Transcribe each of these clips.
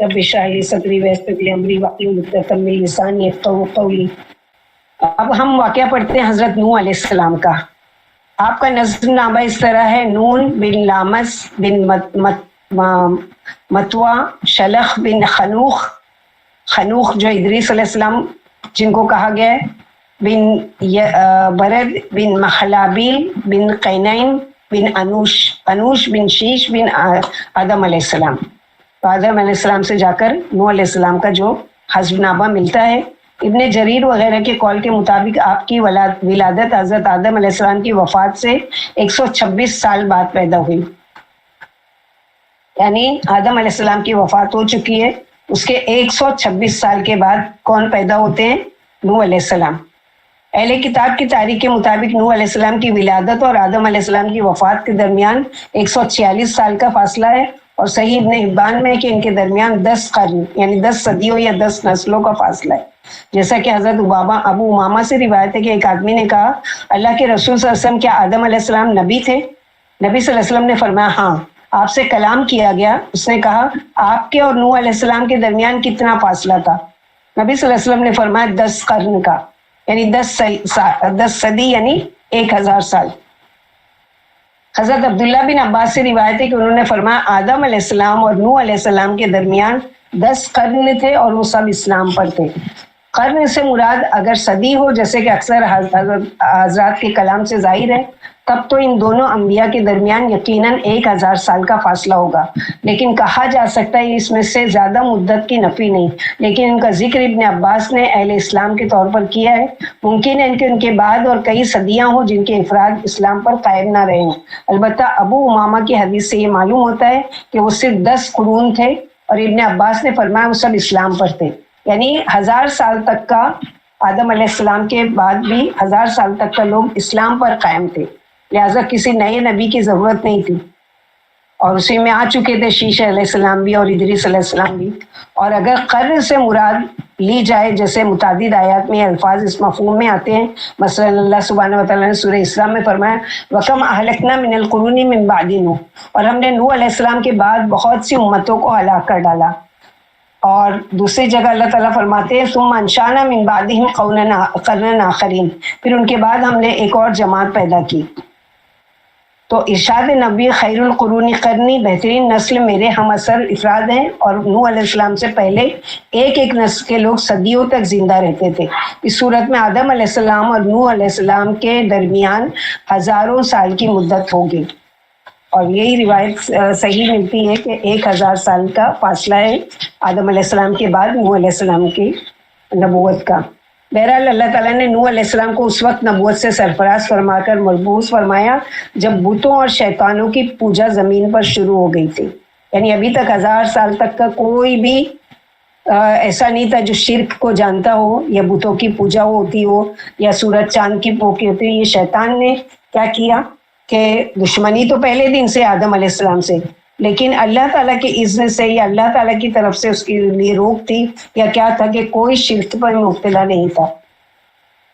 رب اشرح لی صدری ویسر لی امری واحلل عقدۃ من لسانی یفقہوا قولی۔ اب ہم واقعہ پڑھتے ہیں حضرت نوح علیہ السلام کا۔ آپ کا نظم نامہ اس طرح ہے: نون بن لامس بن متوا، شلخ بن خنوخ، خنوخ جو ادریس علیہ السلام جن کو کہا گیا ہے، بن برد بن مخلابیل بن قینین بن انوش، انوش بن شیش بن آدم علیہ السلام۔ تو آدم علیہ السلام سے جا کر نوح علیہ السلام کا جو حسب نامہ ملتا ہے، ابن جریر وغیرہ کے قول کے مطابق آپ کی ولادت حضرت آدم علیہ السلام کی وفات سے 126 سال بعد پیدا ہوئی، یعنی آدم علیہ السلام کی وفات ہو چکی ہے، اس کے 126 سال کے بعد کون پیدا ہوتے ہیں؟ نوح علیہ السلام۔ اہل کتاب کی تاریخ کے مطابق نوح علیہ السلام کی ولادت اور آدم علیہ السلام کی وفات کے درمیان 146 سال کا فاصلہ ہے، اور صحیح ابن حبان میں کہ ان کے درمیان 10 قرن یعنی 10 صدیوں یا 10 نسلوں کا فاصلہ ہے۔ جیسا کہ حضرت ابو امامہ سے روایت ہے کہ ایک آدمی نے کہا، اللہ کے رسول صلی اللہ علیہ وسلم کیا آدم علیہ السلام نبی تھے؟ نبی صلی اللہ علیہ وسلم نے فرمایا ہاں، آپ سے کلام کیا گیا۔ اس نے کہا آپ کے اور نوح علیہ السلام کے درمیان کتنا فاصلہ تھا؟ نبی صلی اللہ علیہ وسلم نے فرمایا 10 قرن کا، یعنی 10 صدی یعنی 1000 سال۔ حضرت عبداللہ بن عباس سے روایت ہے کہ انہوں نے فرمایا آدم علیہ السلام اور نوح علیہ السلام کے درمیان 10 قرن تھے اور وہ سب اسلام پر تھے۔ قرن سے مراد اگر صدی ہو، جیسے کہ اکثر حضرات کے کلام سے ظاہر ہے، تب تو ان دونوں انبیاء کے درمیان یقیناً 1000 سال کا فاصلہ ہوگا، لیکن کہا جا سکتا ہے اس میں سے زیادہ مدت کی نفی نہیں، لیکن ان کا ذکر ابن عباس نے اہل اسلام کے طور پر کیا ہے۔ ممکن ہے کہ ان کے بعد اور کئی صدیاں ہوں جن کے افراد اسلام پر قائم نہ رہے ہوں۔ البتہ ابو امامہ کی حدیث سے یہ معلوم ہوتا ہے کہ وہ صرف 10 قرون تھے، اور ابن عباس نے فرمایا وہ سب اسلام پر تھے، یعنی 1000 سال تک کا، آدم علیہ السلام کے بعد بھی 1000 سال تک کا لوگ اسلام پر قائم تھے، لہٰذا کسی نئے نبی کی ضرورت نہیں تھی، اور اسی میں آ چکے تھے شیش علیہ السلام بھی اور ادریس علیہ السلام بھی۔ اور اگر قرن سے مراد لی جائے، جیسے متعدد آیات میں الفاظ اس مفہوم میں آتے ہیں، مثلا اللہ سبحانہ وتعالیٰ نے سورہ اسراء میں فرمایا وَكَمْ أَهْلَكْنَا مِنَ الْقُرُونِ مِنْ بَعْدِ نُوح، اور ہم نے نوح علیہ السلام کے بعد بہت سی امتوں کو ہلاک کر ڈالا۔ اور دوسری جگہ اللہ تعالیٰ فرماتے ہیں ثُمَّ أَنشَأْنَا مِنْ بَعْدِهِمْ قَرْنًا آخَرِينَ، پھر ان کے بعد ہم نے ایک اور جماعت پیدا کی۔ تو ارشاد نبی خیر القرون قرنی، بہترین نسل میرے ہم اثر افراد ہیں، اور نوح علیہ السلام سے پہلے ایک نسل کے لوگ صدیوں تک زندہ رہتے تھے۔ اس صورت میں آدم علیہ السلام اور نوح علیہ السلام کے درمیان ہزاروں سال کی مدت ہوگی، اور یہی روایت صحیح ملتی ہے کہ 1000 سال کا فاصلہ ہے آدم علیہ السلام کے بعد نوح علیہ السلام کی نبوت کا۔ بہرحال اللہ تعالیٰ نے نوح علیہ السلام کو اس وقت نبوت سے سرفراز فرما کر ملبوس فرمایا جب بتوں اور شیطانوں کی پوجا زمین پر شروع ہو گئی تھی، یعنی ابھی تک 1000 سال تک کا کوئی بھی ایسا نہیں تھا جو شرک کو جانتا ہو یا بتوں کی پوجا ہوتی ہو یا سورج چاند کی پوکی ہوتی ہو۔ یہ شیطان نے کیا کیا کہ دشمنی تو پہلے دن سے آدم علیہ السلام سے، لیکن اللہ تعالیٰ کے اذن سے یا اللہ تعالیٰ کی طرف سے اس کے لیے روک تھی یا کیا تھا کہ کوئی شرک پر مبتلا نہیں تھا،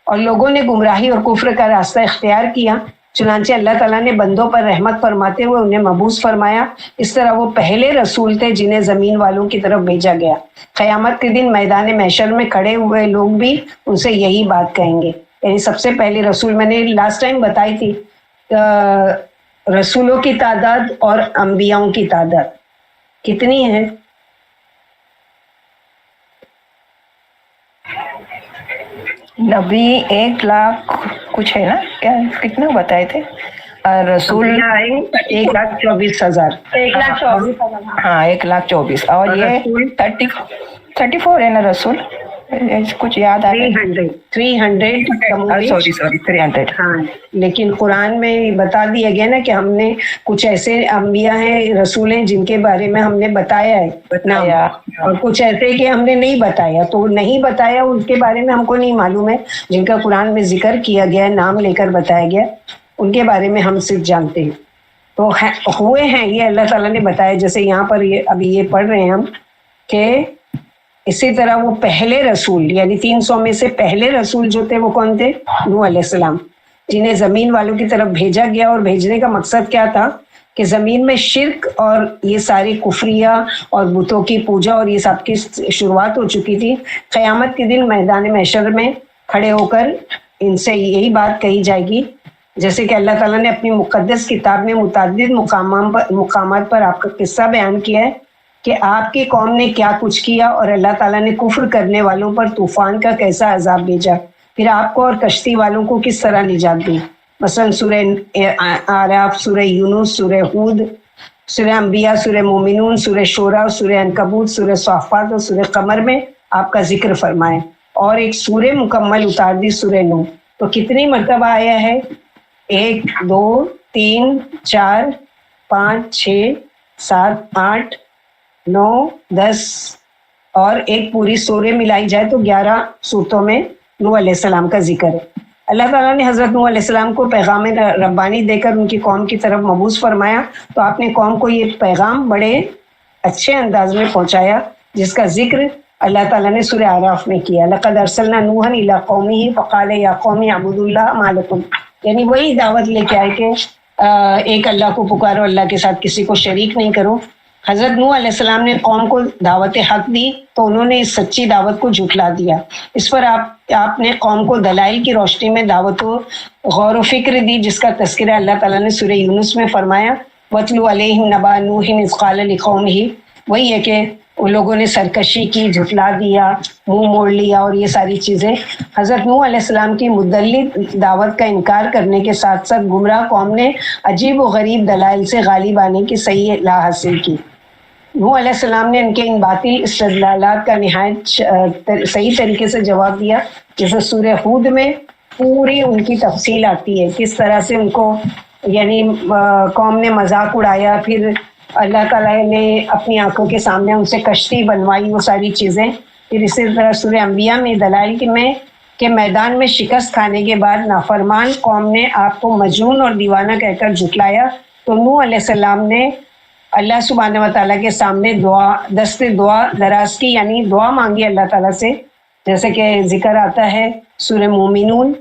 اور لوگوں نے گمراہی اور کفر کا راستہ اختیار کیا۔ چنانچہ اللہ تعالیٰ نے بندوں پر رحمت فرماتے ہوئے انہیں مبعوث فرمایا۔ اس طرح وہ پہلے رسول تھے جنہیں زمین والوں کی طرف بھیجا گیا۔ قیامت کے دن میدان محشر میں کھڑے ہوئے لوگ بھی ان سے یہی بات کہیں گے، یعنی سب سے پہلے رسول، میں نے لاسٹ ٹائم بتائی تھی رسولوں کی تعداد اور انبیاؤں کی تعداد کتنی ہے؟ نبی 1,00,000 کچھ ہے نا، کیا کتنا بتائے تھے؟ رسول 1,24,000، 1,24,000 ہاں 1,24,000، اور یہ 34 ہے نا رسول، کچھ یاد آ رہا ہے 300 300 ہاں، لیکن قرآن میں بتا دیا گیا نا کہ ہم نے کچھ ایسے انبیاء ہیں، رسول ہیں جن کے بارے میں ہم نے بتایا ہے نام، اور کچھ ایسے کہ ہم نے نہیں بتایا، تو نہیں بتایا ان کے بارے میں ہم کو نہیں معلوم ہے، جن کا قرآن میں ذکر کیا گیا ہے، نام لے کر بتایا گیا، ان کے بارے میں ہم صرف جانتے ہیں۔ تو ہوئے ہیں یہ اللہ تعالیٰ نے بتایا، جیسے یہاں پر ابھی یہ پڑھ رہے ہیں ہم کہ اسی طرح وہ پہلے رسول یعنی 300 میں سے پہلے رسول جو تھے وہ کون تھے؟ نوح علیہ السلام، جنہیں زمین والوں کی طرف بھیجا گیا، اور بھیجنے کا مقصد کیا تھا کہ زمین میں شرک اور یہ ساری کفریہ اور بتوں کی پوجا اور یہ سب کی شروعات ہو چکی تھی. قیامت کے دن میدان محشر میں کھڑے ہو کر ان سے یہی بات کہی جائے گی، جیسے کہ اللہ تعالیٰ نے اپنی مقدس کتاب میں متعدد مقامات پر آپ کا قصہ بیان کیا ہے کہ آپ کی قوم نے کیا کچھ کیا اور اللہ تعالیٰ نے کفر کرنے والوں پر طوفان کا کیسا عذاب بھیجا، پھر آپ کو اور کشتی والوں کو کس طرح نجات دی. مثلا سورہ اعراف، سورہ یونس، سورہ ہود، سورہ انبیاء، سورہ مومنون، سورہ شورا، سورہ عنکبوت، سورہ صافات اور سورہ قمر میں آپ کا ذکر فرمائے، اور ایک سورہ مکمل اتار دی سورہ نوح. تو کتنی مرتبہ آیا ہے؟ 1 2 3 4 5 6 7 8 9 10 اور ایک پوری سورہ ملائی جائے تو 11 صورتوں میں نوح علیہ السلام کا ذکر ہے. اللہ تعالیٰ نے حضرت نوح علیہ السلام کو پیغام ربانی دے کر ان کی قوم کی طرف مبعوث فرمایا، تو آپ نے قوم کو یہ پیغام بڑے اچھے انداز میں پہنچایا، جس کا ذکر اللہ تعالیٰ نے سورہ اعراف میں کیا. لقد ارسلنا نوحا الی قومہ فقال یا قوم اعبدوا اللہ ما لکم، یعنی وہی دعوت لے کے آئے کہ ایک اللہ کو پکارو، اللہ کے ساتھ کسی کو شریک نہیں کرو. حضرت نوح علیہ السلام نے قوم کو دعوت حق دی تو انہوں نے اس سچی دعوت کو جھٹلا دیا. اس پر آپ نے قوم کو دلائل کی روشنی میں دعوت و غور و فکر دی، جس کا تذکرہ اللہ تعالیٰ نے سورہ یونس میں فرمایا، وَاتْلُ عَلَيْهِمْ نَبَأَ نُوحٍ إِذْ قَالَ لِقَوْمِهِ. وہی ہے کہ ان لوگوں نے سرکشی کی، جھٹلا دیا، منہ موڑ لیا اور یہ ساری چیزیں. حضرت نوح علیہ السلام کی مدلل دعوت کا انکار کرنے کے ساتھ ساتھ گمراہ قوم نے عجیب و غریب دلائل سے غالب آنے کی صحیح لا حاصل کی. نوح علیہ السلام نے ان کے ان باطل استدلالات کا نہایت صحیح طریقے سے جواب دیا، جیسے سورہ ہود میں پوری ان کی تفصیل آتی ہے، کس طرح سے ان کو یعنی قوم نے مذاق اڑایا، پھر اللہ تعالیٰ نے اپنی آنکھوں کے سامنے ان سے کشتی بنوائی، وہ ساری چیزیں. پھر اسی طرح سورہ انبیاء میں دلائل کے میدان میں شکست کھانے کے بعد نافرمان قوم نے آپ کو مجنون اور دیوانہ کہہ کر جھٹلایا، تو نوح علیہ السلام نے اللہ سبحانہ و تعالیٰ کے سامنے دست دعا دراز کی، یعنی دعا مانگی اللہ تعالیٰ سے، جیسے کہ ذکر آتا ہے سورہ مومنون.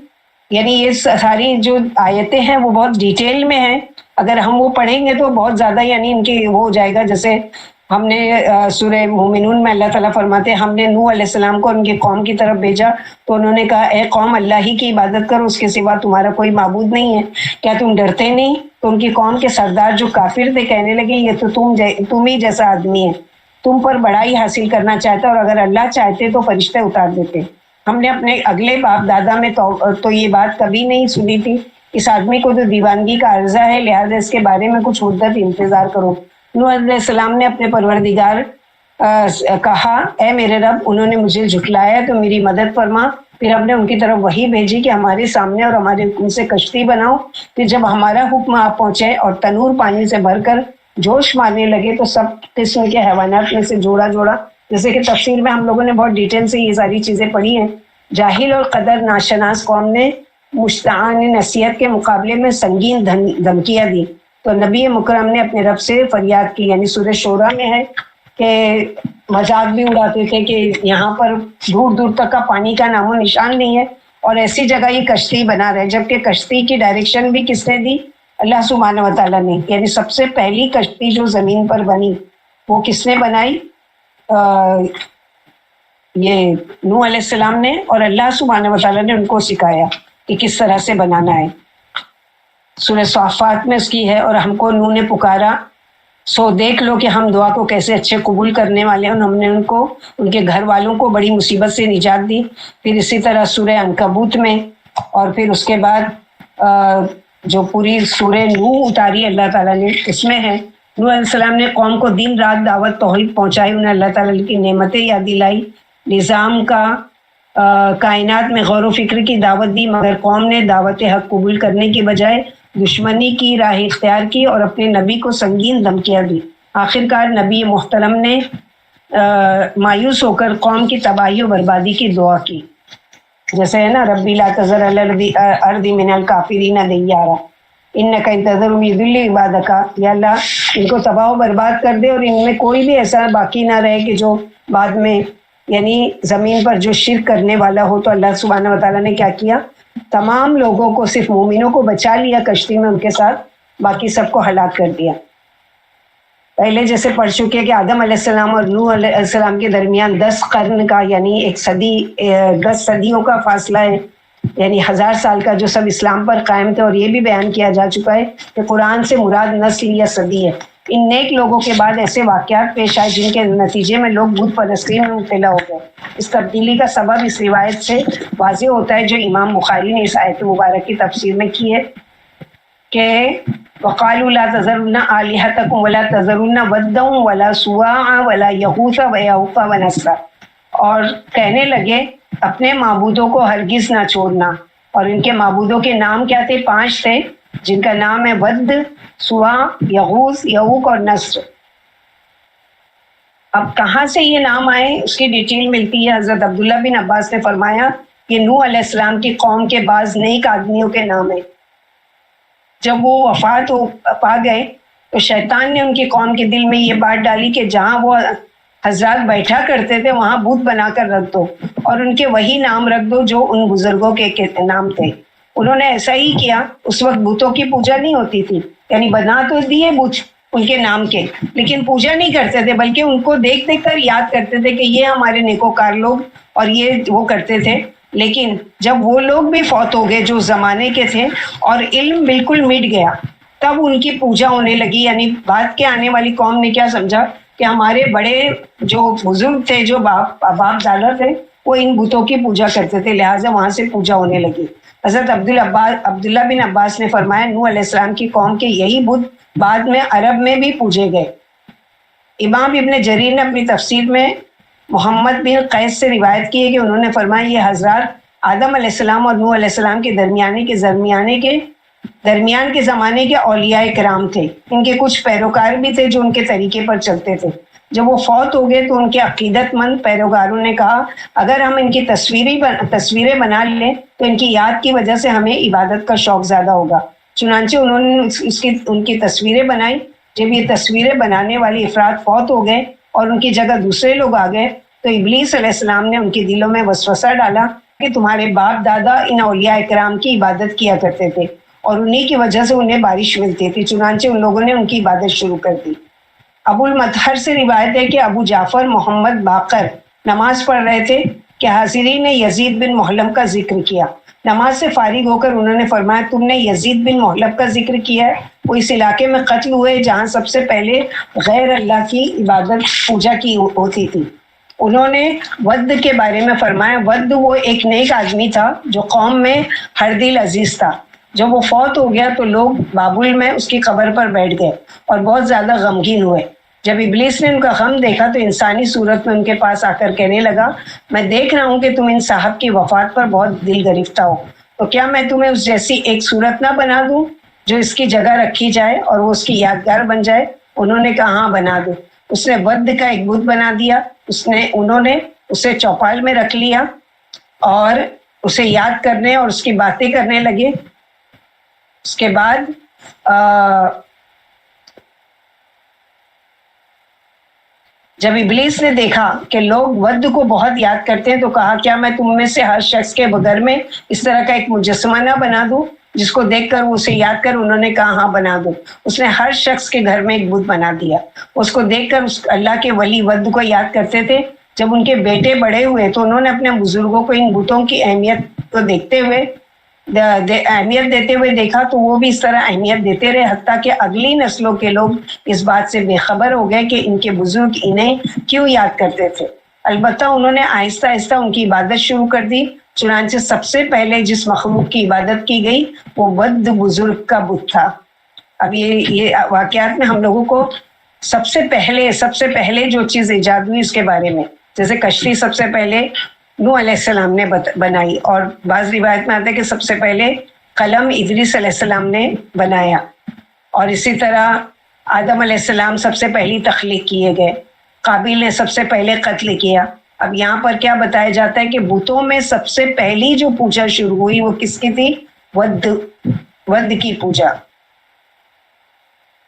یعنی یہ ساری جو آیتیں ہیں وہ بہت ڈیٹیل میں ہیں، اگر ہم وہ پڑھیں گے تو بہت زیادہ یعنی ان کی وہ ہو جائے گا. جیسے ہم نے سورہ مومنون میں اللہ تعالیٰ فرماتے ہیں، ہم نے نوح علیہ السلام کو ان کی قوم کی طرف بھیجا تو انہوں نے کہا اے قوم اللہ ہی کی عبادت کرو، اس کے سوا تمہارا کوئی معبود نہیں ہے، کیا تم ڈرتے نہیں؟ تو ان کی قوم کے سردار جو کافر تھے کہنے لگے یہ تو تم ہی جیسا آدمی ہے، تم پر بڑائی حاصل کرنا چاہتا اور اگر اللہ چاہتے تو فرشتے اتار دیتے. ہم نے اپنے اگلے باپ دادا میں تو یہ بات کبھی نہیں سنی تھی، اس آدمی کو تو دیوانگی کا عرضہ ہے، لہٰذا اس کے بارے میں کچھ مدت انتظار کرو. نوح علیہ السلام نے اپنے پروردگار کہا اے میرے رب، انہوں نے مجھے جھٹلایا تو میری مدد فرما. پھر ہم نے ان کی طرف وحی بھیجی کہ ہمارے سامنے اور ہمارے حکم سے کشتی بناؤ. پھر جب ہمارا حکم آپ پہنچے اور تنور پانی سے بھر کر جوش مارنے لگے تو سب قسم کے حیوانات میں سے جوڑا جیسے کہ تفسیر میں ہم لوگوں نے بہت ڈیٹیل سے یہ ساری چیزیں پڑھی ہیں. جاہل اور قدر ناشناس قوم نے مشتعان نصیحت کے مقابلے میں سنگین دھمکیاں دی تو نبی مکرم نے اپنے رب سے فریاد کی، یعنی سورہ شورا میں ہے کہ مذاق بھی اڑاتے تھے کہ یہاں پر دور دور تک کا پانی کا نام و نشان نہیں ہے اور ایسی جگہ یہ کشتی بنا رہے، جبکہ کشتی کی ڈائریکشن بھی کس نے دی؟ اللہ سبحانہ و تعالیٰ نے. یعنی سب سے پہلی کشتی جو زمین پر بنی وہ کس نے بنائی؟ یہ نوح علیہ السلام نے، اور اللہ سبحانہ و تعالیٰ نے ان کو سکھایا کہ کس طرح سے بنانا ہے. سورہ صافات میں اس کی ہے، اور ہم کو نوح نے پکارا سو دیکھ لو کہ ہم دعا کو کیسے اچھے قبول کرنے والے ہیں، ہم نے ان کو ان کے گھر والوں کو بڑی مصیبت سے نجات دی. پھر اسی طرح سورہ عنکبوت میں، اور پھر اس کے بعد جو پوری سورہ نوح اتاری اللہ تعالیٰ نے، اس میں ہے نوح علیہ السلام نے قوم کو دن رات دعوت توحید پہنچائی، انہیں اللہ تعالیٰ کی نعمتیں یاد دلائی، نظام کا کائنات میں غور و فکر کی دعوت دی، مگر قوم نے دعوت حق قبول کرنے کی بجائے دشمنی کی راہ اختیار کی اور اپنے نبی کو سنگین دھمکیاں دی. آخرکار نبی محترم نے مایوس ہو کر قوم کی تباہی و بربادی کی دعا کی، جیسے ہے نا ربی لا تذر علی الارض من الکافرین دیارا انک ان تذرهم یضلوا عبادک، یا اللہ ان کو تباہ و برباد کر دے اور ان میں کوئی بھی ایسا باقی نہ رہے کہ جو بعد میں یعنی زمین پر جو شرک کرنے والا ہو. تو اللہ سبحانہ و تعالیٰ نے کیا کیا؟ تمام لوگوں کو، صرف مومنوں کو بچا لیا کشتی میں ان کے ساتھ، باقی سب کو ہلاک کر دیا. پہلے جیسے پڑھ چکے کہ آدم علیہ السلام اور نوح علیہ السلام کے درمیان 10 قرن کا یعنی 10 صدیوں کا فاصلہ ہے، یعنی 1000 سال کا جو سب اسلام پر قائم تھے. اور یہ بھی بیان کیا جا چکا ہے کہ قرآن سے مراد نسل یا صدی ہے. ان نیک لوگوں کے بعد ایسے واقعات پیش آئے جن کے نتیجے میں لوگ بت پرستی میں مبتلا ہو گئے. اس تبدیلی کا سبب اس روایت سے واضح ہوتا ہے جو امام بخاری نے اس آیت مبارک کی تفسیر میں کی ہے کہ وَقَالُوا لَا تَذَرُنَّ آلِهَتَكُمْ وَلَا تَذَرُنَّ وَدًّا وَلَا سُوَاعًا وَلَا يَغُوثَ وَيَعُوقَ وَنَسْرًا، اور کہنے لگے اپنے معبودوں کو ہرگز نہ چھوڑنا. اور ان کے معبودوں کے نام کیا تھے؟ 5 تھے، جن کا نام ہے ود، سواع، یغوث، یعوق اور نسر. اب کہاں سے یہ نام آئے اس کی ڈیٹیل ملتی ہے. حضرت عبداللہ بن عباس نے فرمایا یہ نوح علیہ السلام کی قوم کے بعض نیک آدمیوں کے نام ہیں. جب وہ وفات پا گئے تو شیطان نے ان کی قوم کے دل میں یہ بات ڈالی کہ جہاں وہ حضرات بیٹھا کرتے تھے وہاں بت بنا کر رکھ دو اور ان کے وہی نام رکھ دو جو ان بزرگوں کے نام تھے. انہوں نے ایسا ہی کیا. اس وقت بتوں کی پوجا نہیں ہوتی تھی، یعنی بنا تو دیے بت ان کے نام کے، لیکن پوجا نہیں کرتے تھے، بلکہ ان کو دیکھ دیکھ کر یاد کرتے تھے کہ یہ ہمارے نیکوکار لوگ اور یہ وہ کرتے تھے. لیکن جب وہ لوگ بھی فوت ہو گئے جو زمانے کے تھے اور علم بالکل مٹ گیا، تب ان کی پوجا ہونے لگی. یعنی بعد کے آنے والی قوم نے کیا سمجھا کہ ہمارے بڑے جو بزرگ تھے، جو باپ دادا تھے، وہ ان بتوں کی پوجا کرتے تھے، لہٰذا وہاں سے پوجا ہونے لگی. حضرت عبداللہ بن عباس نے فرمایا نوح علیہ السلام کی قوم کے یہی بت بعد میں عرب میں بھی پوجے گئے. امام ابن جریر نے اپنی تفسیر میں محمد بن قیس سے روایت کی ہے کہ انہوں نے فرمایا یہ حضرات آدم علیہ السلام اور نوح علیہ السلام کے درمیان کے زمانے کے اولیاء کرام تھے. ان کے کچھ پیروکار بھی تھے جو ان کے طریقے پر چلتے تھے. جب وہ فوت ہو گئے تو ان کے عقیدت مند پیروکاروں نے کہا اگر ہم ان کی تصویریں بنا لیں تو ان کی یاد کی وجہ سے ہمیں عبادت کا شوق زیادہ ہوگا. چنانچہ انہوں نے ان کی تصویریں بنائی. جب یہ تصویریں بنانے والی افراد فوت ہو گئے اور ان کی جگہ دوسرے لوگ آ گئے تو ابلیس علیہ السلام نے ان کے دلوں میں وسوسہ ڈالا کہ تمہارے باپ دادا ان اولیاء کرام کی عبادت کیا کرتے تھے اور انہی کی وجہ سے انہیں بارش ملتی تھی. چنانچہ ان لوگوں نے ان کی عبادت شروع کر دی. ابو المطہر سے روایت ہے کہ ابو جعفر محمد باقر نماز پڑھ رہے تھے کہ حاضرین نے یزید بن محلم کا ذکر کیا. نماز سے فارغ ہو کر انہوں نے فرمایا تم نے یزید بن محلب کا ذکر کیا ہے، وہ اس علاقے میں قتل ہوئے جہاں سب سے پہلے غیر اللہ کی عبادت پوجا کی ہوتی تھی. انہوں نے ود کے بارے میں فرمایا ود وہ ایک نیک آدمی تھا جو قوم میں ہر دل عزیز تھا. جب وہ فوت ہو گیا تو لوگ بابل میں اس کی قبر پر بیٹھ گئے اور بہت زیادہ غمگین ہوئے. جب ابلیس نے ان کا غم دیکھا تو انسانی صورت میں ان کے پاس آ کر کہنے لگا میں دیکھ رہا ہوں کہ تم ان صاحب کی وفات پر بہت دل گرفتہ ہو، تو کیا میں تمہیں اس جیسی ایک صورت نہ بنا دوں جو اس کی جگہ رکھی جائے اور وہ اس کی یادگار بن جائے؟ انہوں نے کہا ہاں بنا دو. اس نے ود کا ایک بت بنا دیا. انہوں نے اسے چوپال میں رکھ لیا اور اسے یاد کرنے اور اس کی باتیں کرنے لگے. اس کے بعد جب ابلیس نے دیکھا کہ لوگ ود کو بہت یاد کرتے ہیں تو کہا کیا میں تم میں سے ہر شخص کے گھر میں اس طرح کا ایک مجسمہ نہ بنا دوں جس کو دیکھ کر وہ اسے یاد کر؟ انہوں نے کہا ہاں بنا دو. اس نے ہر شخص کے گھر میں ایک بت بنا دیا. اس کو دیکھ کر اللہ کے ولی ود کو یاد کرتے تھے. جب ان کے بیٹے بڑے ہوئے تو انہوں نے اپنے بزرگوں کو ان بتوں کی اہمیت کو دیتے ہوئے دیکھا تو وہ بھی اس طرح اہمیت دیتے رہے، حتیٰ کہ اگلی نسلوں کے لوگ اس بات سے بے خبر ہو گئے کہ ان کے بزرگ انہیں کیوں یاد کرتے تھے. البتہ انہوں نے آہستہ آہستہ ان کی عبادت شروع کر دی. چنانچہ سب سے پہلے جس مخلوق کی عبادت کی گئی وہ ود بزرگ کا بت تھا. اب یہ واقعات میں ہم لوگوں کو سب سے پہلے جو چیز ایجاد ہوئی اس کے بارے میں، جیسے کشتی سب سے پہلے نوح علیہ السلام نے بنائی، اور بعض روایت میں آتا ہے کہ سب سے پہلے قلم ادریس علیہ السلام نے بنایا، اور اسی طرح آدم علیہ السلام سب سے پہلی تخلیق کیے گئے، قابیل نے سب سے پہلے قتل کیا. اب یہاں پر کیا بتایا جاتا ہے کہ بتوں میں سب سے پہلی جو پوجا شروع ہوئی وہ کس کی تھی؟ ود کی پوجا.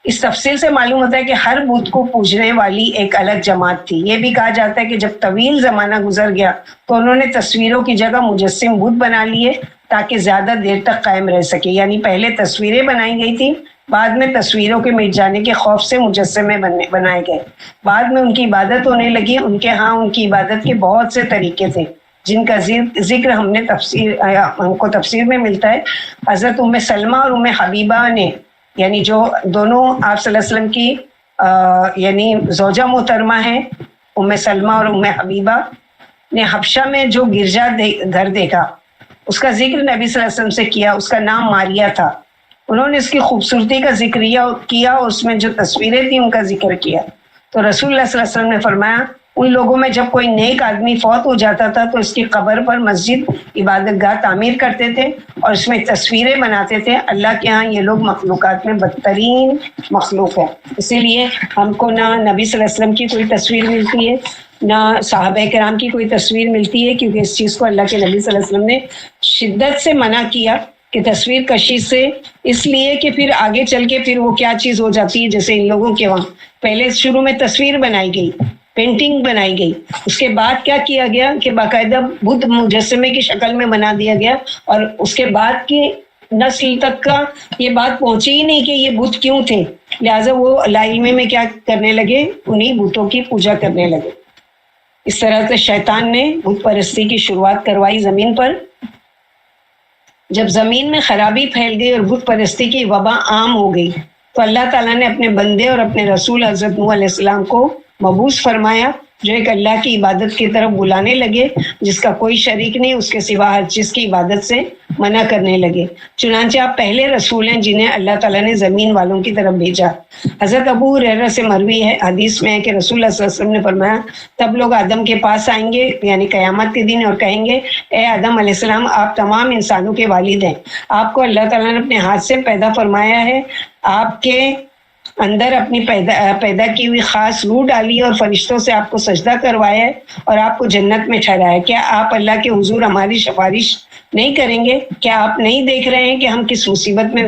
اس تفصیل سے معلوم ہوتا ہے کہ ہر بت کو پوجنے والی ایک الگ جماعت تھی. یہ بھی کہا جاتا ہے کہ جب طویل زمانہ گزر گیا تو انہوں نے تصویروں کی جگہ مجسم بت بنا لیے تاکہ زیادہ دیر تک قائم رہ سکے. یعنی پہلے تصویریں بنائی گئی تھی بعد میں تصویروں کے مٹ جانے کے خوف سے مجسمے بنائے گئے۔ بعد میں ان کی عبادت ہونے لگی۔ ان کے ہاں ان کی عبادت کے بہت سے طریقے تھے جن کا ذکر ہم کو تفسیر میں ملتا ہے۔ حضرت ام سلمہ اور ام حبیبہ نے، یعنی جو دونوں آپ صلی اللہ علیہ وسلم کی یعنی زوجہ محترمہ ہیں، ام سلمہ اور ام حبیبہ نے حبشہ میں جو گرجا گھر دیکھا، اس کا ذکر نبی صلی اللہ علیہ وسلم سے کیا۔ اس کا نام ماریہ تھا۔ انہوں نے اس کی خوبصورتی کا ذکر کیا اور اس میں جو تصویریں تھیں ان کا ذکر کیا۔ تو رسول اللہ صلی اللہ علیہ وسلم نے فرمایا، ان لوگوں میں جب کوئی نیک آدمی فوت ہو جاتا تھا تو اس کی قبر پر مسجد عبادت گاہ تعمیر کرتے تھے اور اس میں تصویریں بناتے تھے۔ اللہ کے ہاں یہ لوگ مخلوقات میں بدترین مخلوق ہے۔ اسی لیے ہم کو نہ نبی صلی اللہ علیہ وسلم کی کوئی تصویر ملتی ہے، نہ صحابہ کرام کی کوئی تصویر ملتی ہے، کیونکہ اس چیز کو اللہ کے نبی صلی اللہ علیہ وسلم نے شدت سے منع کیا کہ تصویر کشی سے، اس لیے کہ پھر آگے چل کے پھر وہ کیا چیز ہو جاتی ہے، جیسے ان لوگوں کے وہاں پہلے شروع میں تصویر بنائی گئی، پینٹنگ بنائی گئی، اس کے بعد کیا کیا گیا کہ باقاعدہ بدھ مجسمے کی شکل میں بنا دیا گیا، اور اس کے بعد کی نسل تک کا یہ بات پہنچی ہی نہیں کہ یہ بت کیوں تھے، لہٰذا وہ لا علمی میں کیا کرنے لگے، انہی بتوں کی پوجا کرنے لگے۔ اس طرح سے شیطان نے بت پرستی کی شروعات کروائی زمین پر۔ جب زمین میں خرابی پھیل گئی اور بت پرستی کی وبا عام ہو گئی تو اللہ تعالیٰ نے اپنے بندے اور اپنے رسول حضرت نوح علیہ السلام کو مبعوث فرمایا، جو ایک اللہ کی عبادت کی طرف بلانے لگے جس کا کوئی شریک نہیں، اس کے سوا ہر چیز کی عبادت سے منع کرنے لگے۔ چنانچہ آپ پہلے رسول ہیں جنہیں اللہ تعالیٰ نے زمین والوں کی طرف بھیجا۔ حضرت ابو ہریرہ سے مروی ہے، حدیث میں ہے کہ رسول اللہ صلی اللہ علیہ وسلم نے فرمایا، تب لوگ آدم کے پاس آئیں گے یعنی قیامت کے دن اور کہیں گے، اے آدم علیہ السلام، آپ تمام انسانوں کے والد ہیں، آپ کو اللہ تعالیٰ نے اپنے ہاتھ سے پیدا فرمایا ہے، آپ کے اندر اپنی پیدا کی ہوئی خاص روح ڈالی اور فرشتوں سے آپ کو سجدہ کروایا ہے اور آپ کو جنت میں ٹھہرایا ہے، کیا آپ اللہ کے حضور ہماری سفارش نہیں کریں گے؟ کیا آپ نہیں دیکھ رہے ہیں کہ ہم کس مصیبت میں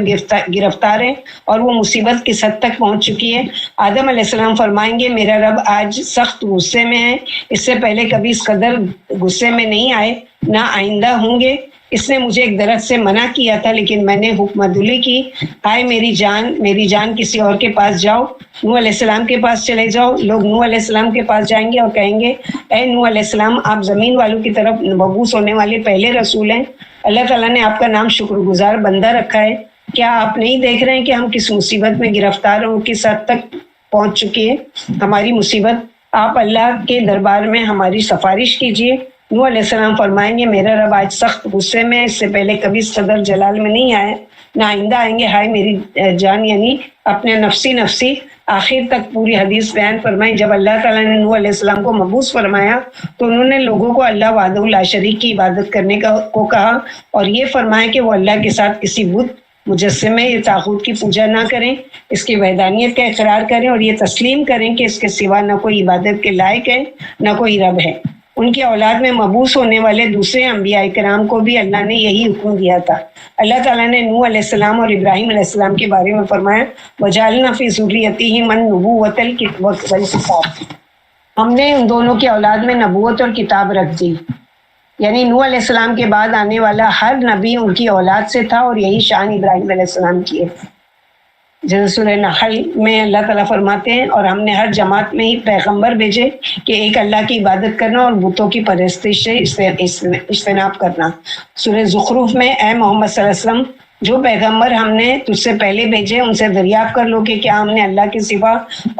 گرفتار ہیں اور وہ مصیبت کس حد تک پہنچ چکی ہے؟ آدم علیہ السلام فرمائیں گے، میرا رب آج سخت غصے میں ہے، اس سے پہلے کبھی اس قدر غصے میں نہیں آئے، نہ آئندہ ہوں گے۔ اس نے مجھے ایک درخت سے منع کیا تھا لیکن میں نے حکم عدولی کی، ہائے میری جان کسی اور کے پاس جاؤ، نوح علیہ السلام کے پاس چلے جاؤ۔ لوگ نوح علیہ السلام کے پاس جائیں گے اور کہیں گے، اے نوح علیہ السلام، آپ زمین والوں کی طرف مبعوث ہونے والے پہلے رسول ہیں، اللہ تعالیٰ نے آپ کا نام شکر گزار بندہ رکھا ہے، کیا آپ نہیں دیکھ رہے ہیں کہ ہم کس مصیبت میں گرفتار ہوں، کس حد تک پہنچ چکی ہے ہماری مصیبت؟ آپ اللہ کے دربار میں ہماری سفارش کیجیے۔ نوح علیہ السلام فرمائیں گے، میرا رب آج سخت غصے میں، اس سے پہلے کبھی صدر جلال میں نہیں آئے، نہ آئندہ آئیں گے، ہائے میری جان، یعنی اپنے نفسی۔ آخر تک پوری حدیث بیان فرمائی۔ جب اللہ تعالیٰ نے نوح علیہ السلام کو مبعوث فرمایا تو انہوں نے لوگوں کو اللہ وحدہ لا شریک کی عبادت کرنے کو کہا اور یہ فرمایا کہ وہ اللہ کے ساتھ کسی بت، مجسمے یا طاغوت کی پوجا نہ کریں، اس کی وحدانیت کا اقرار کریں اور یہ تسلیم کریں کہ اس کے سوا نہ کوئی عبادت کے لائق ہے نہ کوئی رب ہے۔ ان کی اولاد میں مبعوث ہونے والے دوسرے انبیاء کرام کو بھی اللہ نے یہی حکم دیا تھا۔ اللہ تعالیٰ نے نوح علیہ السلام اور ابراہیم علیہ السلام کے بارے میں فرمایا، وَجَعَلْنَا فِي ذُرِّيَّتِهِمَا النُّبُوَّةَ وَالْكِتَابَ، ہم نے ان دونوں کی اولاد میں نبوت اور کتاب رکھ دی، یعنی نوح علیہ السلام کے بعد آنے والا ہر نبی ان کی اولاد سے تھا اور یہی شان ابراہیم علیہ السلام کی ہے۔ جیسے سورہ نحل میں اللہ تعالیٰ فرماتے ہیں، اور ہم نے ہر جماعت میں ہی پیغمبر بھیجے کہ ایک اللہ کی عبادت کرنا اور بتوں کی پرستش سے اجتناب کرنا۔ سورہ زخرف میں، اے محمد صلی اللہ علیہ وسلم، جو پیغمبر ہم نے تجھ سے پہلے بھیجے ان سے دریافت کر لو کہ کیا ہم نے اللہ کے سوا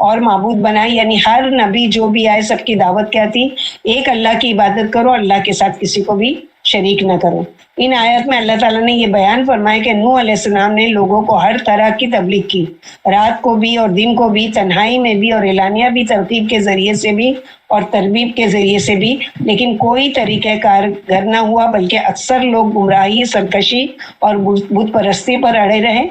اور معبود بنائی، یعنی ہر نبی جو بھی آئے سب کی دعوت کیا تھی، ایک اللہ کی عبادت کرو، اللہ کے ساتھ کسی کو بھی شریک نہ کرو۔ ان آیات میں اللہ تعالیٰ نے یہ بیان فرمایا کہ نوح علیہ السلام نے لوگوں کو ہر طرح کی تبلیغ کی، رات کو بھی اور دن کو بھی، تنہائی میں بھی اور اعلانیہ بھی، ترغیب کے ذریعے سے بھی اور تربیب کے ذریعے سے بھی، لیکن کوئی طریقہ کارگر نہ ہوا، بلکہ اکثر لوگ گمراہی، سرکشی اور بت پرستی پر اڑے رہے،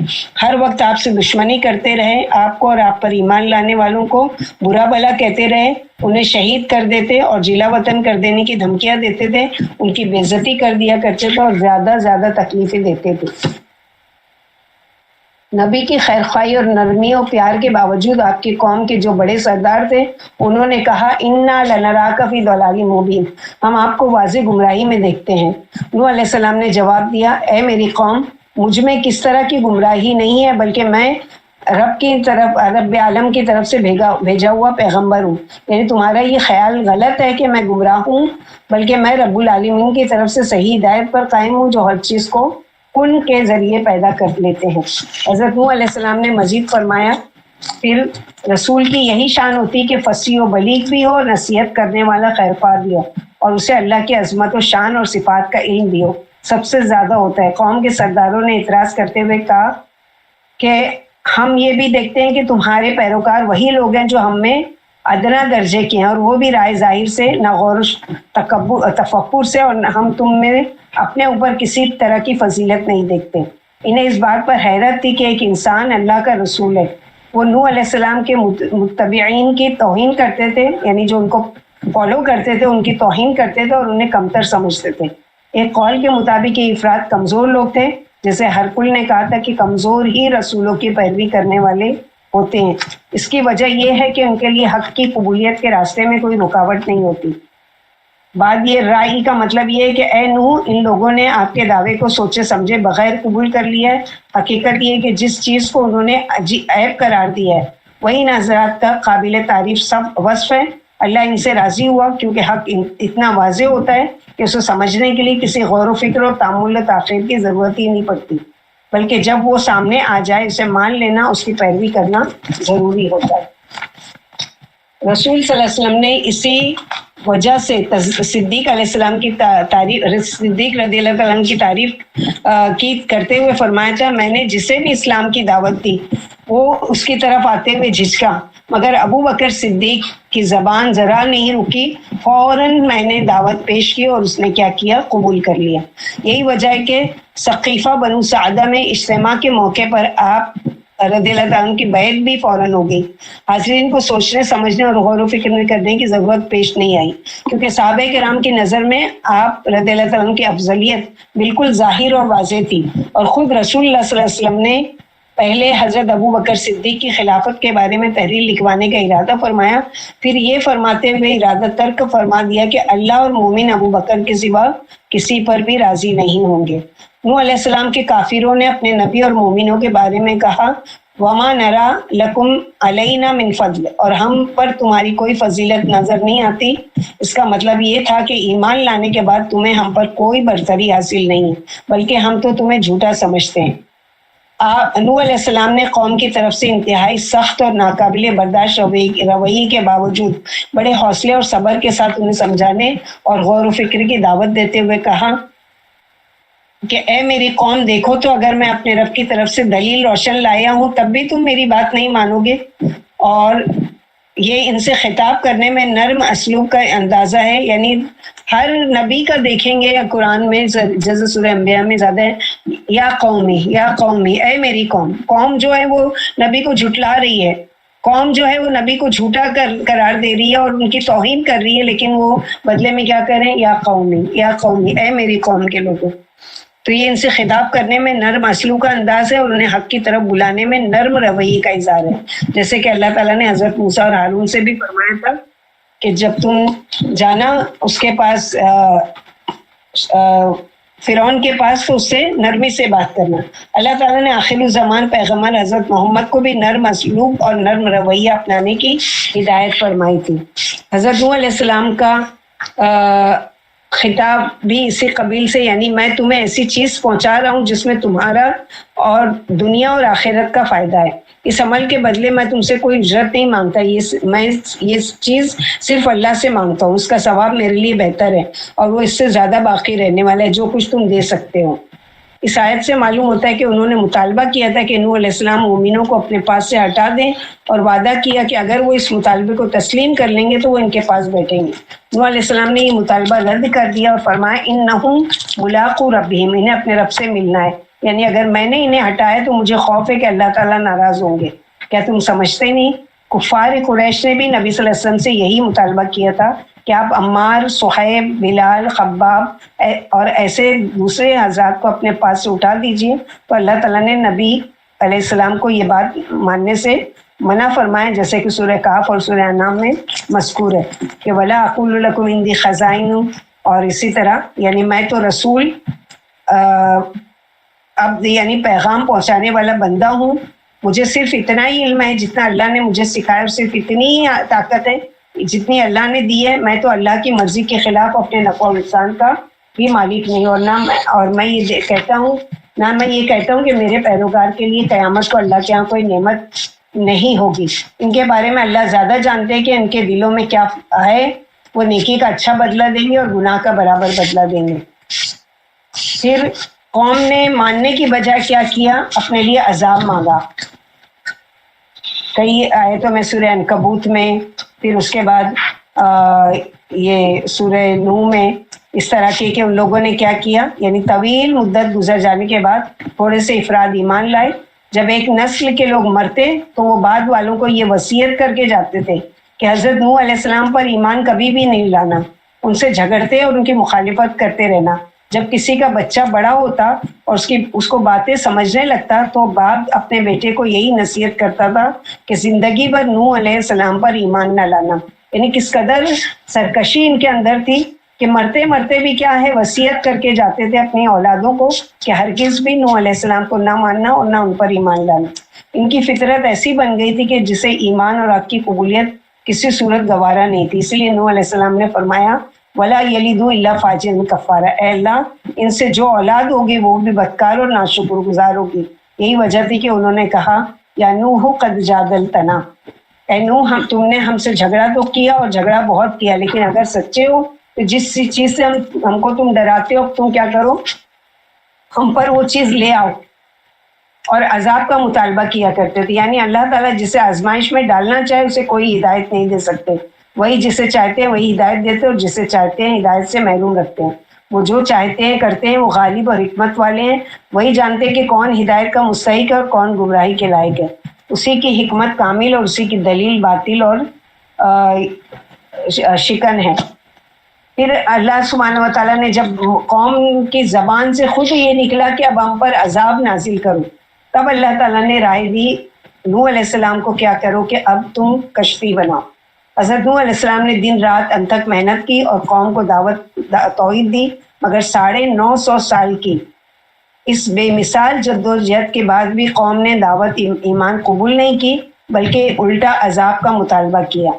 ہر وقت آپ سے دشمنی کرتے رہے، آپ کو اور آپ پر ایمان لانے والوں کو برا بھلا کہتے رہے، انہیں شہید کر دیتے اور جلا وطن کر دینے کی دھمکیاں دیتے تھے، ان کی بے عزتی کر دیا کرتے تھے اور زیادہ تکلیفیں دیتے تھے۔ نبی کی خیرخواہی اور نرمی و پیار کے باوجود آپ کی قوم کے جو بڑے سردار تھے انہوں نے کہا، اِنَّا لَنَرَاكَ فِي ضَلَالٍ مُبِينٍ، ہم آپ کو واضح گمراہی میں دیکھتے ہیں۔ نوح علیہ السلام نے جواب دیا، اے میری قوم، مجھ میں کس طرح کی گمراہی نہیں ہے، بلکہ میں رب کی طرف، رب عالم کی طرف سے بھیجا ہوا پیغمبر ہوں. یعنی تمہارا یہ خیال غلط ہے کہ میں گمراہ ہوں، بلکہ میں رب العالمین کی طرف سے صحیح ہدایت پر قائم ہوں جو ہر چیز کو کن کے ذریعے پیدا کر لیتے ہیں. حضرت نوح علیہ السلام نے مزید فرمایا پھر رسول کی یہی شان ہوتی کہ فصیح و بلیغ بھی ہو، نصیحت کرنے والا خیرخواہ بھی ہو، اور اسے اللہ کی عظمت و شان اور صفات کا علم بھی ہو. سب سے زیادہ ہوتا ہے. قوم کے سرداروں نے اعتراض کرتے ہوئے کہا کہ ہم یہ بھی دیکھتے ہیں کہ تمہارے پیروکار وہی لوگ ہیں جو ہم میں ادنا درجے کے ہیں، اور وہ بھی رائے ظاہر سے، نہ غور و تفکر سے، اور ہم تم میں اپنے اوپر کسی طرح کی فضیلت نہیں دیکھتے. انہیں اس بات پر حیرت تھی کہ ایک انسان اللہ کا رسول ہے. وہ نوح علیہ السلام کے متبعین کی توہین کرتے تھے، یعنی جو ان کو فالو کرتے تھے ان کی توہین کرتے تھے اور انہیں کمتر سمجھتے تھے. ایک قول کے مطابق یہ افراد کمزور لوگ تھے، جیسے ہرکل نے کہا تھا کہ کمزور ہی رسولوں کی پیروی کرنے والے ہوتے ہیں. اس کی وجہ یہ ہے کہ ان کے لیے حق کی قبولیت کے راستے میں کوئی رکاوٹ نہیں ہوتی. بعد یہ رائی کا مطلب یہ ہے کہ اے نوح، ان لوگوں نے آپ کے دعوے کو سوچے سمجھے بغیر قبول کر لیا ہے. حقیقت یہ ہے کہ جس چیز کو انہوں نے عیب قرار دیا ہے وہی حضرات کا قابل تعریف سب وصف ہے. اللہ ان سے راضی ہوا کیونکہ حق اتنا واضح ہوتا ہے کہ اسے سمجھنے کے لیے کسی غور و فکر اور تأمل و تاخیر کی ضرورت ہی نہیں پڑتی، بلکہ جب وہ سامنے آ جائے اسے مان لینا، اس کی پیروی کرنا ضروری ہوتا ہے. رسول صلی اللہ علیہ وسلم نے اسی وجہ سے صدیق علیہ السلام کی تعریف، صدیق رضی اللہ عنہ کی تعریف کرتے ہوئے فرمایا تھا میں نے جسے بھی اسلام کی دعوت دی وہ اس کی طرف آتے ہوئے جھجکا، مگر ابو بکر صدیق کی زبان ذرا نہیں رکی، فوراً میں نے دعوت پیش کی اور اس نے کیا کیا، قبول کر لیا. یہی وجہ ہے کہ ثقیفہ بنو سعدہ میں اجتماع کے موقع پر آپ رضی اللہ عنہ کی بیعت بھی فوراً ہو گئی. حاضرین کو سوچنے سمجھنے اور غور و فکر کرنے کی ضرورت پیش نہیں آئی، کیونکہ صحابہ کرام کی نظر میں آپ رضی اللہ عنہ کی افضلیت بالکل ظاہر اور واضح تھی، اور خود رسول اللہ صلی اللہ علیہ وسلم نے پہلے حضرت ابو بکر صدیق کی خلافت کے بارے میں تحریر لکھوانے کا ارادہ فرمایا، پھر یہ فرماتے ہوئے ارادہ ترک فرما دیا کہ اللہ اور مومن ابو بکر کے سوا کسی پر بھی راضی نہیں ہوں گے. نوح علیہ السلام کے کافروں نے اپنے نبی اور مومنوں کے بارے میں کہا وما نرا لکم علینا من فضل، اور ہم پر تمہاری کوئی فضیلت نظر نہیں آتی. اس کا مطلب یہ تھا کہ ایمان لانے کے بعد تمہیں ہم پر کوئی برتری حاصل نہیں ہے، بلکہ ہم تو تمہیں جھوٹا سمجھتے ہیں. نوح علیہ السلام نے قوم کی طرف سے انتہائی سخت اور ناقابل برداشت رویے کے باوجود بڑے حوصلے اور صبر کے ساتھ انہیں سمجھانے اور غور و فکر کی دعوت دیتے ہوئے کہا کہ اے میری قوم، دیکھو تو اگر میں اپنے رب کی طرف سے دلیل روشن لایا ہوں تب بھی تم میری بات نہیں مانو گے. اور یہ ان سے خطاب کرنے میں نرم اسلوب کا اندازہ ہے، یعنی ہر نبی کا دیکھیں گے یا قرآن میں جیسے سورہ انبیاء میں زیادہ ہے یا قومی، اے میری قوم. قوم جو ہے وہ نبی کو جھٹلا رہی ہے، قوم جو ہے وہ نبی کو جھوٹا قرار دے رہی ہے اور ان کی توہین کر رہی ہے، لیکن وہ بدلے میں کیا کر رہے ہیں، یا قومی، اے میری قوم کے لوگوں. تو یہ ان سے خطاب کرنے میں نرم اسلوب کا انداز ہے اور انہیں حق کی طرف بلانے میں نرم رویے کا اظہار ہے. جیسے کہ اللہ تعالیٰ نے حضرت موسیٰ اور ہارون سے بھی فرمایا تھا کہ جب تم جانا اس کے پاس فرعون کے پاس تو اس سے نرمی سے بات کرنا. اللہ تعالیٰ نے آخر الزمان پیغمبر حضرت محمد کو بھی نرم اسلوب اور نرم رویہ اپنانے کی ہدایت فرمائی تھی. حضرت نوح علیہ السلام کا خطاب بھی اسی قبیل سے، یعنی میں تمہیں ایسی چیز پہنچا رہا ہوں جس میں تمہارا اور دنیا اور آخرت کا فائدہ ہے. اس عمل کے بدلے میں تم سے کوئی اجرت نہیں مانگتا، میں یہ چیز صرف اللہ سے مانگتا ہوں، اس کا ثواب میرے لیے بہتر ہے اور وہ اس سے زیادہ باقی رہنے والا ہے جو کچھ تم دے سکتے ہو. اس آیت سے معلوم ہوتا ہے کہ انہوں نے مطالبہ کیا تھا کہ نوح علیہ السلام مومنوں کو اپنے پاس سے ہٹا دیں اور وعدہ کیا کہ اگر وہ اس مطالبے کو تسلیم کر لیں گے تو وہ ان کے پاس بیٹھیں گے. نوح علیہ السلام نے یہ مطالبہ رد کر دیا اور فرمایا انہم ملاقو ربہم، انہیں اپنے رب سے ملنا ہے. یعنی اگر میں نے انہیں ہٹایا تو مجھے خوف ہے کہ اللہ تعالیٰ ناراض ہوں گے. کیا تم سمجھتے نہیں؟ کفار قریش نے بھی نبی صلی اللہ علیہ وسلم سے یہی مطالبہ کیا تھا کہ آپ عمار، صہیب، بلال، خباب اور ایسے دوسرے حضرات کو اپنے پاس سے اٹھا دیجئے. تو اللہ تعالیٰ نے نبی علیہ السلام کو یہ بات ماننے سے منع فرمایا، جیسے کہ سورہ کہف اور سورہ انعام میں مذکور ہے کہ وَلَا أَقُولُ لَكُمْ عِنْدِي خَزَائِنُ، اور اسی طرح یعنی میں تو رسول اب یعنی پیغام پہنچانے والا بندہ ہوں، مجھے صرف اتنا ہی علم ہے جتنا اللہ نے مجھے سکھایا، اور صرف اتنی ہی طاقت ہے جتنی اللہ نے دی ہے. میں تو اللہ کی مرضی کے خلاف اپنے نفع و نقصان کا بھی مالک نہیں، اور میں یہ کہتا ہوں کہ میرے پیروکار کے لیے قیامت کو اللہ کے یہاں کوئی نعمت نہیں ہوگی. ان کے بارے میں اللہ زیادہ جانتے ہیں کہ ان کے دلوں میں کیا ہے. وہ نیکی کا اچھا بدلہ دیں گے اور گناہ کا برابر بدلہ دیں گے. پھر قوم نے ماننے کی بجائے کیا کیا؟ اپنے لیے عذاب مانگا. کئی آیتوں میں سورہ عنکبوت میں، پھر اس کے بعد یہ سورہ نوح میں اس طرح کی کہ ان لوگوں نے کیا کیا، یعنی طویل مدت گزر جانے کے بعد تھوڑے سے افراد ایمان لائے. جب ایک نسل کے لوگ مرتے تو وہ بعد والوں کو یہ وصیت کر کے جاتے تھے کہ حضرت نوح علیہ السلام پر ایمان کبھی بھی نہیں لانا، ان سے جھگڑتے اور ان کی مخالفت کرتے رہنا. جب کسی کا بچہ بڑا ہوتا اور اس کو باتیں سمجھنے لگتا تو باپ اپنے بیٹے کو یہی نصیحت کرتا تھا کہ زندگی بھر نوح علیہ السلام پر ایمان نہ لانا. یعنی کس قدر سرکشی ان کے اندر تھی کہ مرتے مرتے بھی کیا ہے وصیت کر کے جاتے تھے اپنی اولادوں کو کہ ہرگز بھی نوح علیہ السلام کو نہ ماننا اور نہ ان پر ایمان لانا. ان کی فطرت ایسی بن گئی تھی کہ جسے ایمان اور حق کی قبولیت کسی صورت گوارا نہیں تھی. اسی لیے نوح علیہ السلام نے فرمایا وَلَا يَلِدُ إِلَّا فَاجِرٌ كَفَّارٌ، اے اللہ ان سے جو اولاد ہوگی وہ بھی بدکار اور ناشکر گزار ہوگی. یہی وجہ تھی کہ انہوں نے کہا یا نوح قد جادلتنا، اے نوح تم نے ہم سے جھگڑا تو کیا اور جھگڑا بہت کیا، لیکن اگر سچے ہو تو جس چیز سے ہم کو تم ڈراتے ہو تم کیا کرو، ہم پر وہ چیز لے آؤ. اور عذاب کا مطالبہ کیا کرتے تھے. یعنی اللہ تعالیٰ جسے آزمائش میں ڈالنا چاہے اسے کوئی ہدایت نہیں دے سکتے. وہی جسے چاہتے ہیں وہی ہدایت دیتے اور جسے چاہتے ہیں ہدایت سے محروم رکھتے ہیں. وہ جو چاہتے ہیں کرتے ہیں، وہ غالب اور حکمت والے ہیں. وہی جانتے ہیں کہ کون ہدایت کا مستحق ہے اور کون گمراہی کے لائق ہے. اسی کی حکمت کامل اور اسی کی دلیل باطل اور شکن ہے. پھر اللہ سبحانہ و تعالیٰ نے جب قوم کی زبان سے خود یہ نکلا کہ اب ہم پر عذاب نازل کرو، تب اللہ تعالیٰ نے رائے دی نوح علیہ السلام کو کیا کرو کہ اب تم کشتی بناؤ. حضرت نوح علیہ السلام نے دن رات انتھک محنت کی اور قوم کو دعوت توحید دی، مگر 950 سال کی اس بے مثال جدوجہد کے بعد بھی قوم نے دعوت ایمان قبول نہیں کی، بلکہ الٹا عذاب کا مطالبہ کیا.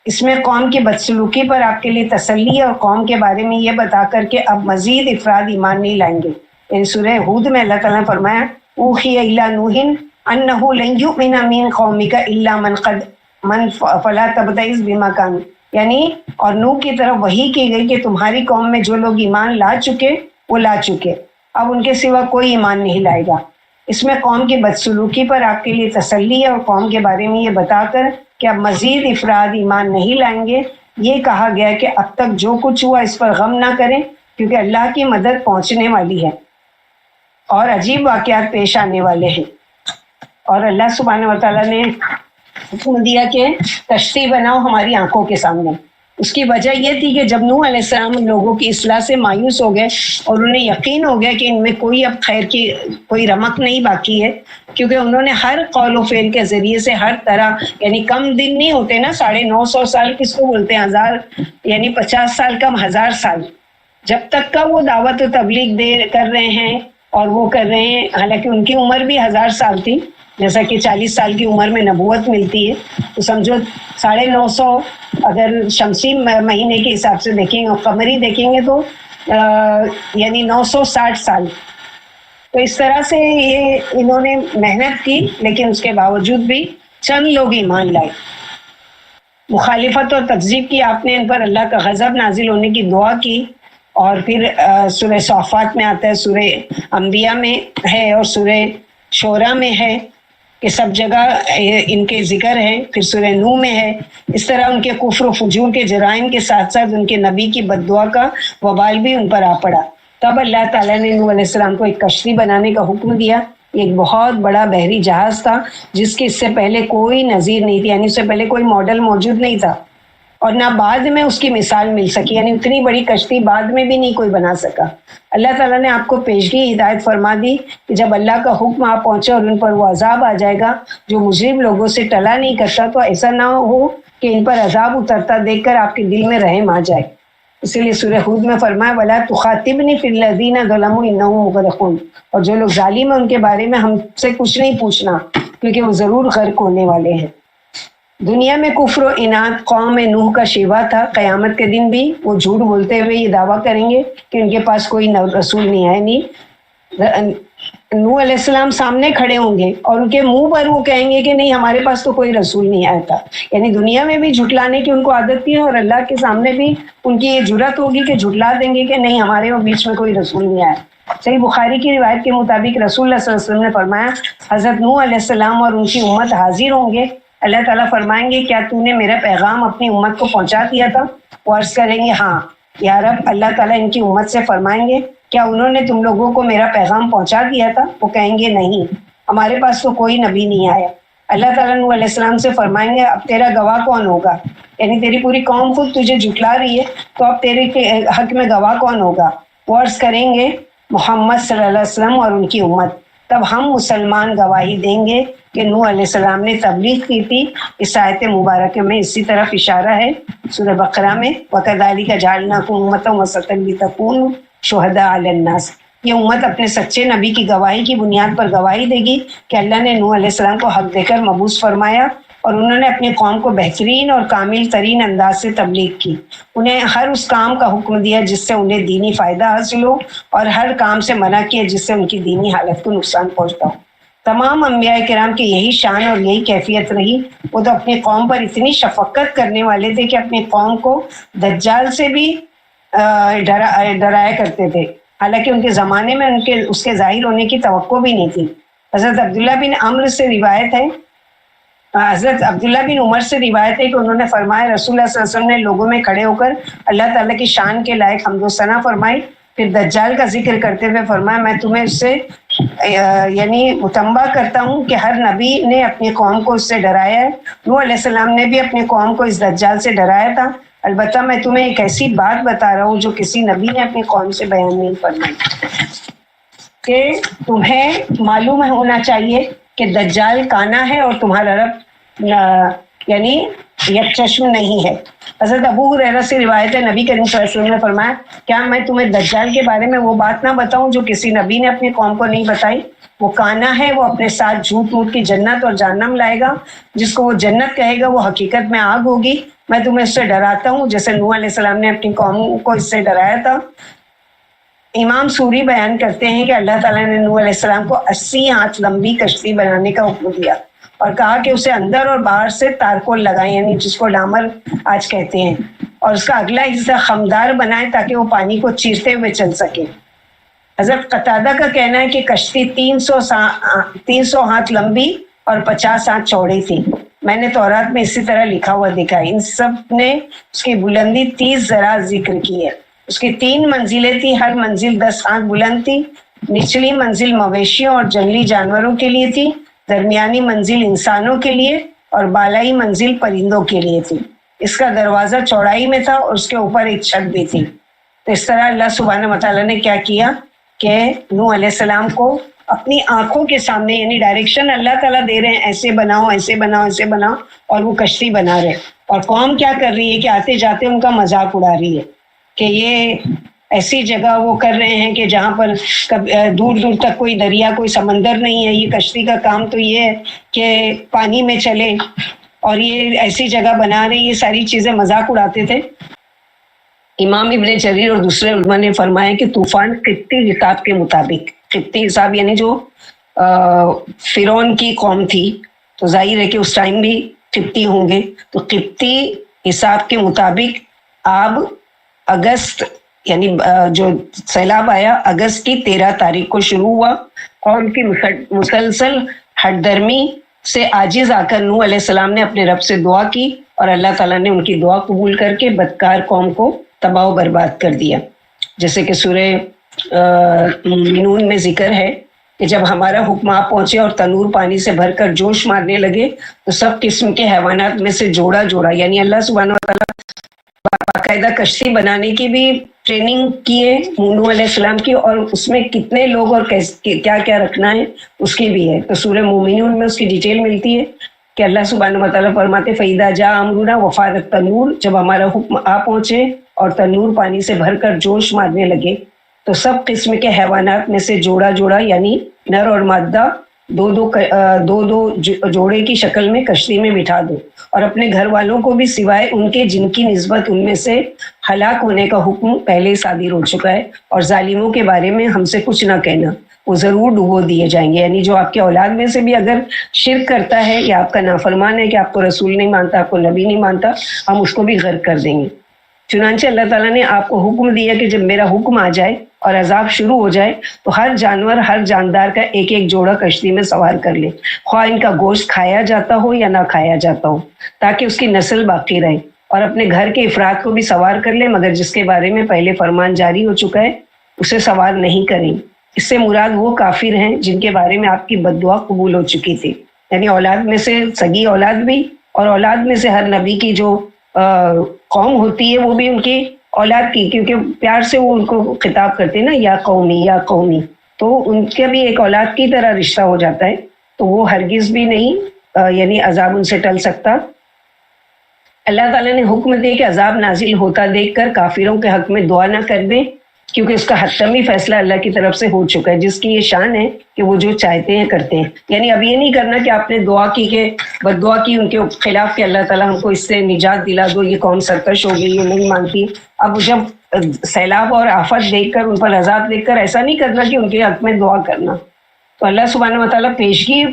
اس میں قوم کی بدسلوکی پر آپ کے لیے تسلی ہے اور قوم کے بارے میں یہ بتا کر کہ اب مزید افراد ایمان نہیں لائیں گے. یعنی سورہ ہود میں اللہ تعالیٰ نے فرمایا اوحی الی نوح انہ لن یؤمن من قومک الا من فلا تبتئس بما کانوا، یعنی اور نوح کی طرف وحی کی گئی کہ تمہاری قوم میں جو لوگ ایمان لا چکے وہ لا چکے، اب ان کے سوا کوئی ایمان نہیں لائے گا. اس میں قوم کی بدسلوکی پر آپ کے لیے تسلی ہے اور قوم کے بارے میں یہ بتا کر کہ اب مزید افراد ایمان نہیں لائیں گے یہ کہا گیا کہ اب تک جو کچھ ہوا اس پر غم نہ کریں، کیونکہ اللہ کی مدد پہنچنے والی ہے اور عجیب واقعات پیش آنے والے ہیں. اور اللہ سبحانہ و تعالیٰ نے حکم دیا کہ کشتی بناؤ ہماری آنکھوں کے سامنے. اس کی وجہ یہ تھی کہ جب نوح علیہ السلام ان لوگوں کی اصلاح سے مایوس ہو گئے اور انہیں یقین ہو گیا کہ ان میں کوئی اب خیر کی کوئی رمق نہیں باقی ہے، کیونکہ انہوں نے ہر قول و فعل کے ذریعے سے ہر طرح، یعنی کم دن نہیں ہوتے نا، 950 سال کس کو بولتے ہیں، 1000 یعنی 50 سال کم 1000 سال، جب تک کا وہ دعوت و تبلیغ کر رہے ہیں اور وہ کر رہے ہیں. حالانکہ ان کی عمر بھی 1000 سال تھی، جیسا کہ 40 سال کی عمر میں نبوت ملتی ہے، تو سمجھو 950 اگر شمسی مہینے کے حساب سے دیکھیں گے اور قمری دیکھیں گے تو یعنی 960 سال. تو اس طرح سے یہ انہوں نے محنت کی، لیکن اس کے باوجود بھی چند لوگ ایمان لائے. مخالفت اور تکذیب کی آپ نے ان پر اللہ کا غضب نازل ہونے کی دعا کی. اور پھر سورہ صافات میں آتا ہے، سورہ انبیاء میں ہے اور سورہ شعراء میں ہے کہ سب جگہ ان کے ذکر ہے. پھر سورہ نوح میں ہے. اس طرح ان کے کفر و فجور کے جرائم کے ساتھ ساتھ ان کے نبی کی بد دعا کا وبال بھی ان پر آ پڑا. تب اللہ تعالیٰ نے نوح علیہ السلام کو ایک کشتی بنانے کا حکم دیا. یہ ایک بہت بڑا بحری جہاز تھا جس کی اس سے پہلے کوئی نظیر نہیں تھی، یعنی اس سے پہلے کوئی ماڈل موجود نہیں تھا اور نہ بعد میں اس کی مثال مل سکی. یعنی اتنی بڑی کشتی بعد میں بھی نہیں کوئی بنا سکا. اللہ تعالیٰ نے آپ کو پیشگی ہدایت فرما دی کہ جب اللہ کا حکم آپ پہنچے اور ان پر وہ عذاب آ جائے گا جو مجرم لوگوں سے ٹلا نہیں کرتا، تو ایسا نہ ہو کہ ان پر عذاب اترتا دیکھ کر آپ کے دل میں رحم آ جائے. اسی لیے سورہ ہود میں فرمایا ولا تخاطبنی فی الذین ظلموا انہم مغرقون، اور جو لوگ ظالم ہیں ان کے بارے میں ہم سے کچھ نہیں پوچھنا کیونکہ وہ ضرور غرق ہونے والے ہیں۔ دنیا میں کفر و اناد قوم نوح کا شیوا تھا، قیامت کے دن بھی وہ جھوٹ بولتے ہوئے یہ دعویٰ کریں گے کہ ان کے پاس کوئی رسول نہیں آئے نہیں۔ نوح علیہ السلام سامنے کھڑے ہوں گے اور ان کے منہ پر وہ کہیں گے کہ نہیں ہمارے پاس تو کوئی رسول نہیں آیا تھا، یعنی دنیا میں بھی جھٹلانے کی ان کو عادت تھی اور اللہ کے سامنے بھی ان کی یہ جرت ہوگی کہ جھٹلا دیں گے کہ نہیں ہمارے بیچ میں کوئی رسول نہیں آیا۔ صحیح بخاری کی روایت کے مطابق رسول اللہ صلی اللہ علیہ وسلم نے فرمایا حضرت نوح علیہ السلام اور ان کی امت حاضر ہوں گے، اللہ تعالیٰ فرمائیں گے کیا تو نے میرا پیغام اپنی امت کو پہنچا دیا تھا؟ وہ عرض کریں گے ہاں یا رب۔ اللہ تعالیٰ ان کی امت سے فرمائیں گے کیا انہوں نے تم لوگوں کو میرا پیغام پہنچا دیا تھا؟ وہ کہیں گے نہیں، ہمارے پاس تو کوئی نبی نہیں آیا۔ اللہ تعالیٰ نوح علیہ السلام سے فرمائیں گے اب تیرا گواہ کون ہوگا؟ یعنی تیری پوری قوم خود تجھے جھٹلا رہی ہے تو اب تیرے حق میں گواہ کون ہوگا؟ وہ عرض کریں گے محمد صلی اللہ علیہ وسلم اور ان کی امت۔ تب ہم مسلمان گواہی دیں گے کہ نوح علیہ السلام نے تبلیغ کی تھی۔ اس آیت مبارکہ میں اسی طرف اشارہ ہے سورہ بقرہ میں وَكَذَلِكَ جَعَلْنَاكُمْ أُمَّةً وَسَطًا لِتَكُونُوا شُهَدَاءَ عَلَى النَّاسِ۔ یہ امت اپنے سچے نبی کی گواہی کی بنیاد پر گواہی دے گی کہ اللہ نے نوح علیہ السلام کو حق دے کر مبعوث فرمایا اور انہوں نے اپنی قوم کو بہترین اور کامل ترین انداز سے تبلیغ کی، انہیں ہر اس کام کا حکم دیا جس سے انہیں دینی فائدہ حاصل ہو اور ہر کام سے منع کیا جس سے ان کی دینی حالت کو نقصان پہنچتا ہو۔ تمام انبیاء کرام کی یہی شان اور یہی کیفیت رہی، وہ تو اپنی قوم پر اتنی شفقت کرنے والے تھے کہ اپنی قوم کو دجال سے بھی ڈرایا کرتے تھے، حالانکہ ان کے زمانے میں اس کے ظاہر ہونے کی توقع بھی نہیں تھی۔ حضرت عبداللہ بن عمر سے روایت ہے، حضرت عبداللہ بن عمر سے روایت ہے کہ انہوں نے فرمایا رسول اللہ صلی اللہ علیہ وسلم نے لوگوں میں کھڑے ہو کر اللہ تعالیٰ کی شان کے لائق حمد و ثنا فرمائی، پھر دجال کا ذکر کرتے ہوئے فرمایا میں تمہیں اس سے یعنی متنبہ کرتا ہوں کہ ہر نبی نے اپنی قوم کو اس سے ڈرایا ہے، نوح علیہ السلام نے بھی اپنی قوم کو اس دجال سے ڈرایا تھا، البتہ میں تمہیں ایک ایسی بات بتا رہا ہوں جو کسی نبی نے اپنی قوم سے بیان نہیں فرمائی، کہ تمہیں معلوم ہونا چاہیے کہ دجال کانا ہے اور تمہارا رب یعنی یک چشم نہیں ہے۔ حضرت ابو ہریرہ سے روایت ہے نبی کریم صلی اللہ علیہ وسلم نے فرمایا کیا میں تمہیں دجال کے بارے میں وہ بات نہ بتاؤں جو کسی نبی نے اپنی قوم کو نہیں بتائی؟ وہ کانا ہے، وہ اپنے ساتھ جھوٹ موٹ کی جنت اور جہنم لائے گا، جس کو وہ جنت کہے گا وہ حقیقت میں آگ ہوگی، میں تمہیں اس سے ڈراتا ہوں جیسے نوح علیہ السلام نے اپنی قوم کو اس سے ڈرایا تھا۔ امام سوری بیان کرتے ہیں کہ اللہ تعالیٰ نے نوح علیہ السلام کو 80 ہاتھ لمبی کشتی بنانے کا حکم دیا اور کہا کہ اسے اندر اور باہر سے تارکول لگائیں، یعنی جس کو ڈامر آج کہتے ہیں، اور اس کا اگلا حصہ خمدار بنائیں تاکہ وہ پانی کو چیرتے ہوئے چل سکے۔ حضرت قتادہ کا کہنا ہے کہ کشتی 300 ہاتھ لمبی اور 50 ہاتھ چوڑی تھی، میں نے تورات میں اسی طرح لکھا ہوا دکھا ہے۔ ان سب نے اس کی بلندی 30 ذراع ذکر کی ہے۔ اس کی 3 منزلیں تھی، ہر منزل 10 ہاتھ بلند تھی، نچلی منزل مویشیوں اور جنگلی جانوروں کے لیے تھی، درمیانی منزل انسانوں کے لیے اور بالائی منزل پرندوں کے لیے تھی۔ اس کا دروازہ چوڑائی میں تھا اور اس کے اوپر ایک چھت بھی تھی۔ تو اس طرح اللہ سبحانہ وتعالیٰ نے کیا کیا کہ نوح علیہ السلام کو اپنی آنکھوں کے سامنے یعنی ڈائریکشن اللہ تعالیٰ دے رہے ہیں ایسے بناؤ ایسے بناؤ ایسے بناؤ، اور وہ کشتی بنا رہے، اور قوم کیا کر رہی ہے کہ آتے جاتے ان کا مذاق اڑا رہی ہے کہ یہ ایسی جگہ وہ کر رہے ہیں کہ جہاں پر دور دور تک کوئی دریا کوئی سمندر نہیں ہے، یہ کشتی کا کام تو یہ ہے کہ پانی میں چلے، اور یہ ایسی جگہ بنا رہے، یہ ساری چیزیں مذاق اڑاتے تھے۔ امام ابن جریر اور دوسرے علماء نے فرمایا کہ طوفان قبطی حساب کے مطابق، قبطی حساب یعنی جو فرعون کی قوم تھی تو ظاہر ہے کہ اس ٹائم بھی قبطی ہوں گے، تو قبطی حساب کے مطابق آب اگست یعنی جو سیلاب آیا اگست کی 13 تاریخ کو شروع ہوا، اور ان کی مسلسل ہٹ درمی سے عاجز آ کر نوح علیہ السلام نے اپنے رب سے دعا کی اور اللہ تعالیٰ نے ان کی دعا قبول کر کے بدکار قوم کو تباہ و برباد کر دیا۔ جیسے کہ سورہ مومنون میں ذکر ہے کہ جب ہمارا حکم آپ پہنچے اور تنور پانی سے بھر کر جوش مارنے لگے تو سب قسم کے حیوانات میں سے جوڑا جوڑا، یعنی اللہ سبحانہ وتعالیٰ باقاعدہ کشتی بنانے کی بھی ٹریننگ کی ہے نوح علیہ السلام کی، اور اس میں کتنے لوگ اور کیا کیا رکھنا ہے اس کی بھی ہے۔ تو سورہ مومنون میں اس کی ڈیٹیل ملتی ہے کہ اللہ سبحانہ وتعالیٰ فرماتے فَإِذَا جَاءَ أَمْرُنَا وَفَارَ التَّنُّورُ، جب ہمارا حکم آ پہنچے اور تنور پانی سے بھر کر جوش مارنے لگے تو سب قسم کے حیوانات میں سے جوڑا جوڑا یعنی نر اور مادہ دو دو جوڑے کی شکل میں کشتی میں بٹھا دو، اور اپنے گھر والوں کو بھی سوائے ان کے جن کی نسبت ان میں سے ہلاک ہونے کا حکم پہلے صادر ہو چکا ہے، اور ظالموں کے بارے میں ہم سے کچھ نہ کہنا، وہ ضرور ڈبو دیے جائیں گے۔ یعنی جو آپ کے اولاد میں سے بھی اگر شرک کرتا ہے یا آپ کا نافرمان ہے کہ آپ کو رسول نہیں مانتا، آپ کو نبی نہیں مانتا، ہم اس کو بھی غرق کر دیں گے۔ چنانچہ اللہ تعالیٰ نے آپ کو حکم دیا کہ جب میرا حکم آ جائے اور عذاب شروع ہو جائے تو ہر جانور، ہر جاندار کا ایک ایک جوڑا کشتی میں سوار کر لے، خواہ ان کا گوشت کھایا جاتا ہو یا نہ کھایا جاتا ہو، تاکہ اس کی نسل باقی رہے، اور اپنے گھر کے افراد کو بھی سوار کر لے، مگر جس کے بارے میں پہلے فرمان جاری ہو چکا ہے اسے سوار نہیں کریں۔ اس سے مراد وہ کافر ہیں جن کے بارے میں آپ کی بد دعا قبول ہو چکی تھی، یعنی اولاد میں سے سگی اولاد بھی، اور اولاد میں سے ہر نبی کی جو قوم ہوتی ہے وہ بھی ان کی اولاد کی، کیونکہ پیار سے وہ ان کو خطاب کرتے ہیں نا، یا قومی یا قومی، تو ان کا بھی ایک اولاد کی طرح رشتہ ہو جاتا ہے، تو وہ ہرگز بھی نہیں یعنی عذاب ان سے ٹل سکتا۔ اللہ تعالیٰ نے حکم دے کہ عذاب نازل ہوتا دیکھ کر کافروں کے حق میں دعا نہ کر دیں، کیونکہ اس کا حتمی فیصلہ اللہ کی طرف سے ہو چکا ہے، جس کی یہ شان ہے کہ وہ جو چاہتے ہیں کرتے ہیں۔ یعنی اب یہ نہیں کرنا کہ آپ نے دعا کی کہ بد دعا کی ان کے خلاف کہ اللہ تعالیٰ ہم کو اس سے نجات دلا دو، یہ قوم سرکش ہو گئی، یہ نہیں مانتی۔ اب جب سیلاب اور آفت دیکھ کر، ان پر عذاب دیکھ کر ایسا نہیں کرنا کہ ان کے حق میں دعا کرنا۔ تو اللہ سبحانہ وتعالیٰ پیشگی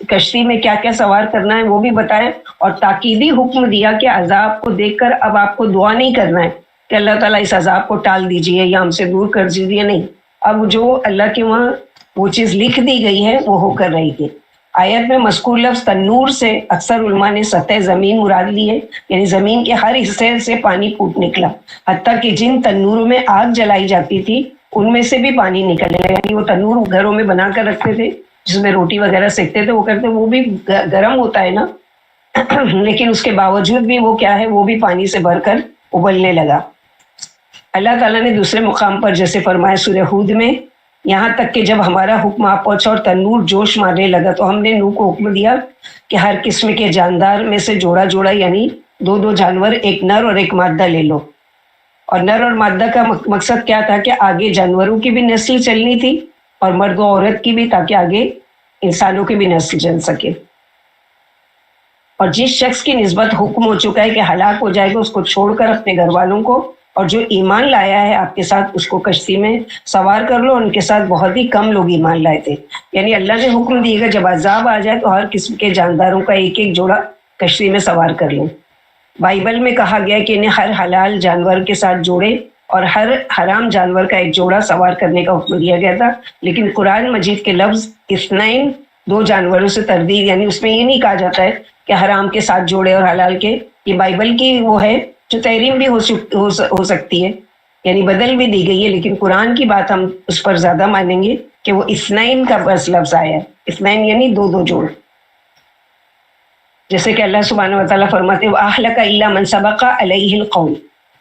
کشتی میں کیا کیا سوار کرنا ہے وہ بھی بتائے، اور تاکیدی حکم دیا کہ عذاب کو دیکھ کر اب آپ کو دعا نہیں کرنا ہے کہ اللہ تعالیٰ اس عذاب کو ٹال دیجئے یا ہم سے دور کر دیجئے، نہیں، اب جو اللہ کے وہاں وہ چیز لکھ دی گئی ہے وہ ہو کر رہی تھی۔ آیت میں مذکور لفظ تنور سے اکثر علماء نے سطح زمین مراد لی ہے، یعنی زمین کے ہر حصے سے پانی پھوٹ نکلا، حتیٰ کہ جن تنوروں میں آگ جلائی جاتی تھی ان میں سے بھی پانی نکلنے لگا۔ یعنی وہ تنور گھروں میں بنا کر رکھتے تھے جس میں روٹی وغیرہ سیکتے تھے، وہ کرتے وہ بھی گرم ہوتا ہے نا لیکن اس کے باوجود بھی وہ کیا ہے، وہ بھی پانی سے بھر کر ابلنے لگا۔ اللہ تعالیٰ نے دوسرے مقام پر جیسے فرمایا سورہ ہود میں، یہاں تک کہ جب ہمارا حکم آ پہنچا اور تنور جوش مارنے لگا تو ہم نے نوح کو حکم دیا کہ ہر قسم کے جاندار میں سے جوڑا جوڑا یعنی دو دو جانور، ایک نر اور ایک مادہ لے لو۔ اور نر اور مادہ کا مقصد کیا تھا کہ آگے جانوروں کی بھی نسل چلنی تھی اور مرد و عورت کی بھی، تاکہ آگے انسانوں کی بھی نسل چل سکے۔ اور جس شخص کی نسبت حکم ہو چکا ہے کہ ہلاک ہو جائے گا اس کو چھوڑ کر اپنے گھر والوں کو اور جو ایمان لایا ہے آپ کے ساتھ اس کو کشتی میں سوار کر لو۔ ان کے ساتھ بہت ہی کم لوگ ایمان لائے تھے، یعنی اللہ نے حکم دیے گا جب عذاب آ جائے تو ہر قسم کے جانداروں کا ایک ایک جوڑا کشتی میں سوار کر لیں۔ بائبل میں کہا گیا کہ انہیں ہر حلال جانور کے ساتھ جوڑے اور ہر حرام جانور کا ایک جوڑا سوار کرنے کا حکم دیا گیا تھا، لیکن قرآن مجید کے لفظ اثنین، دو جانوروں سے تردید، یعنی اس میں یہ نہیں کہا جاتا ہے کہ حرام کے ساتھ جوڑے اور حلال کے، یہ بائبل کی وہ ہے جو تحریم بھی ہو سکتی ہے، یعنی بدل بھی دی گئی ہے، لیکن قرآن کی بات ہم اس پر زیادہ مانیں گے کہ وہ اثنین کا بس لفظ آیا ہے، اثنین یعنی دو دو جوڑ۔ جیسے کہ اللہ سبحانہ وتعالیٰ فرماتے ہیں وَأَهْلَكَ إِلَّا مَنْ سَبَقَ عَلَيْهِ الْقَوْلُ،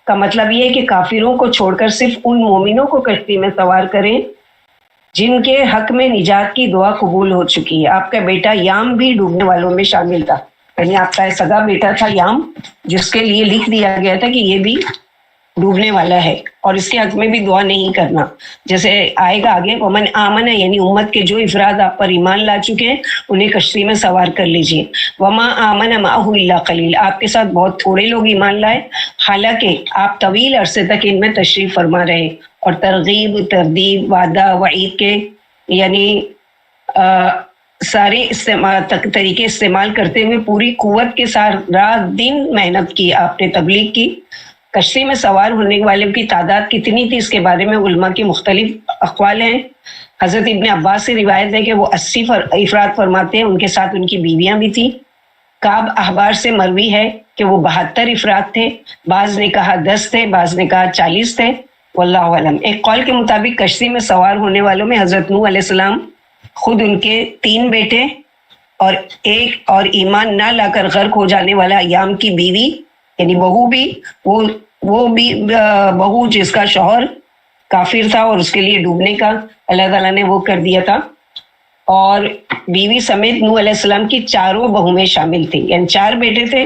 کا مطلب یہ ہے کہ کافروں کو چھوڑ کر صرف ان مومنوں کو کشتی میں سوار کریں جن کے حق میں نجات کی دعا قبول ہو چکی ہے۔ آپ کا بیٹا یام بھی ڈوبنے والوں میں شامل تھا، یعنی آپ کا سگا بیٹا تھا یام، جس کے لیے لکھ دیا گیا تھا کہ یہ بھی ڈوبنے والا ہے اور اس کے حق میں بھی دعا نہیں کرنا۔ جیسے آئے گا آگے ومن آمن، یعنی امت کے جو افراد آپ پر ایمان لا چکے ہیں انہیں کشتی میں سوار کر لیجئے۔ وما آمن معہ الا قلیل، آپ کے ساتھ بہت تھوڑے لوگ ایمان لائے، حالانکہ آپ طویل عرصے تک ان میں تشریف فرما رہے، اور ترغیب، تردید، وعدہ، وعید کے یعنی سارے طریقے استعمال کرتے ہوئے پوری قوت کے ساتھ رات دن محنت کی آپ نے، تبلیغ کی۔ کشتی میں سوار ہونے والوں کی تعداد کتنی تھی اس کے بارے میں علماء کے مختلف اقوال ہیں۔ حضرت ابن عباس سے روایت ہے کہ وہ 80 افراد فرماتے ہیں، ان کے ساتھ ان کی بیویاں بھی تھیں۔ کعب احبار سے مروی ہے کہ وہ 72 افراد تھے، بعض نے کہا 10 تھے، بعض نے کہا 40 تھے، واللہ علم۔ ایک قول کے مطابق کشتی میں سوار ہونے والوں میں حضرت نوح علیہ السلام، خود ان کے 3 بیٹے اور ایک اور ایمان نہ لا کر غرق ہو جانے والا یام کی بیوی یعنی بہو بھی، وہ بھی بہو جس کا شوہر کافر تھا اور اس کے لیے ڈوبنے کا اللہ تعالیٰ نے وہ کر دیا تھا، اور بیوی سمیت نوح علیہ السلام کی 4 بہویں شامل تھیں، یعنی 4 بیٹے تھے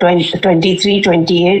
23-28,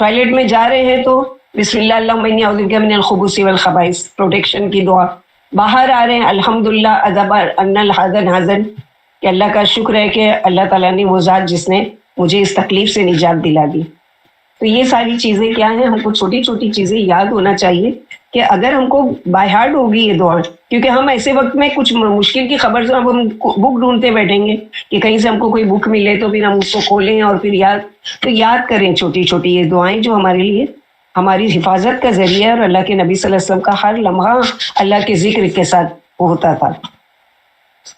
ٹوائلٹ میں جا رہے ہیں تو بسم اللہ اللہم انی اعوذ بک من الخبث والخبائث، پروٹیکشن کی دعا. باہر آ رہے ہیں الحمدللہ اذهب عنا الحزن، کہ اللہ کا شکر ہے کہ اللہ تعالیٰ نے وہ ذات جس نے مجھے اس تکلیف سے نجات دلا دی. تو یہ ساری چیزیں کیا ہیں، ہم کو چھوٹی چھوٹی چیزیں یاد ہونا چاہیے کہ اگر ہم کو بائی ہارٹ ہوگی یہ دعا، کیونکہ ہم ایسے وقت میں کچھ مشکل کی خبر سے اب ہم بک ڈھونڈتے بیٹھیں گے کہ کہیں سے ہم کو کوئی بک ملے تو پھر ہم اس کو کھولیں اور پھر یاد کریں چھوٹی چھوٹی یہ دعائیں جو ہمارے لیے ہماری حفاظت کا ذریعہ ہے. اور اللہ کے نبی صلی اللہ علیہ وسلم کا ہر لمحہ اللہ کے ذکر کے ساتھ ہوتا تھا.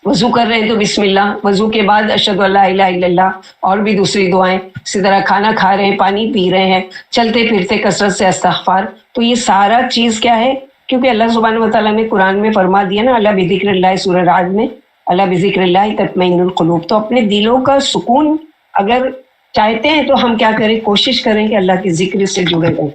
وضو کر رہے ہیں تو بسم اللہ، وضو کے بعد اشہد ان لا الہ الا اللہ، اور بھی دوسری دعائیں. اسی طرح کھانا کھا رہے ہیں، پانی پی رہے ہیں، چلتے پھرتے کثرت سے استغفار. تو یہ سارا چیز کیا ہے، کیونکہ اللہ سبحانہ و تعالیٰ نے قرآن میں فرما دیا نا، اللہ بذکر اللہ، سورہ رعد میں اللہ بذکر اللہ تطمئن القلوب. تو اپنے دلوں کا سکون اگر چاہتے ہیں تو ہم کیا کریں، کوشش کریں کہ اللہ کے ذکر سے جڑے رہیں.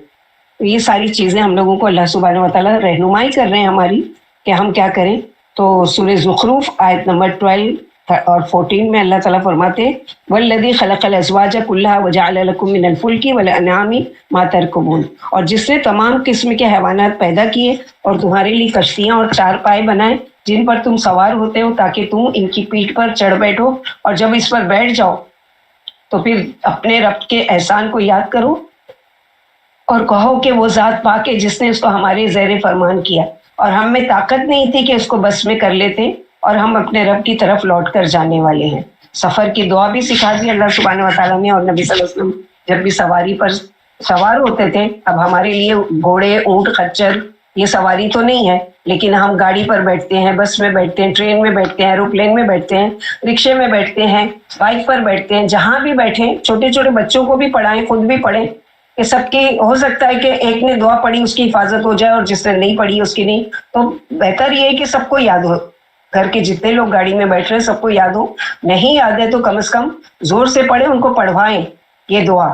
تو یہ ساری چیزیں ہم لوگوں کو اللہ سبحانہ و تعالیٰ رہنمائی کر رہے ہیں ہماری کہ ہم کیا کریں. تو سورہ زخرف آیت نمبر 12 اور 14 میں اللہ تعالیٰ فرماتے ہیں والذی خلق الازواج کلها وجعل لكم من الفلک والانعام ما ترکبون، اور جس نے تمام قسم کے حیوانات پیدا کیے اور تمہارے لیے کشتیاں اور چار پائے بنائے جن پر تم سوار ہوتے ہو تاکہ تم ان کی پیٹھ پر چڑھ بیٹھو، اور جب اس پر بیٹھ جاؤ تو پھر اپنے رب کے احسان کو یاد کرو اور کہو کہ وہ ذات پاک ہے جس نے اس کو ہمارے زیر فرمان کیا اور ہم میں طاقت نہیں تھی کہ اس کو بس میں کر لیتے، اور ہم اپنے رب کی طرف لوٹ کر جانے والے ہیں. سفر کی دعا بھی سکھا دی اللہ سبحانہ و تعالیٰ نے. اور نبی صلی اللہ علیہ وسلم جب بھی سواری پر سوار ہوتے تھے، اب ہمارے لیے گھوڑے، اونٹ، خچر یہ سواری تو نہیں ہے، لیکن ہم گاڑی پر بیٹھتے ہیں، بس میں بیٹھتے ہیں، ٹرین میں بیٹھتے ہیں، ایروپلین میں بیٹھتے ہیں، رکشے میں بیٹھتے ہیں، بائک پر بیٹھتے ہیں، جہاں بھی بیٹھیں. چھوٹے چھوٹے بچوں کو بھی پڑھائیں، خود بھی پڑھیں کہ سب کی ہو سکتا ہے کہ ایک نے دعا پڑھی اس کی حفاظت ہو جائے اور جس نے نہیں پڑھی اس کی نہیں. تو بہتر یہ ہے کہ سب کو یاد ہو، گھر کے جتنے لوگ گاڑی میں بیٹھ رہے ہیں سب کو یاد ہو. نہیں یاد ہے تو کم از کم زور سے پڑھیں، ان کو پڑھوائیں یہ دعا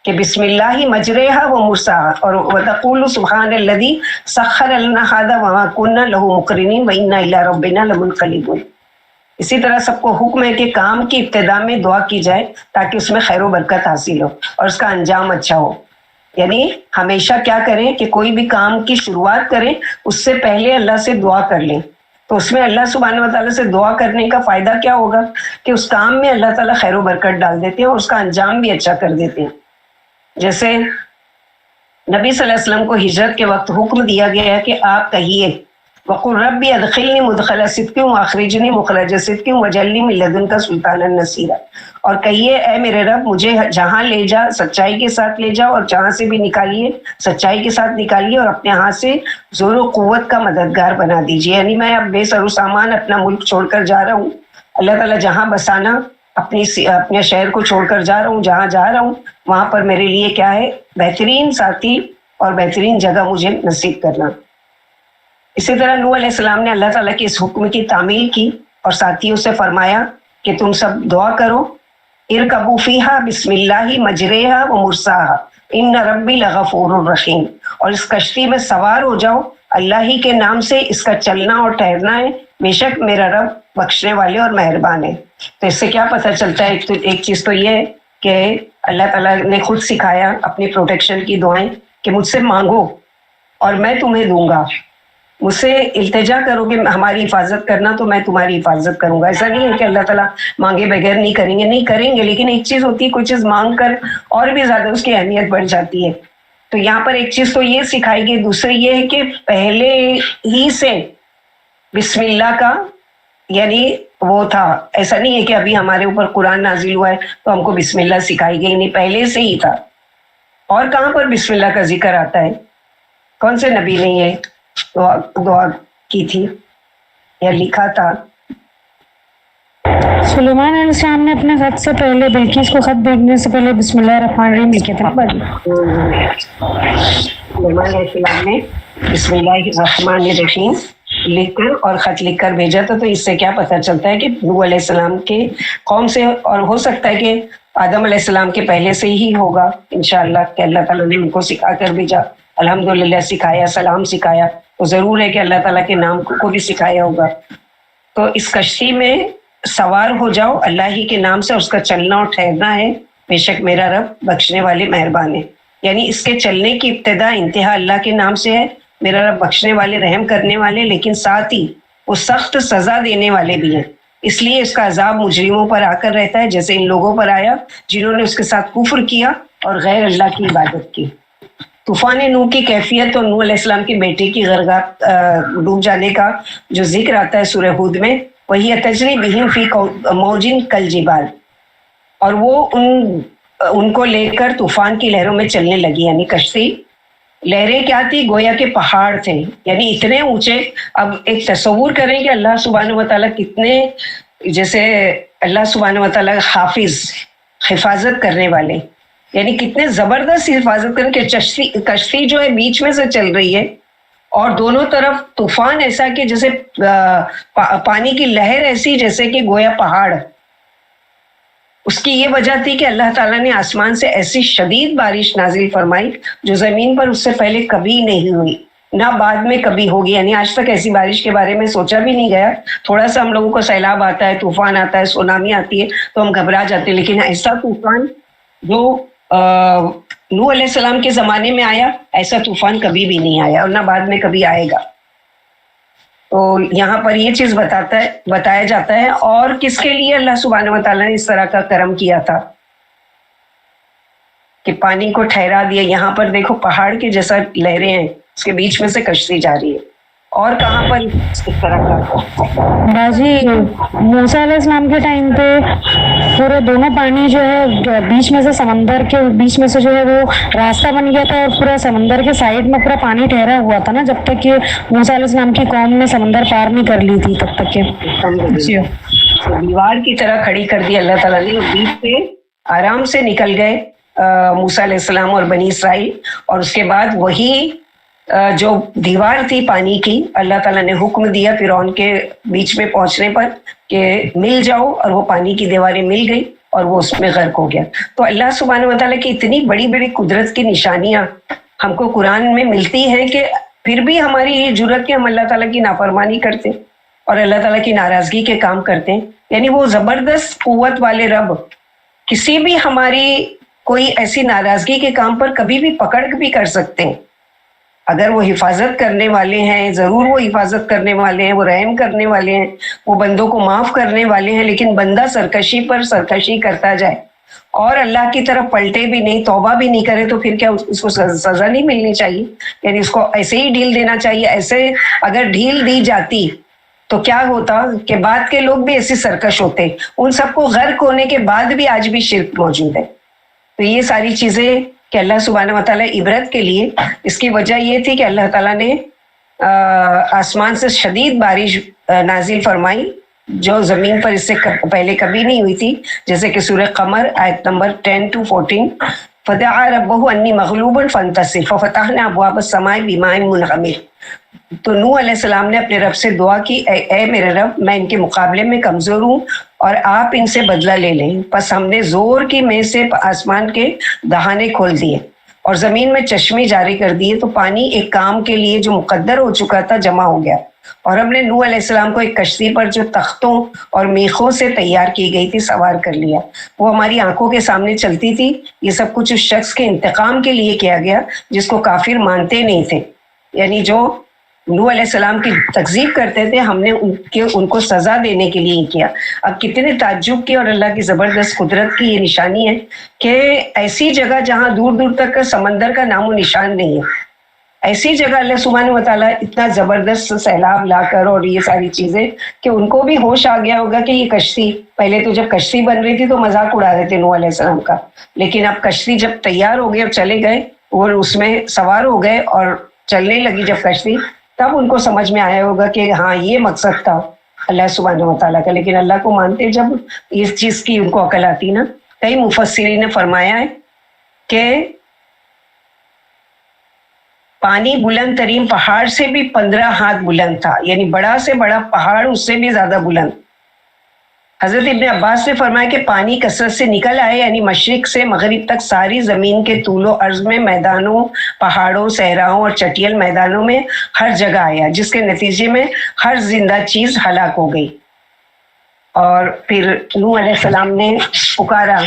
کہ بسم اللہ مجریہا و مرساہا، اور وتقول سبحان الذی سخر لنا ھذا وما كنا له مقرنین وانا الی ربنا لمنقلبون. اسی طرح سب کو حکم ہے کہ کام کی ابتدا میں دعا کی جائے تاکہ اس میں خیر و برکت حاصل ہو اور اس کا انجام اچھا ہو. یعنی ہمیشہ کیا کریں کہ کوئی بھی کام کی شروعات کریں اس سے پہلے اللہ سے دعا کر لیں. تو اس میں اللہ سبحانہ و تعالیٰ سے دعا کرنے کا فائدہ کیا ہوگا کہ اس کام میں اللہ تعالیٰ خیر و برکت ڈال دیتے ہیں اور اس کا انجام بھی اچھا کر دیتے ہیں. جیسے نبی صلی اللہ علیہ وسلم کو ہجرت کے وقت حکم دیا گیا ہے کہ آپ کہیے وقل ربی ادخلنی مدخل صدق واخرجنی مخرج صدق واجعلنی من لدنک سلطانا نصیرا، اور کہیے اے میرے رب مجھے جہاں لے جا سچائی کے ساتھ لے جاؤ، اور جہاں سے بھی نکالیے سچائی کے ساتھ نکالیے، اور اپنے ہاتھ سے زور و قوت کا مددگار بنا دیجیے. یعنی میں اب بے سر و سامان اپنا ملک چھوڑ کر جا رہا ہوں، اللہ تعالیٰ جہاں بسانا اپنے شہر کو چھوڑ کر جا رہا ہوں، جہاں جا رہا ہوں وہاں پر میرے لیے کیا ہے بہترین ساتھی اور بہترین جگہ مجھے نصیب کرنا. اسی طرح نوح علیہ السلام نے اللہ تعالیٰ کے اس حکم کی تعمیل کی اور ساتھیوں سے فرمایا کہ تم سب دعا کرو ارکبوا فیہا بسم اللہ مجریہا و مرساہا ان ربی لغفور الرحیم، اور اس کشتی میں سوار ہو جاؤ اللہ ہی کے نام سے، اس کا چلنا اور ٹھہرنا ہے، بے شک میرا رب بخشنے والے اور مہربان ہے. تو اس سے کیا پتہ چلتا ہے، ایک چیز تو یہ ہے کہ اللہ تعالیٰ نے خود سکھایا اپنی پروٹیکشن کی دعائیں کہ مجھ سے مانگو اور میں تمہیں دوں گا، مجھ سے التجا کرو کہ ہماری حفاظت کرنا تو میں تمہاری حفاظت کروں گا. ایسا نہیں ہے کہ اللہ تعالیٰ مانگے بغیر نہیں کریں گے، نہیں کریں گے، لیکن ایک چیز ہوتی ہے کوئی چیز مانگ کر اور بھی زیادہ اس کی اہمیت بڑھ جاتی ہے. تو یہاں پر ایک چیز تو یہ سکھائی گئی، دوسری یہ ہے کہ پہلے ہی سے بسم اللہ کا یعنی وہ تھا. ایسا نہیں ہے کہ ابھی ہمارے اوپر قرآن نازل ہوا ہے تو ہم کو بسم اللہ سکھائی گئی، نہیں پہلے سے ہی تھا. اور کہاں پر بسم اللہ کا ذکر آتا ہے؟ کون سے نبی نے یہ دعا کی تھی یا لکھا تھا؟ سلیمان علیہ السلام نے اپنے خط سے پہلے بلقیس کو خط بھیجنے سے پہلے بسم اللہ الرحمن الرحیم لکھے تھے. سلیمان علیہ السلام نے بسم اللہ الرحمن الرحیم لکھ کر اور خط لکھ کر بھیجا تھا. تو اس سے کیا پتہ چلتا ہے کہ نوح علیہ السلام کے قوم سے، اور ہو سکتا ہے کہ آدم علیہ السلام کے پہلے سے ہی ہوگا انشاءاللہ کہ اللہ تعالیٰ نے ان کو سکھا کر بھیجا. الحمدللہ سکھایا، سلام سکھایا، تو ضرور ہے کہ اللہ تعالیٰ کے نام کو بھی سکھایا ہوگا. تو اس کشتی میں سوار ہو جاؤ اللہ ہی کے نام سے، اس کا چلنا اور ٹھہرنا ہے، بے شک میرا رب بخشنے والے مہربان ہے. یعنی اس کے چلنے کی ابتدا انتہا اللہ کے نام سے ہے، میرا رب بخشنے والے رحم کرنے والے، لیکن ساتھ ہی وہ سخت سزا دینے والے بھی ہیں، اس لیے اس کا عذاب مجرموں پر آ کر رہتا ہے، جیسے ان لوگوں پر آیا جنہوں نے اس کے ساتھ کفر کیا اور غیر اللہ کی عبادت کی۔ طوفان نوح کی کیفیت اور نوح علیہ السلام کے بیٹے کی غرقات ڈوب جانے کا جو ذکر آتا ہے سورہ ہود میں، وہی تجری بہم فی موجن کالجبال، اور وہ ان کو لے کر طوفان کی لہروں میں چلنے لگی، یعنی کشتی لہریں کیا تھی؟ گویا کے پہاڑ تھے، یعنی اتنے اونچے۔ اب ایک تصور کریں کہ اللہ سبحانہ و تعالیٰ کتنے، جیسے اللہ سبحانہ و تعالیٰ حافظ، حفاظت کرنے والے، یعنی کتنے زبردست حفاظت کریں کہ کشتی جو ہے بیچ میں سے چل رہی ہے اور دونوں طرف طوفان ایسا کہ جیسے پانی کی لہر ایسی جیسے کہ گویا پہاڑ۔ اس کی یہ وجہ تھی کہ اللہ تعالیٰ نے آسمان سے ایسی شدید بارش نازل فرمائی جو زمین پر اس سے پہلے کبھی نہیں ہوئی، نہ بعد میں کبھی ہوگی، یعنی آج تک ایسی بارش کے بارے میں سوچا بھی نہیں گیا۔ تھوڑا سا ہم لوگوں کو سیلاب آتا ہے، طوفان آتا ہے، سونامی آتی ہے تو ہم گھبرا جاتے ہیں، لیکن ایسا طوفان جو نوح علیہ السلام کے زمانے میں آیا، ایسا طوفان کبھی بھی نہیں آیا اور نہ بعد میں کبھی آئے گا۔ تو یہاں پر یہ چیز بتایا جاتا ہے، اور کس کے لیے اللہ سبحانہ و تعالیٰ نے اس طرح کا کرم کیا تھا کہ پانی کو ٹھہرا دیا۔ یہاں پر دیکھو پہاڑ کے جیسا لہریں ہیں، اس کے بیچ میں سے کشتی جا رہی ہے، اور کہاں پر اس طرح کا؟ باجی موسیٰ علیہ السلام کے ٹائم پہ پورے دونوں پانی جو ہے بیچ میں سے، سمندر کے بیچ میں سے جو ہے وہ راستہ بن گیا تھا، اور پورا سمندر کے سائڈ میں پورا پانی ٹھہرا ہوا تھا نا، جب تک کہ موسیٰ علیہ السلام کی قوم نے سمندر پار نہیں کر لی تھی تب تک کہ دیوار کی طرح کھڑی کر دی اللہ تعالیٰ نے، بیچ سے آرام سے نکل گئے موسیٰ علیہ السلام اور بنی اسرائیل، اور اس کے بعد وہی جو دیوار تھی پانی کی، اللہ تعالیٰ نے حکم دیا فرعون کے بیچ میں پہنچنے پر کہ مل جاؤ، اور وہ پانی کی دیواریں مل گئی اور وہ اس میں غرق ہو گیا۔ تو اللہ سبحانہ و تعالیٰ کی اتنی بڑی بڑی قدرت کی نشانیاں ہم کو قرآن میں ملتی ہیں کہ پھر بھی ہماری یہ جرت کہ ہم اللہ تعالیٰ کی نافرمانی کرتے اور اللہ تعالیٰ کی ناراضگی کے کام کرتے ہیں۔ یعنی وہ زبردست قوت والے رب کسی بھی ہماری کوئی ایسی ناراضگی کے کام پر کبھی بھی پکڑ بھی کر سکتے ہیں۔ اگر وہ حفاظت کرنے والے ہیں، ضرور وہ حفاظت کرنے والے ہیں، وہ رحم کرنے والے ہیں، وہ بندوں کو معاف کرنے والے ہیں، لیکن بندہ سرکشی پر سرکشی کرتا جائے اور اللہ کی طرف پلٹے بھی نہیں، توبہ بھی نہیں کرے، تو پھر کیا اس کو سزا نہیں ملنی چاہیے؟ یعنی اس کو ایسے ہی ڈھیل دینا چاہیے۔ ایسے اگر ڈھیل دی جاتی تو کیا ہوتا کہ بعد کے لوگ بھی ایسے سرکش ہوتے، ان سب کو غرق ہونے کے بعد بھی آج بھی شرک موجود ہے۔ تو یہ ساری چیزیں کہ اللہ سبحانہ و تعالیٰ عبرت کے لیے، اس کی وجہ یہ تھی کہ اللہ تعالیٰ نے آسمان سے شدید بارش نازل فرمائی جو زمین پر اس سے پہلے کبھی نہیں ہوئی تھی، جیسے کہ سورہ قمر آیت نمبر 10 to 14، فدعا ربہ انی مغلوب فانتصر ففتحنا ابواب السماء بماء منہمر۔ تو نوح علیہ السلام نے اپنے رب سے دعا کی، اے میرے رب، میں ان کے مقابلے میں کمزور ہوں اور آپ ان سے بدلہ لے لیں۔ پس ہم نے زور کی میں سے آسمان کے دہانے کھول دیے اور زمین میں چشمے جاری کر دیے، تو پانی ایک کام کے لیے جو مقدر ہو چکا تھا جمع ہو گیا، اور ہم نے نوح علیہ السلام کو ایک کشتی پر جو تختوں اور میخوں سے تیار کی گئی تھی سوار کر لیا۔ وہ ہماری آنکھوں کے سامنے چلتی تھی۔ یہ سب کچھ اس شخص کے انتقام کے لیے کیا گیا جس کو کافر مانتے نہیں تھے، یعنی جو نوح علیہ السلام کی تکذیب کرتے تھے، ہم نے ان کو سزا دینے کے لیے ہی کیا۔ اب کتنے تعجب کی اور اللہ کی زبردست قدرت کی یہ نشانی ہے کہ ایسی جگہ جہاں دور دور تک سمندر کا نام و نشان نہیں ہے، ایسی جگہ اللہ سبحانہ و تعالیٰ اتنا زبردست سیلاب لا کر اور یہ ساری چیزیں کہ ان کو بھی ہوش آ گیا ہوگا کہ یہ کشتی، پہلے تو جب کشتی بن رہی تھی تو مذاق اڑا رہے تھے نوح علیہ السلام کا، لیکن اب کشتی جب تیار ہو گئی اور چلے گئے اور اس میں سوار ہو گئے اور چلنے لگی جب کشتی، تب ان کو سمجھ میں آیا ہوگا کہ ہاں یہ مقصد تھا اللہ سبحانہ و تعالیٰ کا۔ لیکن اللہ کو مانتے جب اس چیز کی ان کو عقل آتی نا، کئی مفسرین نے فرمایا ہے کہ پانی بلند ترین پہاڑ سے بھی 15 ہاتھ بلند تھا، یعنی بڑا سے بڑا پہاڑ اس سے بھی زیادہ بلند۔ حضرت ابن عباس نے فرمایا کہ پانی کثرت سے نکل آئے، یعنی مشرق سے مغرب تک ساری زمین کے طول و عرض میں، میدانوں، پہاڑوں، صحراؤں اور چٹیل میدانوں میں ہر جگہ آیا، جس کے نتیجے میں ہر زندہ چیز ہلاک ہو گئی۔ اور پھر نوح علیہ السلام نے پکارا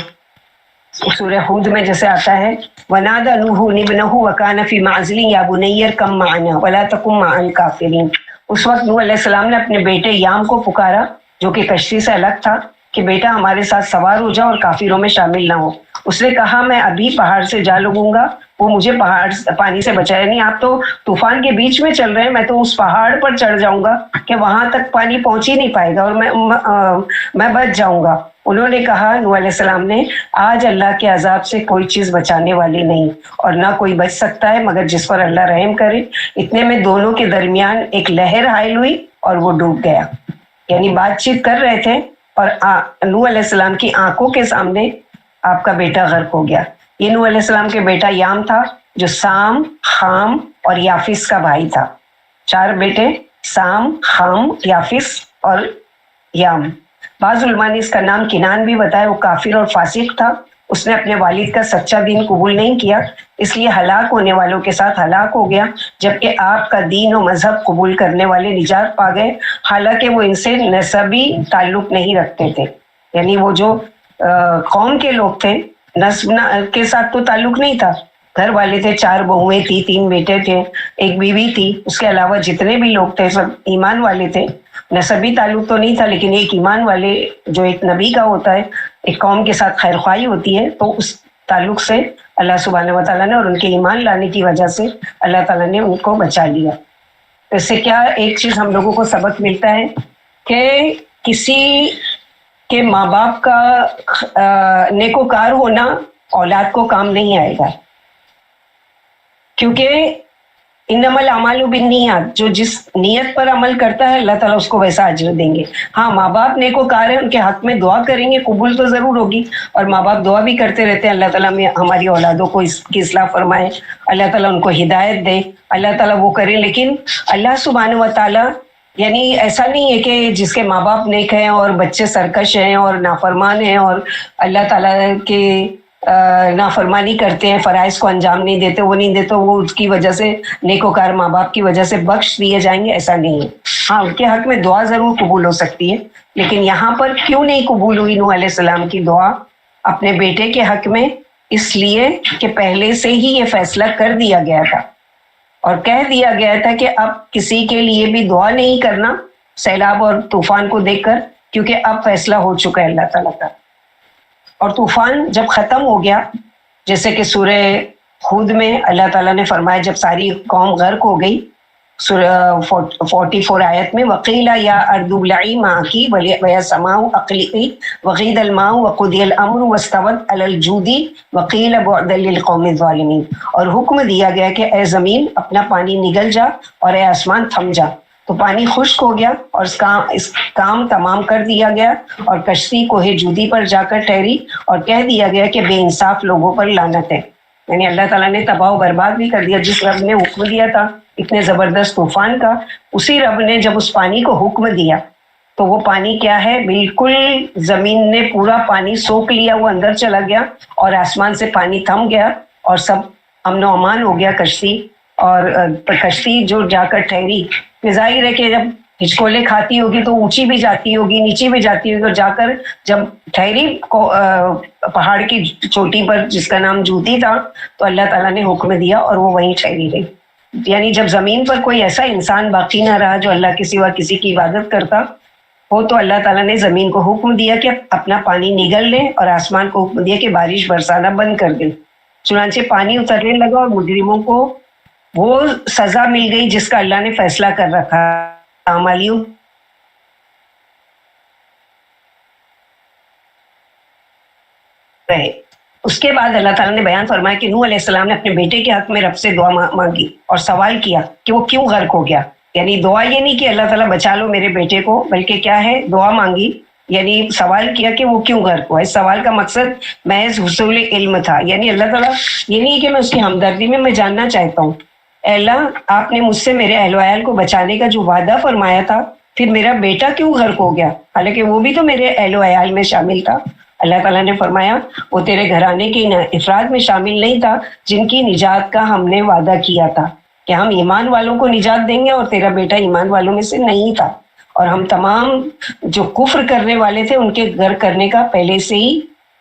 سورہ ہود میں جیسے آتا ہے وَنَادَى نُوحٌ ابْنَهُ وَكَانَ فِي مَعْزِلٍ يَا بُنَيَّ ارْكَب مَّعَنَا وَلَا تَكُن مَّعَ الْكَافِرِينَ۔ اس وقت نوح علیہ السلام نے اپنے بیٹے یام کو پکارا جو کہ کشتی سے الگ تھا کہ بیٹا ہمارے ساتھ سوار ہو جاؤ اور کافروں میں شامل نہ ہو۔ اس نے کہا میں ابھی پہاڑ سے جا لگوں گا، وہ مجھے پہاڑ پانی سے بچائے نہیں، آپ تو طوفان کے بیچ میں چل رہے ہیں، میں تو اس پہاڑ پر چڑھ جاؤں گا کہ وہاں تک پانی پہنچ ہی نہیں پائے گا اور میں بچ جاؤں گا۔ انہوں نے کہا نوح علیہ السلام نے آج اللہ کے عذاب سے کوئی چیز بچانے والی نہیں اور نہ کوئی بچ سکتا ہے مگر جس پر اللہ رحم کرے۔ اتنے میں دونوں کے درمیان ایک لہر حائل ہوئی اور وہ ڈوب گیا۔ یعنی بات چیت کر رہے تھے اور نوح علیہ السلام کی آنکھوں کے سامنے آپ کا بیٹا غرق ہو گیا۔ یہ نوح علیہ السلام کے بیٹا یام تھا جو سام، خام اور یافس کا بھائی تھا۔ 4 بیٹے، سام، خام، یافس اور یام۔ بعض علماء نے اس کا نام کنان بھی بتایا۔ وہ کافر اور فاسق تھا، اس نے اپنے والد کا سچا دین قبول نہیں کیا، اس لیے ہلاک ہونے والوں کے ساتھ ہلاک ہو گیا، جبکہ آپ کا دین و مذہب قبول کرنے والے نجات پا گئے، حالانکہ وہ ان سے نسبی تعلق نہیں رکھتے تھے۔ یعنی وہ جو قوم کے لوگ تھے نسب کے ساتھ تو تعلق نہیں تھا، گھر والے تھے، 4 بہویں تھی، 3 بیٹے تھے، 1 بیوی تھی، اس کے علاوہ جتنے بھی لوگ تھے سب ایمان والے تھے۔ نسبی تعلق تو نہیں تھا لیکن ایک ایمان والے جو ایک نبی کا ہوتا ہے، ایک قوم کے ساتھ خیر خواہی ہوتی ہے، تو اس تعلق سے اللہ سبحانہ و تعالیٰ نے اور ان کے ایمان لانے کی وجہ سے اللہ تعالیٰ نے ان کو بچا لیا۔ اس سے کیا ایک چیز ہم لوگوں کو سبق ملتا ہے کہ کسی کے ماں باپ کا نیکوکار ہونا اولاد کو کام نہیں آئے گا، کیونکہ انما الاعمال بالنیات، جو جس نیت پر عمل کرتا ہے اللہ تعالیٰ اس کو ویسا اجر دیں گے۔ ہاں ماں باپ نیکوکار ہیں، ان کے حق میں دعا کریں گے، قبول تو ضرور ہوگی، اور ماں باپ دعا بھی کرتے رہتے ہیں اللہ تعالیٰ میں ہماری اولادوں کو اس کی اصلاح فرمائے، اللہ تعالیٰ ان کو ہدایت دے، اللہ تعالیٰ وہ کرے۔ لیکن اللہ سبحانہ و تعالیٰ یعنی ایسا نہیں ہے کہ جس کے ماں باپ نیک ہیں اور بچے سرکش ہیں اور نافرمان ہیں اور اللہ تعالیٰ کے نافرمانی کرتے ہیں، فرائض کو انجام نہیں دیتے، وہ نہیں دیتے، وہ اس کی وجہ سے نیکوکار ماں باپ کی وجہ سے بخش دیے جائیں گے، ایسا نہیں ہے۔ ہاں ان کے حق میں دعا ضرور قبول ہو سکتی ہے، لیکن یہاں پر کیوں نہیں قبول ہوئی نوح علیہ السلام کی دعا اپنے بیٹے کے حق میں؟ اس لیے کہ پہلے سے ہی یہ فیصلہ کر دیا گیا تھا اور کہہ دیا گیا تھا کہ اب کسی کے لیے بھی دعا نہیں کرنا سیلاب اور طوفان کو دیکھ کر، کیونکہ اب فیصلہ ہو چکا ہے اللہ تعالیٰ کا۔ اور طوفان جب ختم ہو گیا، جیسے کہ سورہ ہود میں اللہ تعالیٰ نے فرمایا جب ساری قوم غرق ہو گئی، سورہ 44 آیت میں وَقِيلَ يَا أَرْضُ ابْلَعِي مَاءَكِ وَيَا سَمَاءُ أَقْلِعِي وَغِيضَ الْمَاءُ وَقُضِيَ الْأَمْرُ وَاسْتَوَتْ عَلَى الْجُودِ وَقِيلَ بُعْدًا لِلْقَوْمِ الظَّالِمِينَ۔ اور حکم دیا گیا کہ اے زمین اپنا پانی نگل جا اور اے آسمان تھم جا۔ تو پانی خشک ہو گیا اور اس کام تمام کر دیا گیا، اور کشتی کوہ جودی پر جا کر ٹھہری، اور کہہ دیا گیا کہ بے انصاف لوگوں پر لعنت ہے۔ یعنی اللہ تعالیٰ نے تباہ و برباد بھی کر دیا۔ جس رب نے حکم دیا تھا اتنے زبردست طوفان کا، اسی رب نے جب اس پانی کو حکم دیا تو وہ پانی کیا ہے، بالکل زمین نے پورا پانی سوکھ لیا، وہ اندر چلا گیا اور آسمان سے پانی تھم گیا اور سب امن و امان ہو گیا کشتی۔ اور کشتی جو جا کر ٹھہری، ظاہر ہے کہ جب ہچکولے کھاتی ہوگی تو اونچی بھی جاتی ہوگی، نیچی بھی جاتی ہوگی، اور جا کر جب ٹھہری پہاڑ کی چوٹی پر جس کا نام جوتی تھا، تو اللہ تعالیٰ نے حکم دیا اور وہ وہیں ٹھہری رہی۔ یعنی جب زمین پر کوئی ایسا انسان باقی نہ رہا جو اللہ کے سوا کسی کی عبادت کرتا ہو، تو اللہ تعالیٰ نے زمین کو حکم دیا کہ اپنا پانی نگل لے، اور آسمان کو حکم دیا کہ بارش برسانا بند کر دے۔ چنانچہ پانی اترنے لگا اور مجرموں کو وہ سزا مل گئی جس کا اللہ نے فیصلہ کر رکھا۔ عملیوں رہے۔ اس کے بعد اللہ تعالیٰ نے بیان فرمایا کہ نوح علیہ السلام نے اپنے بیٹے کے حق میں رب سے دعا مانگی اور سوال کیا کہ وہ کیوں غرق ہو گیا۔ یعنی دعا یہ نہیں کہ اللہ تعالیٰ بچا لو میرے بیٹے کو، بلکہ کیا ہے، دعا مانگی، یعنی سوال کیا کہ وہ کیوں غرق ہوا۔ اس سوال کا مقصد محض حصول علم تھا، یعنی اللہ تعالیٰ یہ نہیں کہ میں اس کی ہمدردی میں جاننا چاہتا ہوں، اے اللہ آپ نے مجھ سے میرے اہل وعیال کو بچانے کا جو وعدہ فرمایا تھا، پھر میرا بیٹا کیوں غرق ہو گیا، حالانکہ وہ بھی تو میرے اہل وعیال میں شامل تھا۔ اللہ تعالیٰ نے فرمایا وہ تیرے گھرانے کے افراد میں شامل نہیں تھا جن کی نجات کا ہم نے وعدہ کیا تھا کہ ہم ایمان والوں کو نجات دیں گے، اور تیرا بیٹا ایمان والوں میں سے نہیں تھا، اور ہم تمام جو کفر کرنے والے تھے ان کے غرق کرنے کا پہلے سے ہی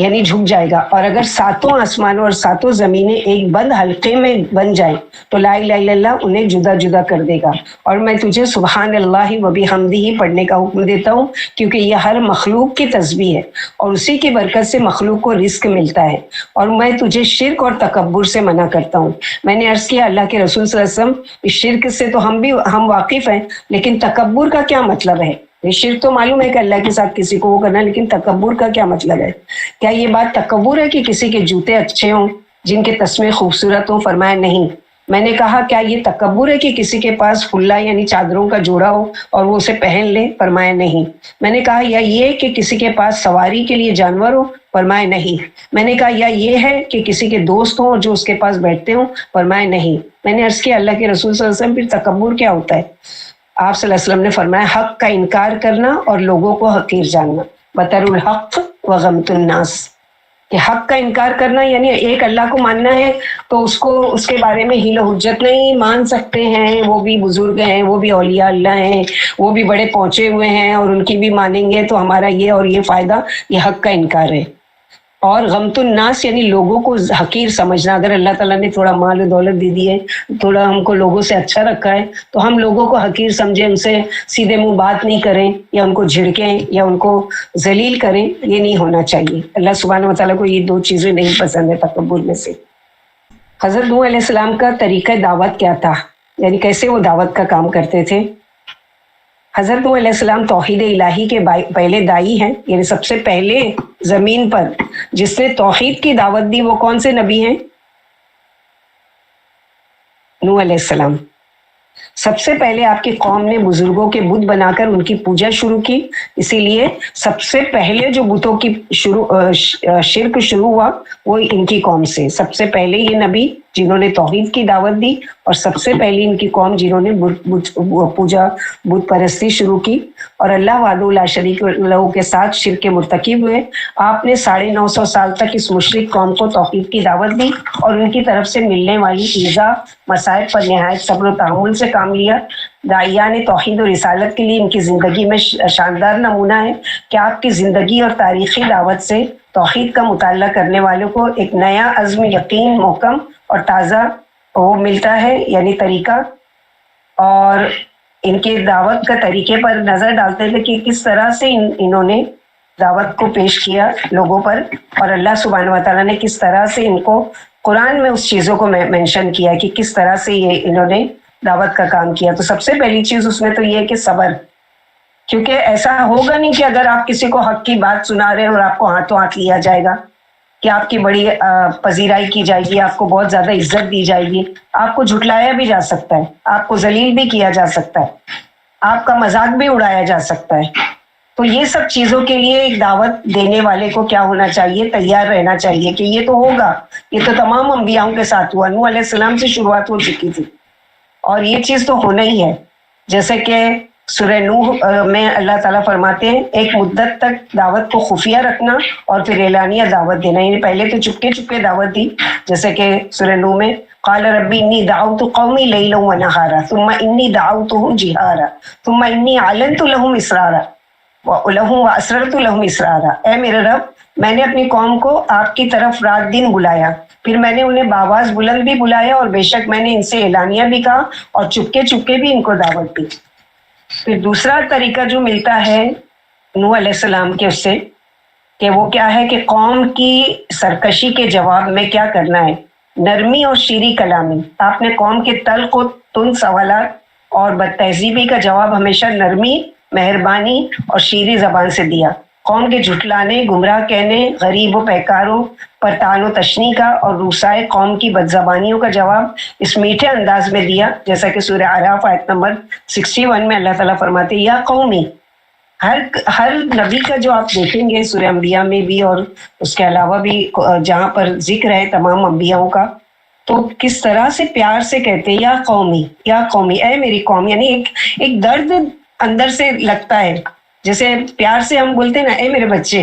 یعنی جھک جائے گا. اور اگر ساتوں آسمانوں اور ساتوں زمینیں ایک بند حلقے میں بن جائیں تو لا الہ الا اللہ انہیں جدا جدا کر دے گا. اور میں تجھے سبحان اللہ و بحمدہ پڑھنے کا حکم دیتا ہوں کیونکہ یہ ہر مخلوق کی تسبیح ہے اور اسی کی برکت سے مخلوق کو رزق ملتا ہے. اور میں تجھے شرک اور تکبر سے منع کرتا ہوں. میں نے عرض کیا اللہ کے رسول صلی اللہ علیہ وسلم اس شرک سے تو ہم واقف ہیں، لیکن تکبر کا کیا مطلب ہے؟ یہ شرک تو معلوم ہے کہ اللہ کے ساتھ کسی کو وہ کرنا، لیکن تکبر کا کیا مطلب ہے؟ کیا یہ بات تکبر ہے کہ کسی کے جوتے اچھے ہوں، جن کے تسمے خوبصورت ہوں؟ فرمایا نہیں. میں نے کہا کیا یہ تکبر ہے کہ کسی کے پاس حلہ یعنی چادروں کا جوڑا ہو اور وہ اسے پہن لے؟ فرمایا نہیں. میں نے کہا یا یہ کہ کسی کے پاس سواری کے لیے جانور ہو؟ فرمایا نہیں. میں نے کہا یا یہ ہے کہ کسی کے دوست ہوں جو اس کے پاس بیٹھتے ہوں؟ فرمایا نہیں. میں نے عرض کیا اللہ کے رسول صلی اللہ علیہ وسلم پھر تکبر کیا ہوتا ہے؟ آپ صلی اللہ علیہ وسلم نے فرمایا حق کا انکار کرنا اور لوگوں کو حقیر جاننا. بطر الحق و غمت الناس، کہ حق کا انکار کرنا یعنی ایک اللہ کو ماننا ہے تو اس کے بارے میں حیل و حجت نہیں مان سکتے ہیں، وہ بھی بزرگ ہیں، وہ بھی اولیاء اللہ ہیں، وہ بھی بڑے پہنچے ہوئے ہیں اور ان کی بھی مانیں گے تو ہمارا یہ اور یہ فائدہ، یہ حق کا انکار ہے. اور غمت الناس یعنی لوگوں کو حقیر سمجھنا. اگر اللہ تعالیٰ نے تھوڑا مال و دولت دے دی ہے، تھوڑا ہم کو لوگوں سے اچھا رکھا ہے تو ہم لوگوں کو حقیر سمجھیں، ان سے سیدھے منہ بات نہیں کریں یا ان کو جھڑکیں یا ان کو ذلیل کریں، یہ نہیں ہونا چاہیے. اللہ سبحانہ و تعالیٰ کو یہ دو چیزیں نہیں پسند ہے تکبر میں سے. حضرت نوح علیہ السلام کا طریقہ دعوت کیا تھا، یعنی کیسے وہ دعوت کا کام کرتے تھے؟ حضرت نوح علیہ السلام توحید الہی کے پہلے دائی ہیں، یعنی سب سے پہلے زمین پر جس نے توحید کی دعوت دی وہ کون سے نبی ہیں؟ نوح علیہ السلام. سب سے پہلے آپ کی قوم نے بزرگوں کے بت بنا کر ان کی پوجا شروع کی، اسی لیے سب سے پہلے جو بتوں کی شرک شروع ہوا وہ ان کی قوم سے. سب سے پہلے یہ نبی جنہوں نے توحید کی دعوت دی اور سب سے پہلی ان کی قوم جنہوں نے بت پرستی شروع کی اور اللہ وحدہ لا شریک لہ کے ساتھ شرک کے مرتکب ہوئے. آپ نے 950 سال تک اس مشرک قوم کو توحید کی دعوت دی اور ان کی طرف سے ملنے والی ایذا مصائب پر نہایت صبر و تحمل سے کام لیا. داعیان توحید و رسالت کے لیے ان کی زندگی میں شاندار نمونہ ہے کہ آپ کی زندگی اور تاریخی دعوت سے توحید کا مطالعہ کرنے والوں کو ایک نیا عزم، یقین، محکم اور تازہ وہ ملتا ہے، یعنی طریقہ. اور ان کے دعوت کا طریقے پر نظر ڈالتے تھے کہ کس طرح سے انہوں نے دعوت کو پیش کیا لوگوں پر، اور اللہ سبحانہ و تعالیٰ نے کس طرح سے ان کو قرآن میں اس چیزوں کو مینشن کیا کہ کس طرح سے یہ انہوں نے دعوت کا کام کیا. تو سب سے پہلی چیز اس میں تو یہ ہے کہ صبر، کیونکہ ایسا ہوگا نہیں کہ اگر آپ کسی کو حق کی بات سنا رہے اور آپ کو ہاتھوں ہاتھ لیا جائے گا کہ آپ کی بڑی پذیرائی کی جائے گی، آپ کو بہت زیادہ عزت دی جائے گی. آپ کو جھٹلایا بھی جا سکتا ہے، آپ کو ذلیل بھی کیا جا سکتا ہے، آپ کا مذاق بھی اڑایا جا سکتا ہے. تو یہ سب چیزوں کے لیے ایک دعوت دینے والے کو کیا ہونا چاہیے؟ تیار رہنا چاہیے کہ یہ تو ہوگا. یہ تو تمام انبیاؤں کے ساتھ ہوا، نوح علیہ السلام سے شروعات ہو چکی تھی اور یہ چیز تو ہونا ہی ہے. جیسے کہ سورہ نوح میں اللہ تعالیٰ فرماتے ہیں ایک مدت تک دعوت کو خفیہ رکھنا اور پھر اعلانیہ دعوت دینا، یعنی پہلے تو چپکے چپکے دعوت دی. جیسے کہ سورہ نوح میں قال ربی انی دعوت قومی لیلا و نہارا ثم انی دعوتهم جہارا ثم انی اعلنت لهم اسرارا واسررت لهم اسرارا. اے میرے رب، میں نے اپنی قوم کو آپ کی طرف رات دن بلایا، پھر میں نے انہیں بآواز بلند بھی بلایا اور بے شک میں نے ان سے اعلانیہ بھی کہا اور چپکے چپکے بھی ان کو دعوت دی. پھر دوسرا طریقہ جو ملتا ہے نوح علیہ السلام کے اس سے کہ وہ کیا ہے کہ قوم کی سرکشی کے جواب میں کیا کرنا ہے؟ نرمی اور شیریں کلامی. آپ نے قوم کے تلخ و تند سوالات اور بد تہذیبی کا جواب ہمیشہ نرمی، مہربانی اور شیریں زبان سے دیا. قوم کے جھٹلانے، گمراہ کہنے، غریب و پیکاروں پر طعن و تشنیع کا اور روسائے قوم کی بدزبانیوں کا جواب اس میٹھے انداز میں دیا. جیسا کہ سورہ اعراف آیت نمبر 61 میں اللہ تعالیٰ فرماتے ہیں یا قومی. ہر نبی کا جو آپ دیکھیں گے سورہ انبیاء میں بھی اور اس کے علاوہ بھی جہاں پر ذکر ہے تمام انبیاؤں کا، تو کس طرح سے پیار سے کہتے ہیں یا قومی، یا قومی، اے میری قوم. یعنی ایک درد اندر سے لگتا ہے، جیسے پیار سے ہم بولتے ہیں نا اے میرے بچے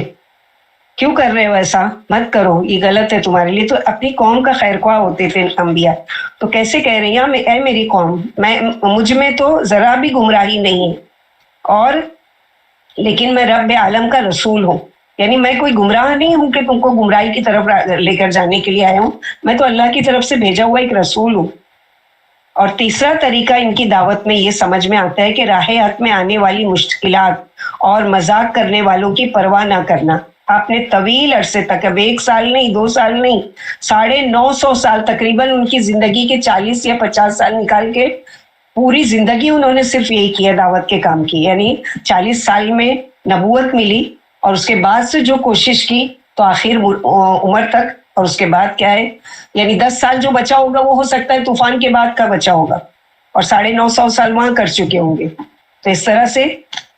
کیوں کر رہے ہو ایسا، مت کرو، یہ غلط ہے تمہارے لیے. تو اپنی قوم کا خیر خواہ ہوتے تھے انبیاء. تو کیسے کہہ رہے ہیں اے میری قوم، مجھ میں تو ذرا بھی گمراہی نہیں ہے، اور لیکن میں رب عالم کا رسول ہوں. یعنی میں کوئی گمراہ نہیں ہوں کہ تم کو گمراہی کی طرف لے کر جانے کے لیے آیا ہوں، میں تو اللہ کی طرف سے بھیجا ہوا ایک رسول ہوں۔ اور تیسرا طریقہ ان کی دعوت میں یہ سمجھ میں آتا ہے کہ راہ حق میں آنے والی مشکلات اور مذاق کرنے والوں کی پرواہ نہ کرنا۔ آپ نے طویل عرصے تک، اب 1 سال نہیں، 2 سال نہیں، 950 سال، تقریباً ان کی زندگی کے 40 یا 50 سال نکال کے پوری زندگی انہوں نے صرف یہی کیا، دعوت کے کام کی۔ یعنی 40 سال میں نبوت ملی اور اس کے بعد سے جو کوشش کی تو آخر عمر تک، اور اس کے بعد کیا ہے، یعنی 10 سال جو بچا ہوگا وہ ہو سکتا ہے طوفان کے بعد کا بچا ہوگا، اور 950 سال وہاں کر چکے ہوں گے۔ تو اس طرح سے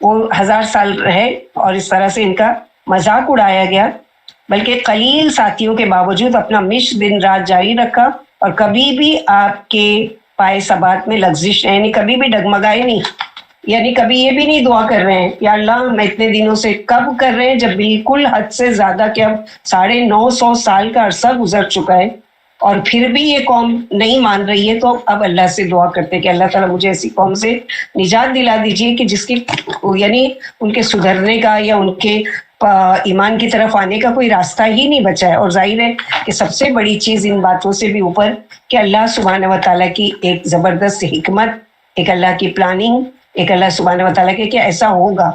وہ 1000 سال رہے اور اس طرح سے ان کا مذاق اڑایا گیا، بلکہ قلیل ساتھیوں کے باوجود اپنا مشن دن رات جاری رکھا، اور کبھی بھی آپ کے پائے ثبات میں لغزش، یعنی کبھی بھی ڈگمگائے نہیں، یعنی کبھی یہ بھی نہیں دعا کر رہے ہیں یا اللہ میں اتنے دنوں سے، کب کر رہے ہیں جب بالکل حد سے زیادہ کہ اب 950 سال کا عرصہ گزر چکا ہے اور پھر بھی یہ قوم نہیں مان رہی ہے، تو اب اللہ سے دعا کرتے کہ اللہ تعالیٰ مجھے ایسی قوم سے نجات دلا دیجیے کہ جس کی یعنی ان کے سدھرنے کا یا ان کے ایمان کی طرف آنے کا کوئی راستہ ہی نہیں بچا ہے۔ اور ظاہر ہے کہ سب سے بڑی چیز ان باتوں سے بھی اوپر کہ اللہ سبحانہ و تعالیٰ کی ایک زبردست حکمت، ایک اللہ کی پلاننگ، ایک اللہ سبحانہ و تعالیٰ کے کہ ایسا ہوگا۔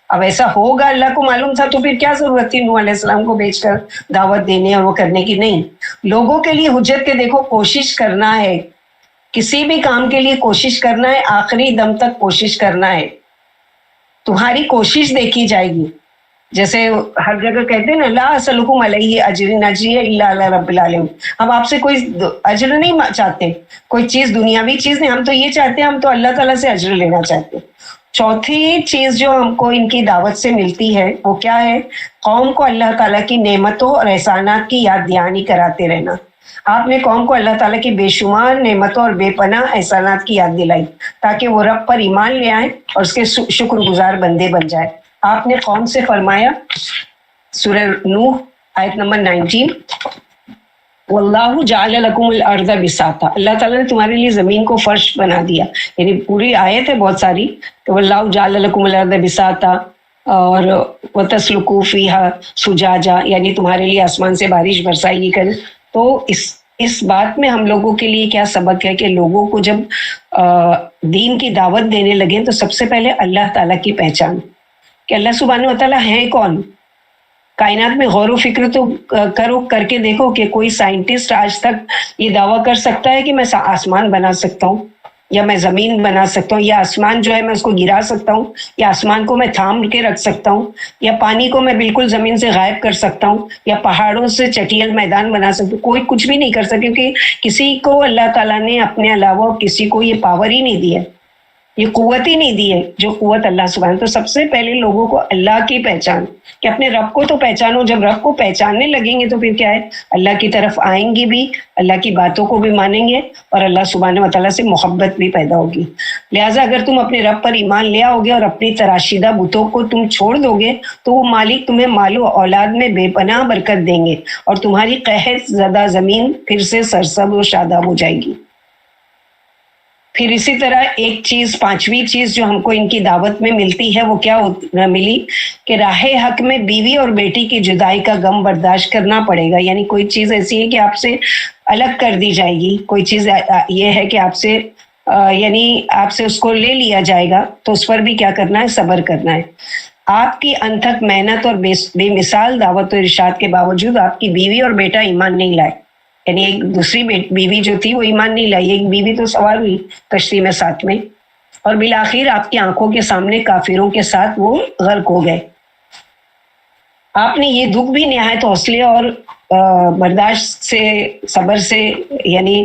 اب ایسا ہوگا اللہ کو معلوم تھا، تو پھر کیا ضرورت تھی نوح علیہ السلام کو بھیج کر دعوت دینے اور وہ کرنے کی؟ نہیں، لوگوں کے لیے حجت کے دیکھو کوشش کرنا ہے، کسی بھی کام کے لیے کوشش کرنا ہے، آخری دم تک کوشش کرنا ہے، تمہاری کوشش دیکھی جائے گی۔ جیسے ہر جگہ کہتے ہیں نا لا اسألکم علیہ اجر ان اجریہ الا علی رب العالمین، ہم آپ سے کوئی اجر نہیں چاہتے، کوئی چیز دنیاوی چیز نہیں، ہم تو یہ چاہتے ہیں، ہم تو اللہ تعالیٰ سے اجر لینا چاہتے ہیں۔ چوتھی چیز جو ہم کو ان کی دعوت سے ملتی ہے وہ کیا ہے؟ قوم کو اللہ تعالیٰ کی نعمتوں اور احسانات کی یاد دہانی کراتے رہنا۔ آپ نے قوم کو اللہ تعالیٰ کی بے شمار نعمتوں اور بے پناہ احسانات کی یاد دلائی تاکہ وہ رب پر ایمان لے آئیں اور اس کے شکر گزار بندے بن جائے۔ آپ نے قوم سے فرمایا، سورہ نوح آیت نمبر 19، واللہ جعل لکم الارض بساطا، اللہ تعالیٰ نے تمہارے لیے زمین کو فرش بنا دیا، یعنی پوری آیت ہے بہت ساری کہ واللہ جعل لکم الارض بساطا، اور وتسلکوا فیہا سجاجا، یعنی تمہارے لیے آسمان سے بارش برسائی کرے۔ تو اس بات میں ہم لوگوں کے لیے کیا سبق ہے کہ لوگوں کو جب دین کی دعوت دینے لگے تو سب سے پہلے اللہ تعالیٰ کی پہچان کہ اللہ سبحانہ و تعالیٰ ہے کون۔ کائنات میں غور و فکر تو کر کے دیکھو کہ کوئی سائنٹسٹ آج تک یہ دعویٰ کر سکتا ہے کہ میں آسمان بنا سکتا ہوں، یا میں زمین بنا سکتا ہوں، یا آسمان جو ہے میں اس کو گرا سکتا ہوں، یا آسمان کو میں تھام کے رکھ سکتا ہوں، یا پانی کو میں بالکل زمین سے غائب کر سکتا ہوں، یا پہاڑوں سے چٹیل میدان بنا سکتا ہوں؟ کوئی کچھ بھی نہیں کر سکتا، کیونکہ کسی کو اللہ تعالیٰ نے اپنے علاوہ کسی کو یہ پاور ہی نہیں دی ہے، یہ قوت ہی نہیں دی ہے جو قوت اللہ سبحانہ۔ تو سب سے پہلے لوگوں کو اللہ کی پہچان کہ اپنے رب کو تو پہچانو، جب رب کو پہچاننے لگیں گے تو پھر کیا ہے، اللہ کی طرف آئیں گے بھی، اللہ کی باتوں کو بھی مانیں گے، اور اللہ سبحانہ و تعالیٰ سے محبت بھی پیدا ہوگی۔ لہٰذا اگر تم اپنے رب پر ایمان لے آؤ گے اور اپنی تراشیدہ بتوں کو تم چھوڑ دو گے تو وہ مالک تمہیں مال و اولاد میں بے پناہ برکت دیں گے، اور تمہاری قحط زدہ زمین پھر سے سرسبز و شاداب ہو جائے گی۔ پھر اسی طرح ایک چیز، 5ویں چیز جو ہم کو ان کی دعوت میں ملتی ہے وہ کیا ملی کہ راہ حق میں بیوی اور بیٹی کی جدائی کا غم برداشت کرنا پڑے گا۔ یعنی کوئی چیز ایسی ہے کہ آپ سے الگ کر دی جائے گی، کوئی چیز یہ ہے کہ آپ سے یعنی آپ سے اس کو لے لیا جائے گا، تو اس پر بھی کیا کرنا ہے، صبر کرنا ہے۔ آپ کی انتھک محنت اور بے مثال دعوت و ارشاد کے باوجود آپ کی بیوی اور بیٹا ایمان نہیں لائے، یعنی ایک دوسری بیوی جو تھی وہ ایمان نہیں لائی، ایک بیوی تو سوار ہوئی کشتی میں ساتھ میں، اور بالآخر آپ کی آنکھوں کے سامنے کافروں کے ساتھ وہ غرق ہو گئے۔ آپ نے یہ دکھ بھی نہایت حوصلے اور برداشت سے، صبر سے یعنی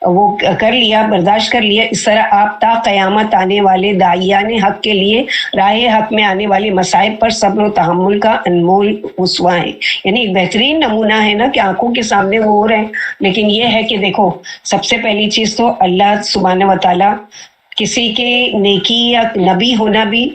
وہ کر لیا، برداشت کر لیا۔ اس طرح آپ تا قیامت آنے والے داعیان حق کے لیے راہ حق میں آنے والے مصائب پر صبر و تحمل کا انمول اسوہ ہیں۔ یعنی ایک بہترین نمونہ ہے نا کہ آنکھوں کے سامنے وہ ہو رہے ہیں، لیکن یہ ہے کہ دیکھو سب سے پہلی چیز تو اللہ سبحانہ و تعالیٰ کسی کے نیکی یا نبی ہونا بھی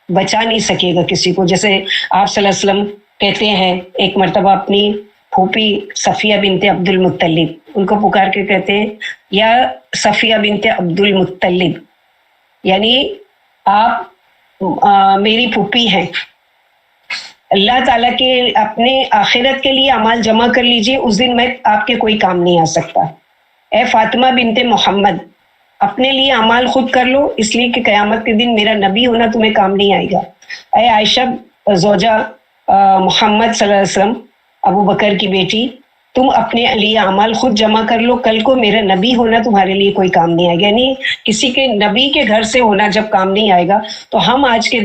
بچا نہیں سکے گا کسی کو۔ جیسے آپ صلی اللہ علیہ وسلم کہتے ہیں ایک مرتبہ اپنی پھوپھی صفیہ بنت عبد المطلب، ان کو پکار کے کہتے ہیں یا صفیہ بنت عبد المطلب، یعنی آپ میری پھوپھی ہیں، اللہ تعالیٰ کے اپنے آخرت کے لیے اعمال جمع کر لیجئے، اس دن میں آپ کے کوئی کام نہیں آ سکتا۔ اے فاطمہ بنت محمد، اپنے لیے اعمال خود کر لو، اس لیے کہ قیامت کے دن میرا نبی ہونا تمہیں کام نہیں آئے گا۔ اے عائشہ زوجہ محمد صلی اللہ علیہ وسلم، ابو بکر کی بیٹی، تم اپنے لیے اعمال خود جمع کر لو، کل کو میرا نبی ہونا تمہارے لیے کوئی کام نہیں آئے گا۔ یعنی کسی کے نبی کے گھر سے ہونا جب کام نہیں آئے گا، تو ہم آج کے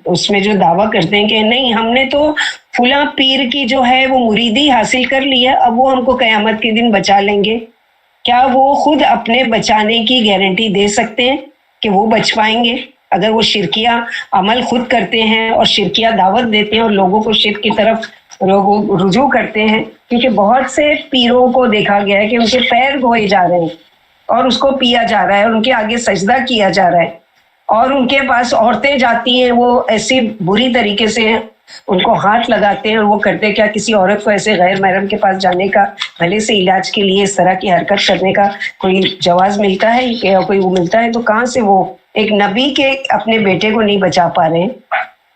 اس میں جو دعویٰ کرتے ہیں کہ نہیں ہم نے تو فلاں پیر کی جو ہے وہ مریدی حاصل کر لی ہے، اب وہ ہم کو قیامت کے دن بچا لیں گے، کیا وہ خود اپنے بچانے کی گارنٹی دے سکتے ہیں کہ وہ بچ پائیں گے؟ اگر وہ شرکیہ عمل خود کرتے ہیں اور شرکیہ دعوت دیتے ہیں اور لوگوں کو شرک کی طرف لوگ رجوع کرتے ہیں، کیونکہ بہت سے پیروں کو دیکھا گیا ہے کہ ان کے پیر دھوئے جا رہے ہیں اور اس کو پیا جا رہا ہے اور ان کے آگے سجدہ کیا جا رہا ہے، اور ان کے پاس عورتیں جاتی ہیں، وہ ایسی بری طریقے سے ان کو ہاتھ لگاتے ہیں اور وہ کرتے، کیا کسی عورت کو ایسے غیر محرم کے پاس جانے کا، بھلے سے علاج کے لیے اس طرح کی حرکت کرنے کا کوئی جواز ملتا ہے یا کوئی وہ ملتا ہے؟ تو کہاں سے وہ ایک نبی کے اپنے بیٹے کو نہیں بچا پا رہے ہیں،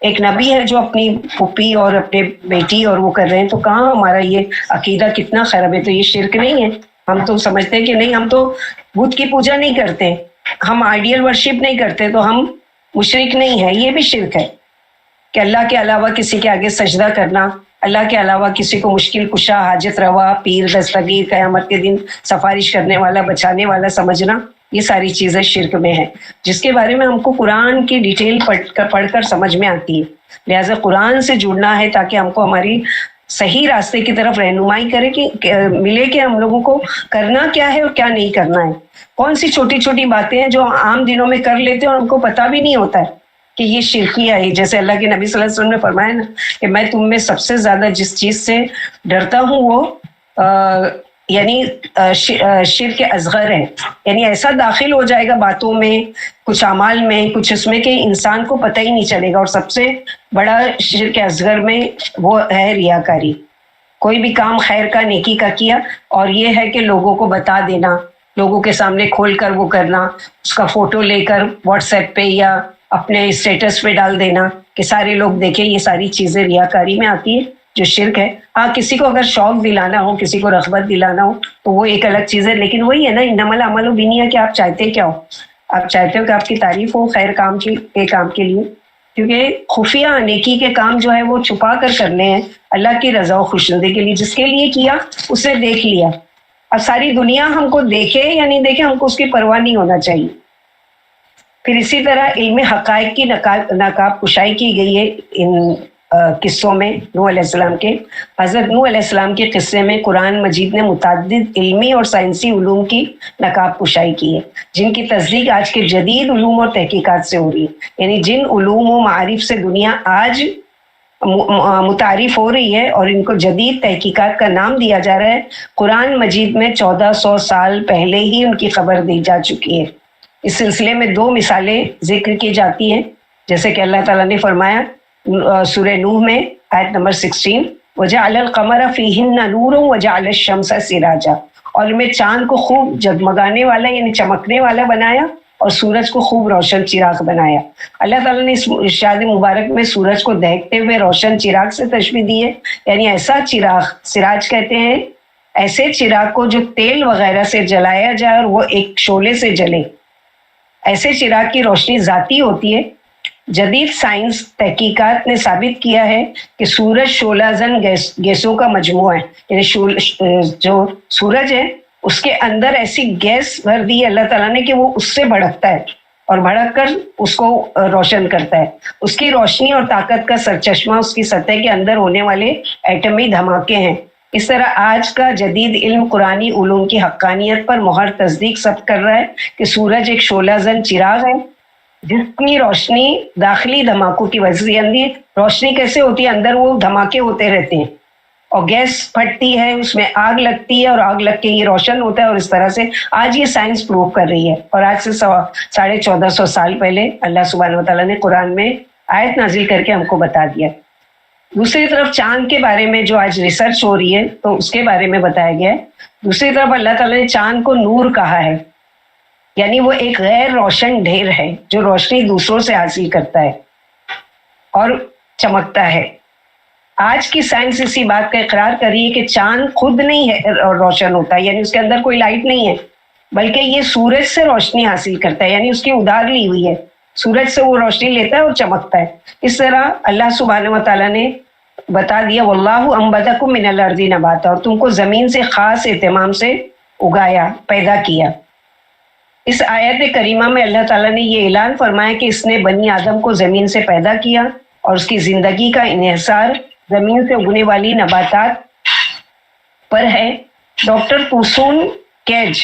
ایک نبی ہے جو اپنی پھوپھی اور اپنے بیٹی اور وہ کر رہے ہیں، تو کہاں ہمارا یہ عقیدہ کتنا خراب ہے؟ تو یہ شرک نہیں ہے؟ ہم تو سمجھتے ہیں کہ نہیں ہم تو بت کی پوجا نہیں کرتے، ہم آئیڈیل ورشپ نہیں کرتے، تو ہم مشرک نہیں ہے۔ یہ بھی شرک ہے کہ اللہ کے علاوہ کسی کے آگے سجدہ کرنا، اللہ کے علاوہ کسی کو مشکل کشا، حاجت روا، پیر، دستگیر، قیامت کے دن سفارش کرنے والا، بچانے والا سمجھنا، یہ ساری چیزیں شرک میں ہیں، جس کے بارے میں ہم کو قرآن کی ڈیٹیل پڑھ کر سمجھ میں آتی ہے۔ لہٰذا قرآن سے جڑنا ہے تاکہ ہم کو ہماری صحیح راستے کی طرف رہنمائی کرے کہ ملے کہ ہم لوگوں کو کرنا کیا ہے اور کیا نہیں کرنا ہے۔ کون سی چھوٹی چھوٹی باتیں ہیں جو عام دنوں میں کر لیتے ہیں اور ہم کو پتہ بھی نہیں ہوتا ہے کہ یہ شرکیہ ہے۔ جیسے اللہ کے نبی صلی اللہ علیہ وسلم نے فرمایا نا کہ میں تم میں سب سے زیادہ جس چیز سے ڈرتا ہوں وہ یعنی شرک اصغر ہے، یعنی ایسا داخل ہو جائے گا باتوں میں، کچھ اعمال میں، کچھ اس میں کہ انسان کو پتہ ہی نہیں چلے گا۔ اور سب سے بڑا شرک اصغر میں وہ ہے ریاکاری، کوئی بھی کام خیر کا، نیکی کا کیا اور یہ ہے کہ لوگوں کو بتا دینا، لوگوں کے سامنے کھول کر وہ کرنا، اس کا فوٹو لے کر واٹس ایپ پہ یا اپنے اسٹیٹس پہ ڈال دینا کہ سارے لوگ دیکھیں، یہ ساری چیزیں ریاکاری میں آتی ہے جو شرک ہے۔ ہاں کسی کو اگر شوق دلانا ہو، کسی کو رغبت دلانا ہو تو وہ ایک الگ چیز ہے، لیکن وہی ہے نا انما الاعمال بالنیات کہ آپ چاہتے کیا ہو؟ آپ چاہتے ہو کہ آپ کی تعریف ہو خیر کام کے لیے، کیونکہ خفیہ نیکی کے کام جو ہے وہ چھپا کر کرنے ہیں اللہ کی رضا و خوشنودی کے لیے۔ جس کے لیے کیا اس نے دیکھ لیا، اب ساری دنیا ہم کو دیکھے یا نہیں دیکھے ہم کو اس کی پرواہ نہیں ہونا چاہیے۔ پھر اسی طرح علم حقائق کی نقاب کشائی کی گئی ہے ان قصوں میں نوح علیہ السلام کے۔ حضرت نوح علیہ السلام کے قصے میں قرآن مجید نے متعدد علمی اور سائنسی علوم کی نقاب کشائی کی ہے، جن کی تصدیق آج کے جدید علوم اور تحقیقات سے ہو رہی ہے۔ یعنی جن علوم و معارف سے دنیا آج متعارف ہو رہی ہے اور ان کو جدید تحقیقات کا نام دیا جا رہا ہے، قرآن مجید میں 1400 سال پہلے ہی ان کی خبر دی جا چکی ہے۔ اس سلسلے میں 2 مثالیں ذکر کی جاتی ہیں، جیسے کہ اللہ تعالیٰ نے فرمایا سورہ نوح میں آیت نمبر 16 وَجَعَلَ الْقَمَرَ فِيهِنَّ نُورًا وَجَعَلَ الشَّمْسَ سِرَاجًا، اور میں چاند کو خوب جگمگانے والا یعنی چمکنے والا بنایا اور سورج کو خوب روشن چراغ بنایا۔ اللہ تعالیٰ نے اس ارشاد مبارک میں سورج کو دہکتے ہوئے روشن چراغ سے تشبیہ دی ہے، یعنی ایسا چراغ، سراج کہتے ہیں ایسے چراغ کو جو تیل وغیرہ سے جلایا جائے اور وہ ایک شعلے سے جلے، ایسے چراغ کی روشنی ذاتی ہوتی ہے۔ جدید سائنس تحقیقات نے ثابت کیا ہے کہ سورج شعلہ زن گیسوں کا مجموعہ ہے، یعنی جو سورج ہے اس کے اندر ایسی گیس بھر دی ہے اللہ تعالیٰ نے کہ وہ اس سے بھڑکتا ہے اور بھڑک کر اس کو روشن کرتا ہے۔ اس کی روشنی اور طاقت کا سرچشمہ اس کی سطح کے اندر ہونے والے ایٹمی دھماکے ہیں۔ اس طرح آج کا جدید علم قرآنی علوم کی حقانیت پر مہر تصدیق ثبت کر رہا ہے کہ سورج ایک شعلہ زن چراغ ہے جس کی روشنی داخلی دھماکوں کی وجہ سے، یعنی روشنی کیسے ہوتی ہے، اندر وہ دھماکے ہوتے رہتے ہیں اور گیس پھٹتی ہے، اس میں آگ لگتی ہے اور آگ لگ کے یہ روشن ہوتا ہے، اور اس طرح سے آج یہ سائنس پروو کر رہی ہے۔ اور آج سے 1450 سال پہلے اللہ سبحانہ و تعالیٰ نے قرآن میں آیت نازل کر کے ہم کو بتا دیا۔ دوسری طرف چاند کے بارے میں جو آج ریسرچ ہو رہی ہے تو اس کے بارے میں بتایا گیا ہے۔ دوسری طرف اللہ تعالیٰ نے چاند کو نور کہا ہے، یعنی وہ ایک غیر روشن ڈھیر ہے جو روشنی دوسروں سے حاصل کرتا ہے اور چمکتا ہے۔ آج کی سائنس اسی بات کا اقرار کر رہی ہے کہ چاند خود نہیں ہے روشن ہوتا، یعنی اس کے اندر کوئی لائٹ نہیں ہے، بلکہ یہ سورج سے روشنی حاصل کرتا ہے، یعنی اس کی ادار لی ہوئی ہے، سورج سے وہ روشنی لیتا ہے اور چمکتا ہے۔ اس طرح اللہ سبحانہ و تعالیٰ نے بتا دیا واللہ انبتکم من الارض نباتا، اور تم کو زمین سے خاص اہتمام سے اگایا، پیدا کیا۔ اس آیت کریمہ میں اللہ تعالیٰ نے یہ اعلان فرمایا کہ اس نے بنی آدم کو زمین سے پیدا کیا اور اس کی زندگی کا انحصار زمین سے اگنے والی نباتات پر ہے۔ ڈاکٹر توسون کیج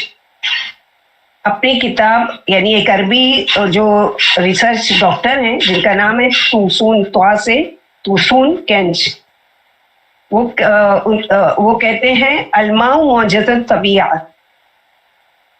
اپنی کتاب، یعنی ایک عربی جو ریسرچ ڈاکٹر ہیں جن کا نام ہے توسون کینج، وہ کہتے ہیں الماء معجزۃ الطبیعہ،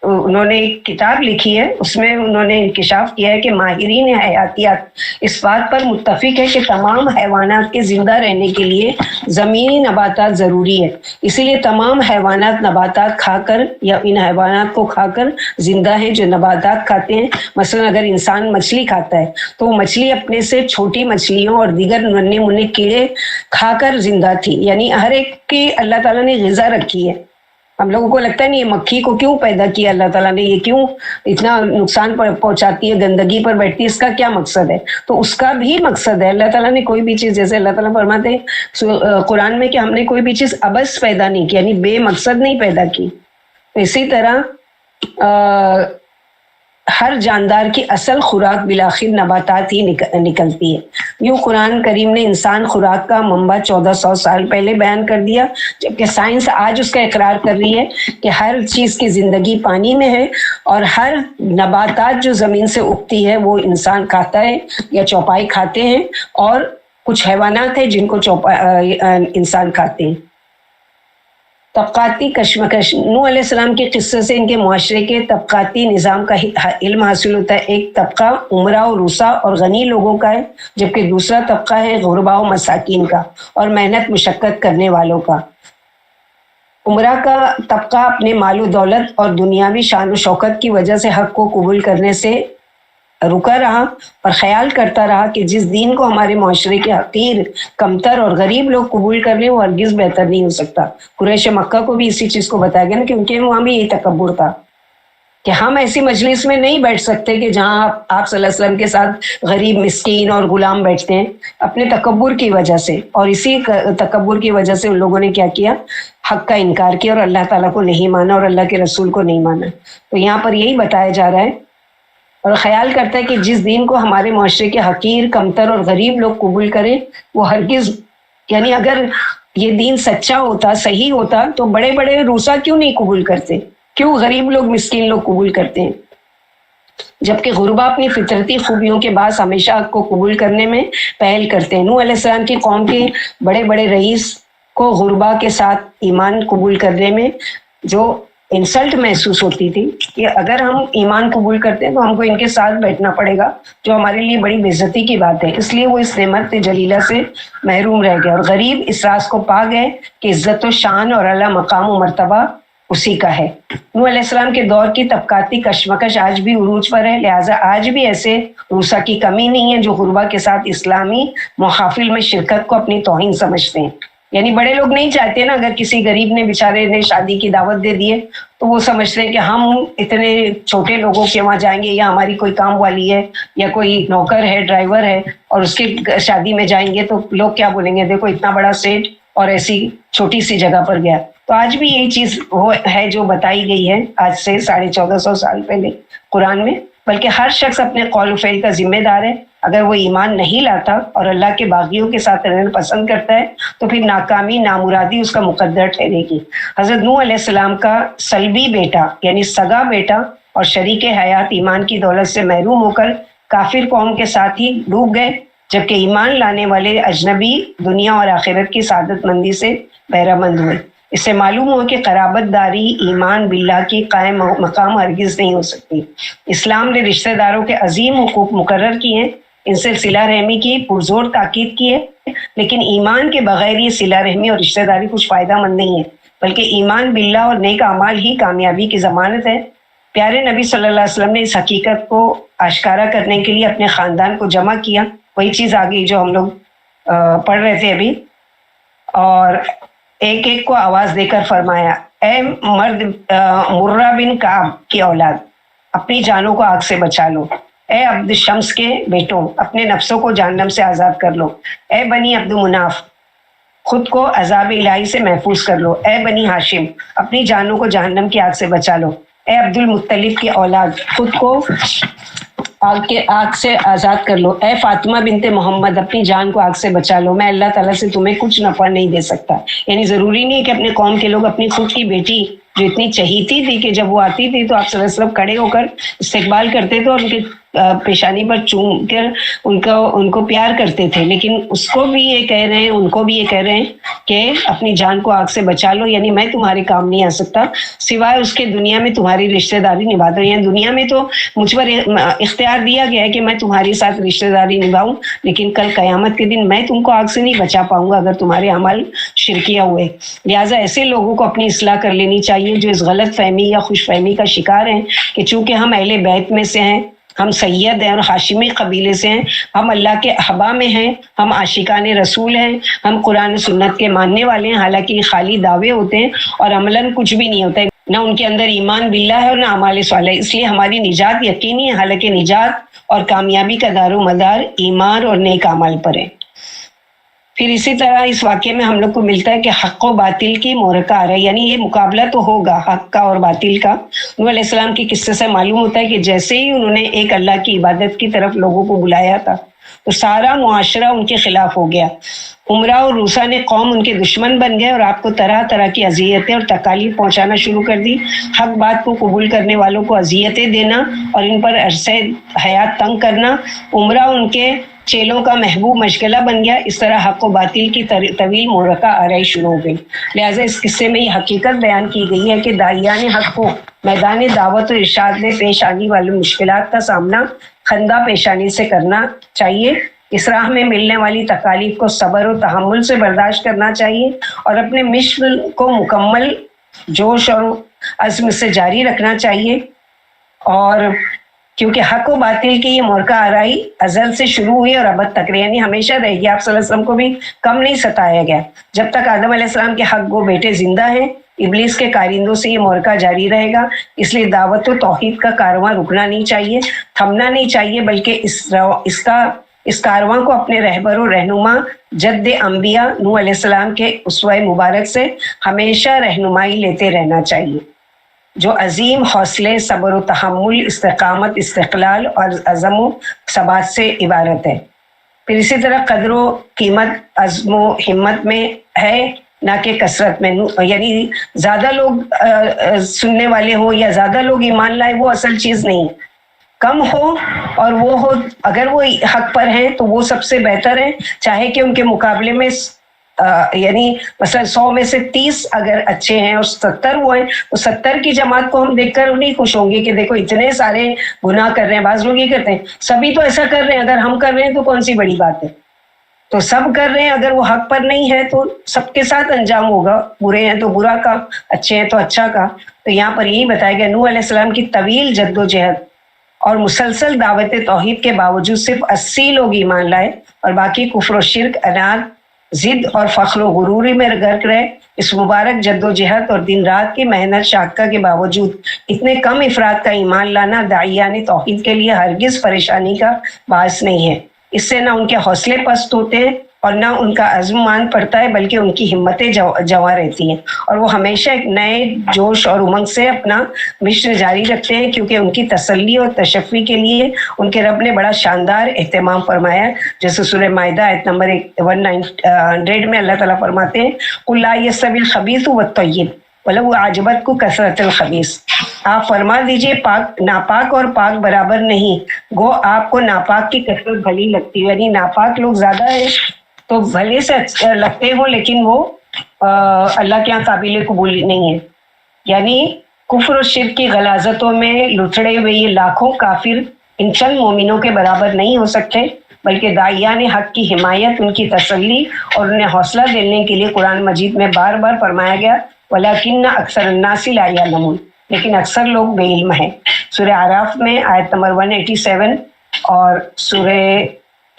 انہوں نے ایک کتاب لکھی ہے، اس میں انہوں نے انکشاف کیا ہے کہ ماہرین حیاتیات اس بات پر متفق ہے کہ تمام حیوانات کے زندہ رہنے کے لیے زمینی نباتات ضروری ہے، اسی لیے تمام حیوانات نباتات کھا کر یا ان حیوانات کو کھا کر زندہ ہیں جو نباتات کھاتے ہیں۔ مثلا اگر انسان مچھلی کھاتا ہے تو وہ مچھلی اپنے سے چھوٹی مچھلیوں اور دیگر ننھے منھے کیڑے کھا کر زندہ تھی، یعنی ہر ایک کی اللہ تعالیٰ نے غذا رکھی ہے۔ ہم لوگوں کو لگتا ہے نہیں یہ مکھی کو کیوں پیدا کیا اللہ تعالیٰ نے، یہ کیوں اتنا نقصان پہنچاتی ہے، گندگی پر بیٹھتی ہے، اس کا کیا مقصد ہے؟ تو اس کا بھی مقصد ہے۔ اللہ تعالیٰ نے کوئی بھی چیز، جیسے اللہ تعالیٰ فرماتے ہیں قرآن میں کہ ہم نے کوئی بھی چیز عبث پیدا نہیں کی، یعنی بے مقصد نہیں پیدا کی۔ تو اسی طرح ہر جاندار کی اصل خوراک بالآخر نباتات ہی نکلتی ہے۔ یوں قرآن کریم نے انسان خوراک کا منبع 1400 سال پہلے بیان کر دیا، جبکہ سائنس آج اس کا اقرار کر رہی ہے کہ ہر چیز کی زندگی پانی میں ہے، اور ہر نباتات جو زمین سے اگتی ہے وہ انسان کھاتا ہے یا چوپائی کھاتے ہیں، اور کچھ حیوانات ہیں جن کو انسان کھاتے ہیں۔ طبقاتی کشمکش، نوح علیہ السلام کے قصے سے ان کے معاشرے کے طبقاتی نظام کا علم حاصل ہوتا ہے۔ ایک طبقہ عمرہ و روسا اور غنی لوگوں کا ہے، جبکہ دوسرا طبقہ ہے غربا و مساکین کا اور محنت مشقت کرنے والوں کا۔ عمرہ کا طبقہ اپنے مال و دولت اور دنیاوی شان و شوکت کی وجہ سے حق کو قبول کرنے سے رکا رہا اور خیال کرتا رہا کہ جس دین کو ہمارے معاشرے کے حقیر، کمتر اور غریب لوگ قبول کر لیں وہ ہرگز بہتر نہیں ہو سکتا۔ قریش مکہ کو بھی اسی چیز کو بتایا گیا نا، کیونکہ وہاں بھی یہی تکبر تھا کہ ہم ایسی مجلس میں نہیں بیٹھ سکتے کہ جہاں آپ صلی اللہ علیہ وسلم کے ساتھ غریب، مسکین اور غلام بیٹھتے ہیں، اپنے تکبر کی وجہ سے۔ اور اسی تکبر کی وجہ سے ان لوگوں نے کیا کیا؟ حق کا انکار کیا اور اللہ تعالیٰ کو نہیں مانا اور اللہ کے رسول کو نہیں مانا۔ تو یہاں پر یہی بتایا جا رہا ہے، اور خیال کرتا ہے کہ جس دین کو ہمارے معاشرے کے حقیر، کمتر اور غریب لوگ قبول کریں وہ ہرگز، یعنی اگر یہ دین سچا ہوتا، صحیح ہوتا، تو بڑے بڑے روسا کیوں نہیں قبول کرتے؟ کیوں غریب لوگ، مسکین لوگ قبول کرتے ہیں؟ جبکہ غربا اپنی فطرتی خوبیوں کے باعث ہمیشہ حق کو قبول کرنے میں پہل کرتے ہیں۔ نوح علیہ السلام کی قوم کے بڑے بڑے رئیس کو غربا کے ساتھ ایمان قبول کرنے میں جو انسلٹ محسوس ہوتی تھی کہ اگر ہم ایمان قبول کرتے ہیں تو ہم کو ان کے ساتھ بیٹھنا پڑے گا، جو ہمارے لیے بڑی بے عزتی کی بات ہے، اس لیے وہ اس نعمت جلیلہ سے محروم رہ گئے، اور غریب اس راز کو پا گئے کہ عزت و شان اور اعلیٰ مقام و مرتبہ اسی کا ہے۔ نوح علیہ السلام کے دور کی طبقاتی کشمکش آج بھی عروج پر ہے، لہٰذا آج بھی ایسے روسا کی کمی نہیں ہے جو غربا کے ساتھ اسلامی محافل میں شرکت کو اپنی توہین سمجھتے ہیں۔ یعنی بڑے لوگ نہیں چاہتے نا، اگر کسی غریب نے بیچارے نے شادی کی دعوت دے دیے تو وہ سمجھتے ہیں کہ ہم اتنے چھوٹے لوگوں کے وہاں جائیں گے، یا ہماری کوئی کام والی ہے یا کوئی نوکر ہے، ڈرائیور ہے، اور اس کے شادی میں جائیں گے تو لوگ کیا بولیں گے، دیکھو اتنا بڑا سیٹ اور ایسی چھوٹی سی جگہ پر گیا۔ تو آج بھی یہی چیز ہے جو بتائی گئی ہے آج سے 1450 سال پہلے قرآن میں، بلکہ ہر شخص اپنے قول و فعل کا ذمہ دار ہے۔ اگر وہ ایمان نہیں لاتا اور اللہ کے باغیوں کے ساتھ رہنا پسند کرتا ہے تو پھر ناکامی، نامرادی اس کا مقدر ٹھہرے گی۔ حضرت نوح علیہ السلام کا سلبی بیٹا یعنی سگا بیٹا اور شریک حیات ایمان کی دولت سے محروم ہو کر کافر قوم کے ساتھ ہی ڈوب گئے، جبکہ ایمان لانے والے اجنبی دنیا اور آخرت کی سعادت مندی سے بہرہ مند ہوئے۔ اس سے معلوم ہو کہ قرابت داری ایمان باللہ کی قائم مقام ہرگز نہیں ہو سکتی۔ اسلام نے رشتہ داروں کے عظیم حقوق مقرر کیے ہیں، ان سے صلہ رحمی کی پرزور تاکید کی ہے، لیکن ایمان کے بغیر یہ صلہ رحمی اور رشتہ داری کچھ فائدہ مند نہیں ہے، بلکہ ایمان باللہ اور نیک اعمال ہی کامیابی کی ضمانت ہے۔ پیارے نبی صلی اللہ علیہ وسلم نے اس حقیقت کو آشکارا کرنے کے لیے اپنے خاندان کو جمع کیا، وہی چیز آ گئی جو ہم لوگ پڑھ رہے تھے ابھی، اور ایک ایک کو آواز دے کر فرمایا اے مرد مرہ بن کعب کی اولاد اپنی جانوں کو آگ سے بچا لو، اے عبد شمس کے بیٹوں اپنے نفسوں کو جہنم سے آزاد کر لو، اے بنی عبد مناف خود کو عذاب الہی سے محفوظ کر لو، اے بنی ہاشم اپنی جانوں کو جہنم کی آگ سے بچا لو، اے عبد المطلب کی اولاد خود کو آگ سے آزاد کر لو، اے فاطمہ بنت محمد اپنی جان کو آگ سے بچا لو، میں اللہ تعالیٰ سے تمہیں کچھ نفع نہیں دے سکتا۔ یعنی ضروری نہیں کہ اپنے قوم کے لوگ اپنی خود کی بیٹی جو اتنی چہیتی تھی کہ جب وہ آتی تھی تو آپ صلی اللہ علیہ وسلم کھڑے ہو کر استقبال کرتے تھے اور ان کے پیشانی پر چوم کر ان کو پیار کرتے تھے، لیکن اس کو بھی یہ کہہ رہے ہیں، ان کو بھی یہ کہہ رہے ہیں کہ اپنی جان کو آگ سے بچا لو، یعنی میں تمہارے کام نہیں آ سکتا سوائے اس کے دنیا میں تمہاری رشتہ داری نبھا دو، یعنی دنیا میں تو مجھ پر اختیار دیا گیا ہے کہ میں تمہارے ساتھ رشتہ داری نبھاؤں، لیکن کل قیامت کے دن میں تم کو آگ سے نہیں بچا پاؤں گا اگر تمہارے عمل شرکیہ ہوئے۔ لہٰذا ایسے لوگوں کو اپنی اصلاح کر لینی چاہیے جو اس غلط فہمی یا خوش فہمی کا شکار ہیں کہ چونکہ ہم اہل بیت میں سے ہیں، ہم سید ہیں اور ہاشمی قبیلے سے ہیں، ہم اللہ کے احبا میں ہیں، ہم عاشقان رسول ہیں، ہم قرآن سنت کے ماننے والے ہیں، حالانکہ یہ خالی دعوے ہوتے ہیں اور عملاً کچھ بھی نہیں ہوتا ہے، نہ ان کے اندر ایمان باللہ ہے اور نہ اعمال صالح، اس لیے ہماری نجات یقینی ہے، حالانکہ نجات اور کامیابی کا دار و مدار ایمان اور نیک اعمال پر ہے۔ پھر اسی طرح اس واقعے میں ہم لوگ کو ملتا ہے کہ حق و باطل کی معرکہ آ رہا ہے، یعنی یہ مقابلہ تو ہوگا حق کا اور باطل کا۔ نوح علیہ السلام کی قصے سے معلوم ہوتا ہے کہ جیسے ہی انہوں نے ایک اللہ کی عبادت کی طرف لوگوں کو بلایا تھا تو سارا معاشرہ ان کے خلاف ہو گیا، عمرہ اور روسا نے قوم ان کے دشمن بن گئے اور آپ کو طرح طرح کی اذیتیں اور تکالیف پہنچانا شروع کر دی، حق بات کو قبول کرنے والوں کو اذیتیں دینا اور ان پر عرصہ حیات تنگ کرنا، عمرہ ان کے چیلوں کا محبوب مشغلہ بن گیا، اس طرح حق و باطل کی طویل معرکہ آرائی شروع ہو گئی۔ لہٰذا اس قصے میں یہ حقیقت بیان کی گئی ہے کہ داعیان حق کو میدان دعوت و ارشاد میں پیش آنے والی مشکلات کا سامنا خندہ پیشانی سے کرنا چاہیے، اس راہ میں ملنے والی تکالیف کو صبر و تحمل سے برداشت کرنا چاہیے اور اپنے مشن کو مکمل جوش اور عزم سے جاری رکھنا چاہیے، اور کیونکہ حق و باطل کی یہ معرکہ آرائی ازل سے شروع ہوئی اور ابد تک رہی، یعنی ہمیشہ رہے گی۔ آپ صلی اللہ علیہ وسلم کو بھی کم نہیں ستایا گیا، جب تک آدم علیہ السلام کے حق گو بیٹے زندہ ہیں ابلیس کے کارندوں سے یہ معرکہ جاری رہے گا، اس لیے دعوت و توحید کا کارواں رکنا نہیں چاہیے، تھمنا نہیں چاہیے، بلکہ اس کارواں کو اپنے رہبر و رہنما جد انبیاء نوح علیہ السلام کے اسوہ مبارک سے ہمیشہ رہنمائی لیتے رہنا چاہیے، جو عظیم حوصلے، صبر و تحمل، استقامت، استقلال اور عزم و ثبات سے عبارت ہے۔ پھر اسی طرح قدر و قیمت عزم و ہمت میں ہے، نہ کہ کثرت میں، یعنی زیادہ لوگ سننے والے ہوں یا زیادہ لوگ ایمان لائے وہ اصل چیز نہیں، کم ہو اور وہ ہو، اگر وہ حق پر ہیں تو وہ سب سے بہتر ہے، چاہے کہ ان کے مقابلے میں یعنی مثلا 100 میں سے 30 اگر اچھے ہیں اور 70 وہ ہیں تو 70 کی جماعت کو ہم دیکھ کر نہیں خوش ہوں گے کہ دیکھو اتنے سارے گناہ کر رہے ہیں، بعض لوگ یہ کرتے ہیں سبھی تو ایسا کر رہے ہیں، اگر ہم کر رہے ہیں تو کون سی بڑی بات ہے، تو سب کر رہے ہیں، اگر وہ حق پر نہیں ہے تو سب کے ساتھ انجام ہوگا، برے ہیں تو برا کا، اچھے ہیں تو اچھا کا۔ تو یہاں پر یہی بتایا گیا نوح علیہ السلام کی طویل جد و جہد اور مسلسل دعوت توحید کے باوجود صرف 80 لوگ ایمان لائے اور باقی کفر و شرک، اناد، ضد اور فخر و غروری میں غرق رہے۔ اس مبارک جد و جہد اور دن رات کی محنت شاقہ کے باوجود اتنے کم افراد کا ایمان لانا داعیان توحید کے لیے ہرگز پریشانی کا باعث نہیں ہے، اس سے نہ ان کے حوصلے پست ہوتے ہیں اور نہ ان کا عزم مان پڑتا ہے، بلکہ ان کی ہمتیں جواں رہتی ہیں اور وہ ہمیشہ ایک نئے جوش اور امنگ سے اپنا مشن جاری رکھتے ہیں، کیونکہ ان کی تسلی اور تشفی کے لیے ان کے رب نے بڑا شاندار اہتمام فرمایا، جیسے سورہ مائدہ آیت نمبر 100 میں اللہ تعالیٰ فرماتے ہیں قُلْ لَا يَسْتَوِي الْخَبِيثُ وَالطَّيِّبُ وَلَوْ أَعْجَبَتْكُمْ كَثْرَةُ الْخَبِيثِ، آپ فرما دیجئے ناپاک اور پاک برابر نہیں، گو آپ کو ناپاک کی کثرت بھلی لگتی ہے، یعنی ناپاک لوگ زیادہ ہیں تو بھلے سے لگتے ہوں لیکن وہ اللہ کے یہاں قابل قبول نہیں ہے، یعنی کفر و شرک کی غلاظتوں میں لتڑے ہوئے یہ لاکھوں کافر ان چند مومنوں کے برابر نہیں ہو سکتے، بلکہ داعیان حق کی حمایت، ان کی تسلی اور انہیں حوصلہ دینے کے لیے قرآن مجید میں بار بار فرمایا گیا وَلَكِنَّ أَكْثَرَ النَّاسِ لَا يَعْلَمُونَ، لیکن اکثر لوگ بے علم ہیں۔ سورہ اعراف میں آیت نمبر 187 اور سورہ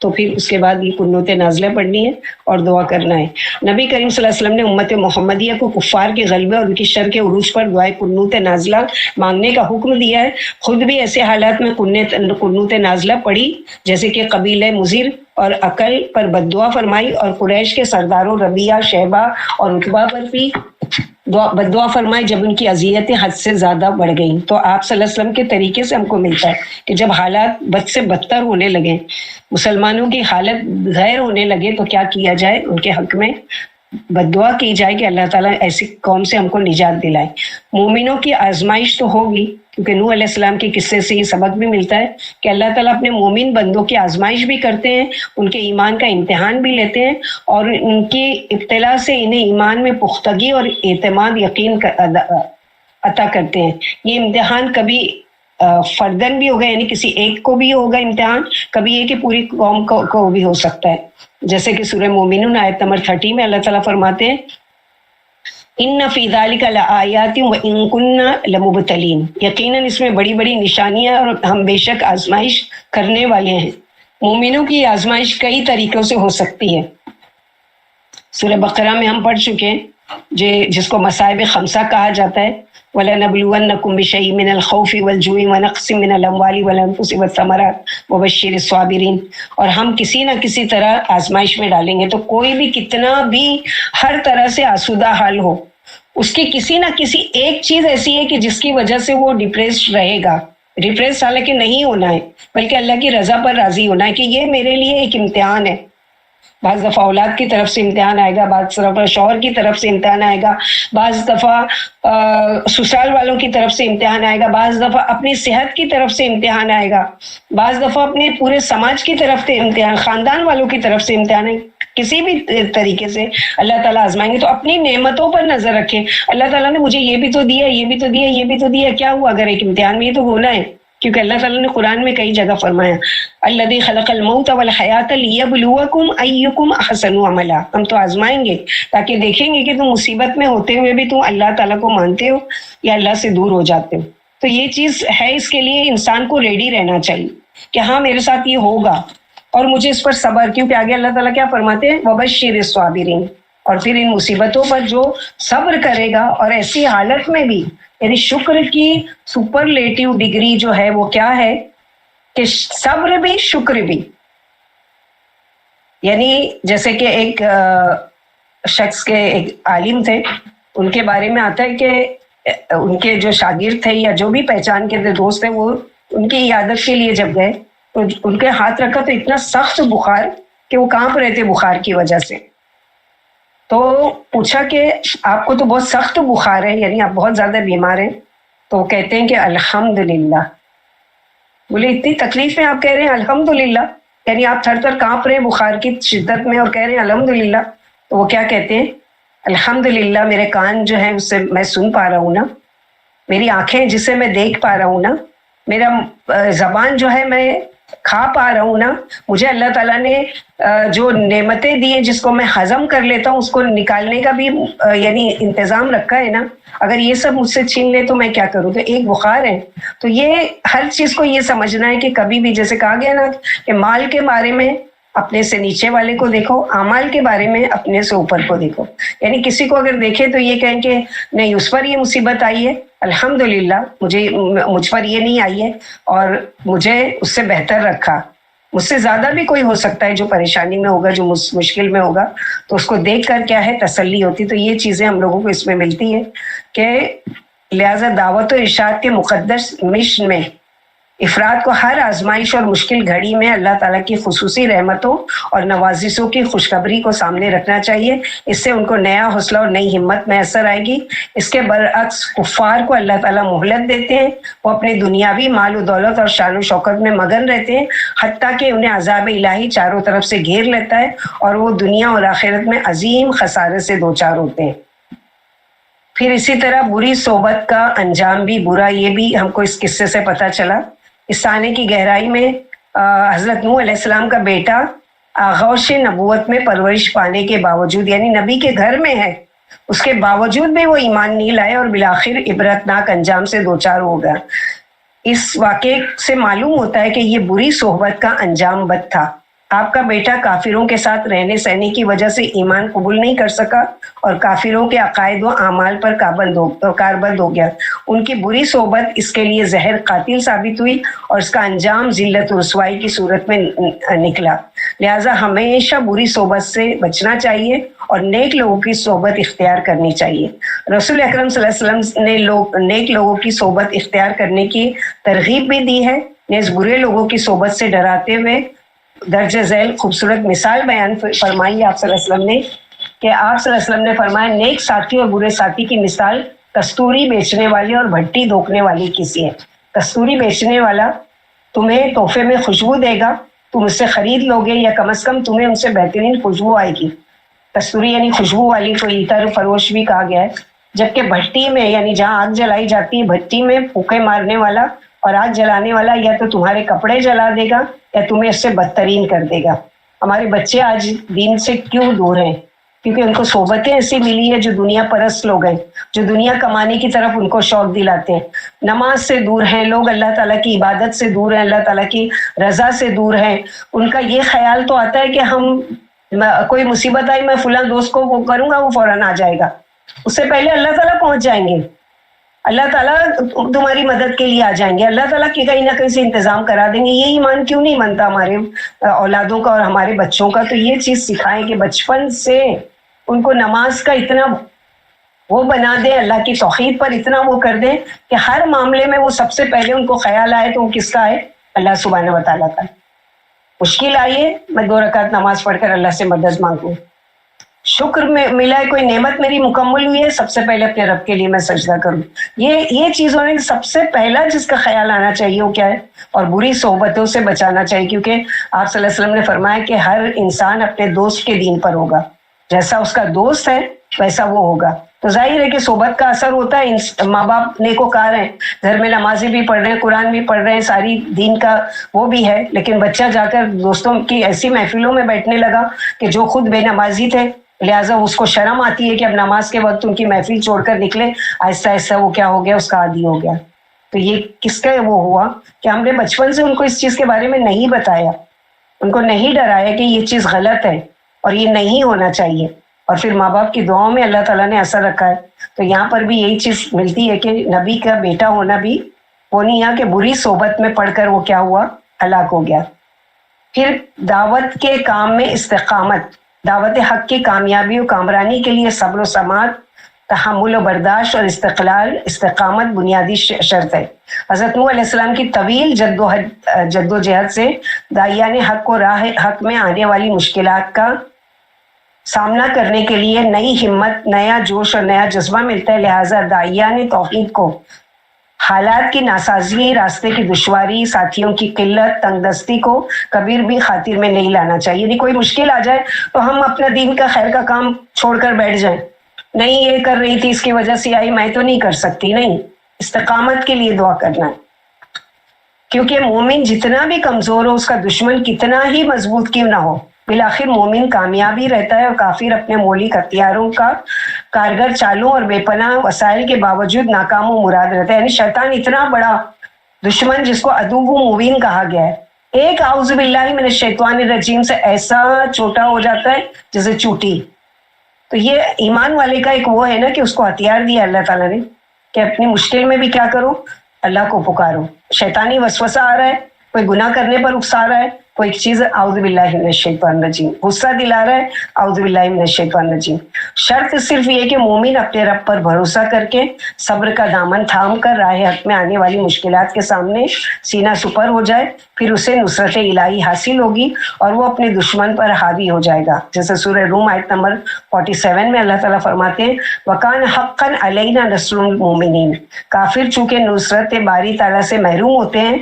تو پھر اس کے بعد یہ قنوت نازلہ پڑھنی ہے اور دعا کرنا ہے۔ نبی کریم صلی اللہ علیہ وسلم نے امت محمدیہ کو کفار کے غلبے اور ان کی شر کے عروج پر دعائے قنوت نازلہ مانگنے کا حکم دیا ہے۔ خود بھی ایسے حالات میں قنوت نازلہ پڑھی جیسے کہ قبیلہ مضر اور عقل پر بددعا فرمائی، اور قریش کے سرداروں ربیعہ، شیبہ اور عتبہ پر بھی بددعا فرمائی جب ان کی اذیتیں حد سے زیادہ بڑھ گئیں۔ تو آپ صلی اللہ علیہ وسلم کے طریقے سے ہم کو ملتا ہے کہ جب حالات بد سے بدتر ہونے لگے، مسلمانوں کی حالت غیر ہونے لگے، تو کیا کیا جائے؟ ان کے حق میں بددعا کی جائے کہ اللہ تعالیٰ ایسی قوم سے ہم کو نجات دلائے۔ مومنوں کی آزمائش تو ہوگی، کیونکہ نوح علیہ السلام کے قصے سے یہ سبق بھی ملتا ہے کہ اللہ تعالیٰ اپنے مومن بندوں کی آزمائش بھی کرتے ہیں، ان کے ایمان کا امتحان بھی لیتے ہیں، اور ان کی ابتلا سے انہیں ایمان میں پختگی اور اعتماد یقین عطا کرتے ہیں۔ یہ امتحان کبھی فردن بھی ہوگا، یعنی کسی ایک کو بھی ہوگا امتحان، کبھی یہ کہ پوری قوم کو بھی ہو سکتا ہے، جیسے کہ سورہ مومنون آیت نمبر 30 میں اللہ تعالیٰ فرماتے ہیں ان فی ذلک لآیات وان کنا لمبتلین، یقیناً اس میں بڑی بڑی نشانیاں اور ہم بے شک آزمائش کرنے والے ہیں۔ مومنوں کی آزمائش کئی طریقوں سے ہو سکتی ہے۔ سورہ بقرہ میں ہم پڑھ چکے ہیں جس کو مصائب خمسہ کہا جاتا ہے، وَلَنَبْلُوَنَّكُمْ بِشَيْءٍ مِّنَ الْخَوْفِ وَالْجُوعِ وَنَقْصٍ مِّنَ الْأَمْوَالِ وَالْأَنفُسِ وَالثَّمَرَاتِ وَبَشِّرِ الصَّابِرِينَ، اور ہم کسی نہ کسی طرح آزمائش میں ڈالیں گے۔ تو کوئی بھی کتنا بھی ہر طرح سے آسودہ حال ہو، اس کی کسی نہ کسی ایک چیز ایسی ہے کہ جس کی وجہ سے وہ ڈپریس رہے گا۔ ڈپریس حالانکہ نہیں ہونا ہے، بلکہ اللہ کی رضا پر راضی ہونا ہے کہ یہ میرے لیے ایک امتحان ہے۔ بعض دفعہ اولاد کی طرف سے امتحان آئے گا، بعض دفعہ شوہر کی طرف سے امتحان آئے گا، بعض دفعہ سسرال والوں کی طرف سے امتحان آئے گا، بعض دفعہ اپنی صحت کی طرف سے امتحان آئے گا، بعض دفعہ اپنے پورے سماج کی طرف سے امتحان، خاندان والوں کی طرف سے امتحان ہے۔ کسی بھی طریقے سے اللہ تعالیٰ آزمائیں گے، تو اپنی نعمتوں پر نظر رکھیں۔ اللہ تعالیٰ نے مجھے یہ بھی تو دیا، یہ بھی تو دیا، یہ بھی تو دیا، کیا ہوا اگر ایک امتحان میں؟ یہ تو ہونا ہے، کیونکہ اللہ تعالیٰ نے قرآن میں کئی جگہ فرمایا الذی خلق الموت والحیات لیبلوکم ایکم احسن عملا، ہم تو آزمائیں گے تاکہ دیکھیں گے کہ تم مصیبت میں ہوتے ہوئے بھی تم اللہ تعالیٰ کو مانتے ہو یا اللہ سے دور ہو جاتے ہو۔ تو یہ چیز ہے، اس کے لیے انسان کو ریڈی رہنا چاہیے کہ ہاں میرے ساتھ یہ ہوگا اور مجھے اس پر صبر، کیونکہ آگے اللہ تعالیٰ کیا فرماتے ہیں وبشر الصابرین، اور پھر ان مصیبتوں پر جو صبر کرے گا، اور ایسی حالت میں بھی، یعنی شکر کی سپرلیٹیو ڈگری جو ہے وہ کیا ہے کہ صبر بھی شکر بھی۔ یعنی جیسے کہ ایک شخص کے ایک عالم تھے، ان کے بارے میں آتا ہے کہ ان کے جو شاگرد تھے یا جو بھی پہچان کے دوست تھے، وہ ان کی عیادت کے لیے جب گئے تو ان کے ہاتھ رکھا تو اتنا سخت بخار کہ وہ کانپ رہے تھے بخار کی وجہ سے۔ تو پوچھا کہ آپ کو تو بہت سخت بخار ہے، یعنی آپ بہت زیادہ بیمار ہیں؟ تو وہ کہتے ہیں کہ الحمدللہ۔ بولے اتنی تکلیف میں آپ کہہ رہے ہیں الحمدللہ، یعنی آپ تھر تھر کانپ رہے ہیں بخار کی شدت میں اور کہہ رہے ہیں الحمدللہ۔ تو وہ کیا کہتے ہیں؟ الحمدللہ میرے کان جو ہیں اس سے میں سن پا رہا ہوں نا، میری آنکھیں جس سے میں دیکھ پا رہا ہوں نا، میرا زبان جو ہے میں کھا پا رہا ہوں نا، مجھے اللہ تعالیٰ نے جو نعمتیں دی ہیں جس کو میں ہضم کر لیتا ہوں، اس کو نکالنے کا بھی یعنی انتظام رکھا ہے نا۔ اگر یہ سب مجھ سے چھین لے تو میں کیا کروں؟ تو ایک بخار ہے۔ تو یہ ہر چیز کو یہ سمجھنا ہے کہ کبھی بھی جیسے کہا گیا نا کہ مال کے بارے میں اپنے سے نیچے والے کو دیکھو، اعمال کے بارے میں اپنے سے اوپر کو دیکھو۔ یعنی کسی کو اگر دیکھے تو یہ کہیں کہ نہیں اس پر یہ مصیبت آئی ہے، الحمدللہ مجھ پر یہ نہیں آئی ہے اور مجھے اس سے بہتر رکھا، مجھ سے زیادہ بھی کوئی ہو سکتا ہے جو پریشانی میں ہوگا، جو مشکل میں ہوگا، تو اس کو دیکھ کر کیا ہے تسلی ہوتی۔ تو یہ چیزیں ہم لوگوں کو اس میں ملتی ہے کہ لہٰذا دعوت و ارشاد کے مقدس مشن میں افراد کو ہر آزمائش اور مشکل گھڑی میں اللہ تعالیٰ کی خصوصی رحمتوں اور نوازشوں کی خوشخبری کو سامنے رکھنا چاہیے۔ اس سے ان کو نیا حوصلہ اور نئی ہمت میسر آئے گی۔ اس کے برعکس کفار کو اللہ تعالیٰ مہلت دیتے ہیں، وہ اپنے دنیاوی مال و دولت اور شان و شوکت میں مگن رہتے ہیں، حتیٰ کہ انہیں عذاب الہی چاروں طرف سے گھیر لیتا ہے اور وہ دنیا اور آخرت میں عظیم خسارے سے دوچار ہوتے ہیں۔ پھر اسی طرح بری صحبت کا انجام بھی برا، یہ بھی ہم کو اس قصے سے پتہ چلا۔ اس سانے کی گہرائی میں حضرت نوح علیہ السلام کا بیٹا آغوش نبوت میں پرورش پانے کے باوجود، یعنی نبی کے گھر میں ہے، اس کے باوجود بھی وہ ایمان نہیں لائے اور بالآخر عبرتناک انجام سے دوچار ہو گیا۔ اس واقعے سے معلوم ہوتا ہے کہ یہ بری صحبت کا انجام بد تھا، آپ کا بیٹا کافروں کے ساتھ رہنے سہنے کی وجہ سے ایمان قبول نہیں کر سکا اور کافروں کے عقائد و اعمال پر کاربند ہو گیا. ان کی بری صحبت اس کے لیے زہر قاتل ثابت ہوئی اور اس کا انجام ذلت و رسوائی کی صورت میں نکلا. لہٰذا ہمیشہ بری صحبت سے بچنا چاہیے اور نیک لوگوں کی صحبت اختیار کرنی چاہیے. رسول اکرم صلی اللہ علیہ وسلم نے نیک لوگوں کی صحبت اختیار کرنے کی ترغیب بھی دی ہے. نیز برے لوگوں کی صحبت سے ڈراتے ہوئے درجہ ذیل خوبصورت مثال بیان فرمائی آپ صلی اللہ علیہ وسلم نے کہ آپ صلی اللہ علیہ وسلم نے فرمایا نیک ساتھی اور برے ساتھی کی مثال کستوری بیچنے والے اور بھٹی دھوکنے والی کسی ہے. کستوری بیچنے والا تمہیں تحفے میں خوشبو دے گا, تم اس سے خرید لو گے یا کم از کم تمہیں ان سے بہترین خوشبو آئے گی. کستوری یعنی خوشبو والی کو عطر فروش بھی کہا گیا ہے. جبکہ بھٹی میں یعنی جہاں آگ جلائی جاتی ہے, بھٹی میں پھونکے مارنے والا اور آگ جلانے والا یا تو تمہارے کپڑے جلا دے گا یا تمہیں اس سے بدترین کر دے گا. ہمارے بچے آج دین سے کیوں دور ہیں؟ کیونکہ ان کو صحبتیں ایسی ملی ہے جو دنیا پرست لوگ ہیں, جو دنیا کمانے کی طرف ان کو شوق دلاتے ہیں. نماز سے دور ہیں لوگ, اللہ تعالیٰ کی عبادت سے دور ہیں, اللہ تعالیٰ کی رضا سے دور ہیں. ان کا یہ خیال تو آتا ہے کہ ہم کوئی مصیبت آئی میں فلاں دوست کو وہ کروں گا وہ فوراً آ جائے گا, اس سے پہلے اللہ تعالیٰ پہنچ جائیں گے, اللہ تعالیٰ تمہاری مدد کے لیے آ جائیں گے, اللہ تعالیٰ کی کہیں نہ کہیں سے انتظام کرا دیں گے. یہ ایمان کیوں نہیں بنتا ہمارے اولادوں کا اور ہمارے بچوں کا؟ تو یہ چیز سکھائیں کہ بچپن سے ان کو نماز کا اتنا وہ بنا دیں, اللہ کی توحید پر اتنا وہ کر دیں کہ ہر معاملے میں وہ سب سے پہلے ان کو خیال آئے تو وہ کس کا ہے؟ اللہ سبحانہ و تعالیٰ کا. مشکل آئیے میں 2 رکعت نماز پڑھ کر اللہ سے مدد مانگوں, شکر میں ملا ہے, کوئی نعمت میری مکمل ہوئی ہے, سب سے پہلے اپنے رب کے لیے میں سجدہ کروں. یہ چیزوں نے سب سے پہلا جس کا خیال آنا چاہیے وہ کیا ہے؟ اور بری صحبتوں سے بچانا چاہیے, کیونکہ آپ صلی اللہ علیہ وسلم نے فرمایا کہ ہر انسان اپنے دوست کے دین پر ہوگا, جیسا اس کا دوست ہے ویسا وہ ہوگا. تو ظاہر ہے کہ صحبت کا اثر ہوتا ہے. ماں باپ نیکوکار ہیں, گھر میں نمازیں بھی پڑھ رہے ہیں, قرآن بھی پڑھ رہے ہیں, ساری دین کا وہ بھی ہے, لیکن بچہ جا کر دوستوں کی ایسی محفلوں میں بیٹھنے لگا کہ جو خود بے نمازی تھے, لہٰذا اس کو شرم آتی ہے کہ اب نماز کے وقت ان کی محفل چھوڑ کر نکلے. آہستہ آہستہ وہ کیا ہو گیا؟ اس کا عادی ہو گیا. تو یہ کس کا وہ ہوا کہ ہم نے بچپن سے ان کو اس چیز کے بارے میں نہیں بتایا, ان کو نہیں ڈرایا کہ یہ چیز غلط ہے اور یہ نہیں ہونا چاہیے. اور پھر ماں باپ کی دعاؤں میں اللہ تعالیٰ نے اثر رکھا ہے. تو یہاں پر بھی یہی چیز ملتی ہے کہ نبی کا بیٹا ہونا بھی وہ نہیں ہے کہ بری صحبت میں پڑھ کر وہ کیا ہوا؟ ہلاک ہو گیا. پھر دعوت کے کام میں استقامت, دعوت حق کی کامیابی و کامرانی کے لیے صبر و سماعت, تحمل و برداشت اور استقامت بنیادی شرط ہے. حضرت نوح علیہ السلام کی طویل جد و جہد سے داعیان حق کو راہ حق میں آنے والی مشکلات کا سامنا کرنے کے لیے نئی ہمت, نیا جوش اور نیا جذبہ ملتا ہے. لہٰذا داعیان توحید کو حالات کی ناسازی, راستے کی دشواری, ساتھیوں کی قلت, تنگ دستی کو کبھی بھی خاطر میں نہیں لانا چاہیے. یعنی کوئی مشکل آ جائے تو ہم اپنا دین کا خیر کا کام چھوڑ کر بیٹھ جائیں, نہیں یہ کر رہی تھی اس کی وجہ سے آئی, میں تو نہیں کر سکتی. نہیں, استقامت کے لیے دعا کرنا ہے, کیونکہ مومن جتنا بھی کمزور ہو, اس کا دشمن کتنا ہی مضبوط کیوں نہ ہو, بالآخر مومن کامیابی رہتا ہے اور کافر اپنے مولک ہتھیاروں کا کارگر چالوں اور بے پناہ وسائل کے باوجود ناکام و مراد رہتا ہے. یعنی شیطان اتنا بڑا دشمن جس کو عدو مبین کہا گیا ہے, ایک اعوذ باللہ من الشیطان الرجیم سے ایسا چھوٹا ہو جاتا ہے جیسے چوٹی. تو یہ ایمان والے کا ایک وہ ہے نا کہ اس کو ہتھیار دیا اللہ تعالیٰ نے کہ اپنی مشکل میں بھی کیا کرو؟ اللہ کو پکارو. شیطانی وسوسہ آ رہا ہے, کوئی گناہ کرنے پر اکسا رہا ہے, کوئی چیز اعوذ باللہ من الشیطان الرجیم, غصہ دلا رہا ہے, اعوذ باللہ من الشیطان الرجیم. شرط صرف یہ کہ مومن اپنے رب پر بھروسہ کر کے صبر کا دامن تھام کر راہ حق میں آنے والی مشکلات کے سامنے سینہ سپر ہو جائے, پھر اسے نصرت الہی حاصل ہوگی اور وہ اپنے دشمن پر حاوی ہو جائے گا. جیسے سورہ روم آیت نمبر 47 میں اللہ تعالیٰ فرماتے ہیں وَكَانَ حَقًّا عَلَيْنَا نَصْرُ الْمُؤْمِنِينَ. کافر چونکہ نصرت باری تعالیٰ سے محروم ہوتے ہیں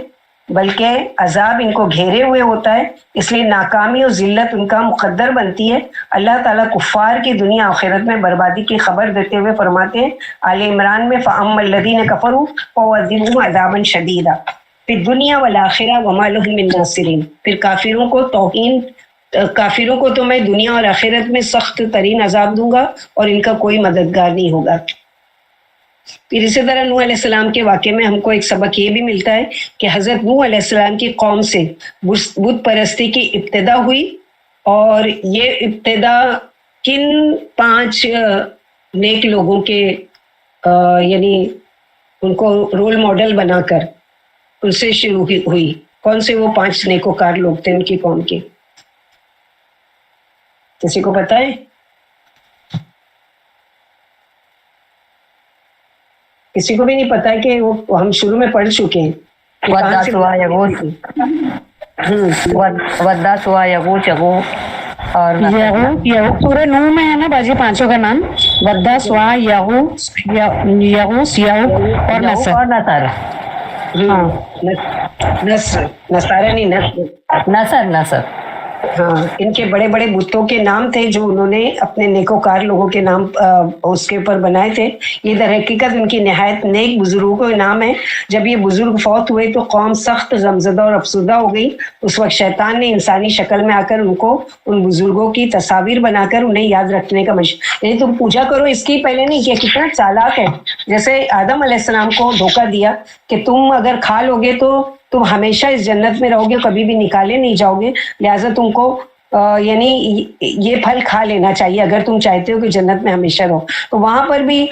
بلکہ عذاب ان کو گھیرے ہوئے ہوتا ہے, اس لیے ناکامی اور ذلت ان کا مقدر بنتی ہے. اللہ تعالیٰ کفار کی دنیا آخرت میں بربادی کی خبر دیتے ہوئے فرماتے ہیں آل عمران میں فَأَمَّا الَّذِينَ كَفَرُوا فَأُعَذِّبُهُمْ عَذَابًا شَدِيدًا فِي الدُّنْيَا وَالْآخِرَةِ وَمَا لَهُم مِّن نَاصِرِينَ. پھر کافروں کو تو میں دنیا اور آخرت میں سخت ترین عذاب دوں گا اور ان کا کوئی مددگار نہیں ہوگا. پھر اسی طرح نوح علیہ السلام کے واقعے میں ہم کو ایک سبق یہ بھی ملتا ہے کہ حضرت نوح علیہ السلام کی قوم سے بت پرستی کی ابتدا ہوئی، اور یہ ابتدا کن 5 نیک لوگوں کے یعنی ان کو رول ماڈل بنا کر ان سے شروع ہوئی. کون سے وہ 5 نیکوکار لوگ تھے ان کی قوم کے؟ کسی کو پتا ہے؟ کسی کو بھی نہیں پتا کہ وہ ہم شروع میں پڑھ چکے ہیں. ودا سوا یغوث یغوث اور یغوث سورہ نوح میں ہے نا باجی 5 کا نام، ودا سوا یغوث اور نصر. ہاں نصارہ نہیں، نصر. ہاں، ان کے بڑے بڑے بتوں کے نام تھے جو انہوں نے اپنے نیکوکار لوگوں کے نام اس کے اوپر بنائے تھے. یہ در حقیقت ان کی نہایت نیک بزرگوں کا نام ہے. جب یہ بزرگ فوت ہوئے تو قوم سخت غمزدہ اور افسردہ ہو گئی. اس وقت شیطان نے انسانی شکل میں آ کر ان بزرگوں کی تصاویر بنا کر انہیں یاد رکھنے کا یعنی تم پوجا کرو اس کی پہلے نہیں کیا. کتنا چالاک ہے. جیسے آدم علیہ السلام کو دھوکہ دیا کہ تم اگر کھا لو گے تو تم ہمیشہ اس جنت میں رہو گے، کبھی بھی نکالے نہیں جاؤ گے، لہٰذا تم کو یعنی یہ پھل کھا لینا چاہیے اگر تم چاہتے ہو کہ جنت میں ہمیشہ رہو. تو وہاں پر بھی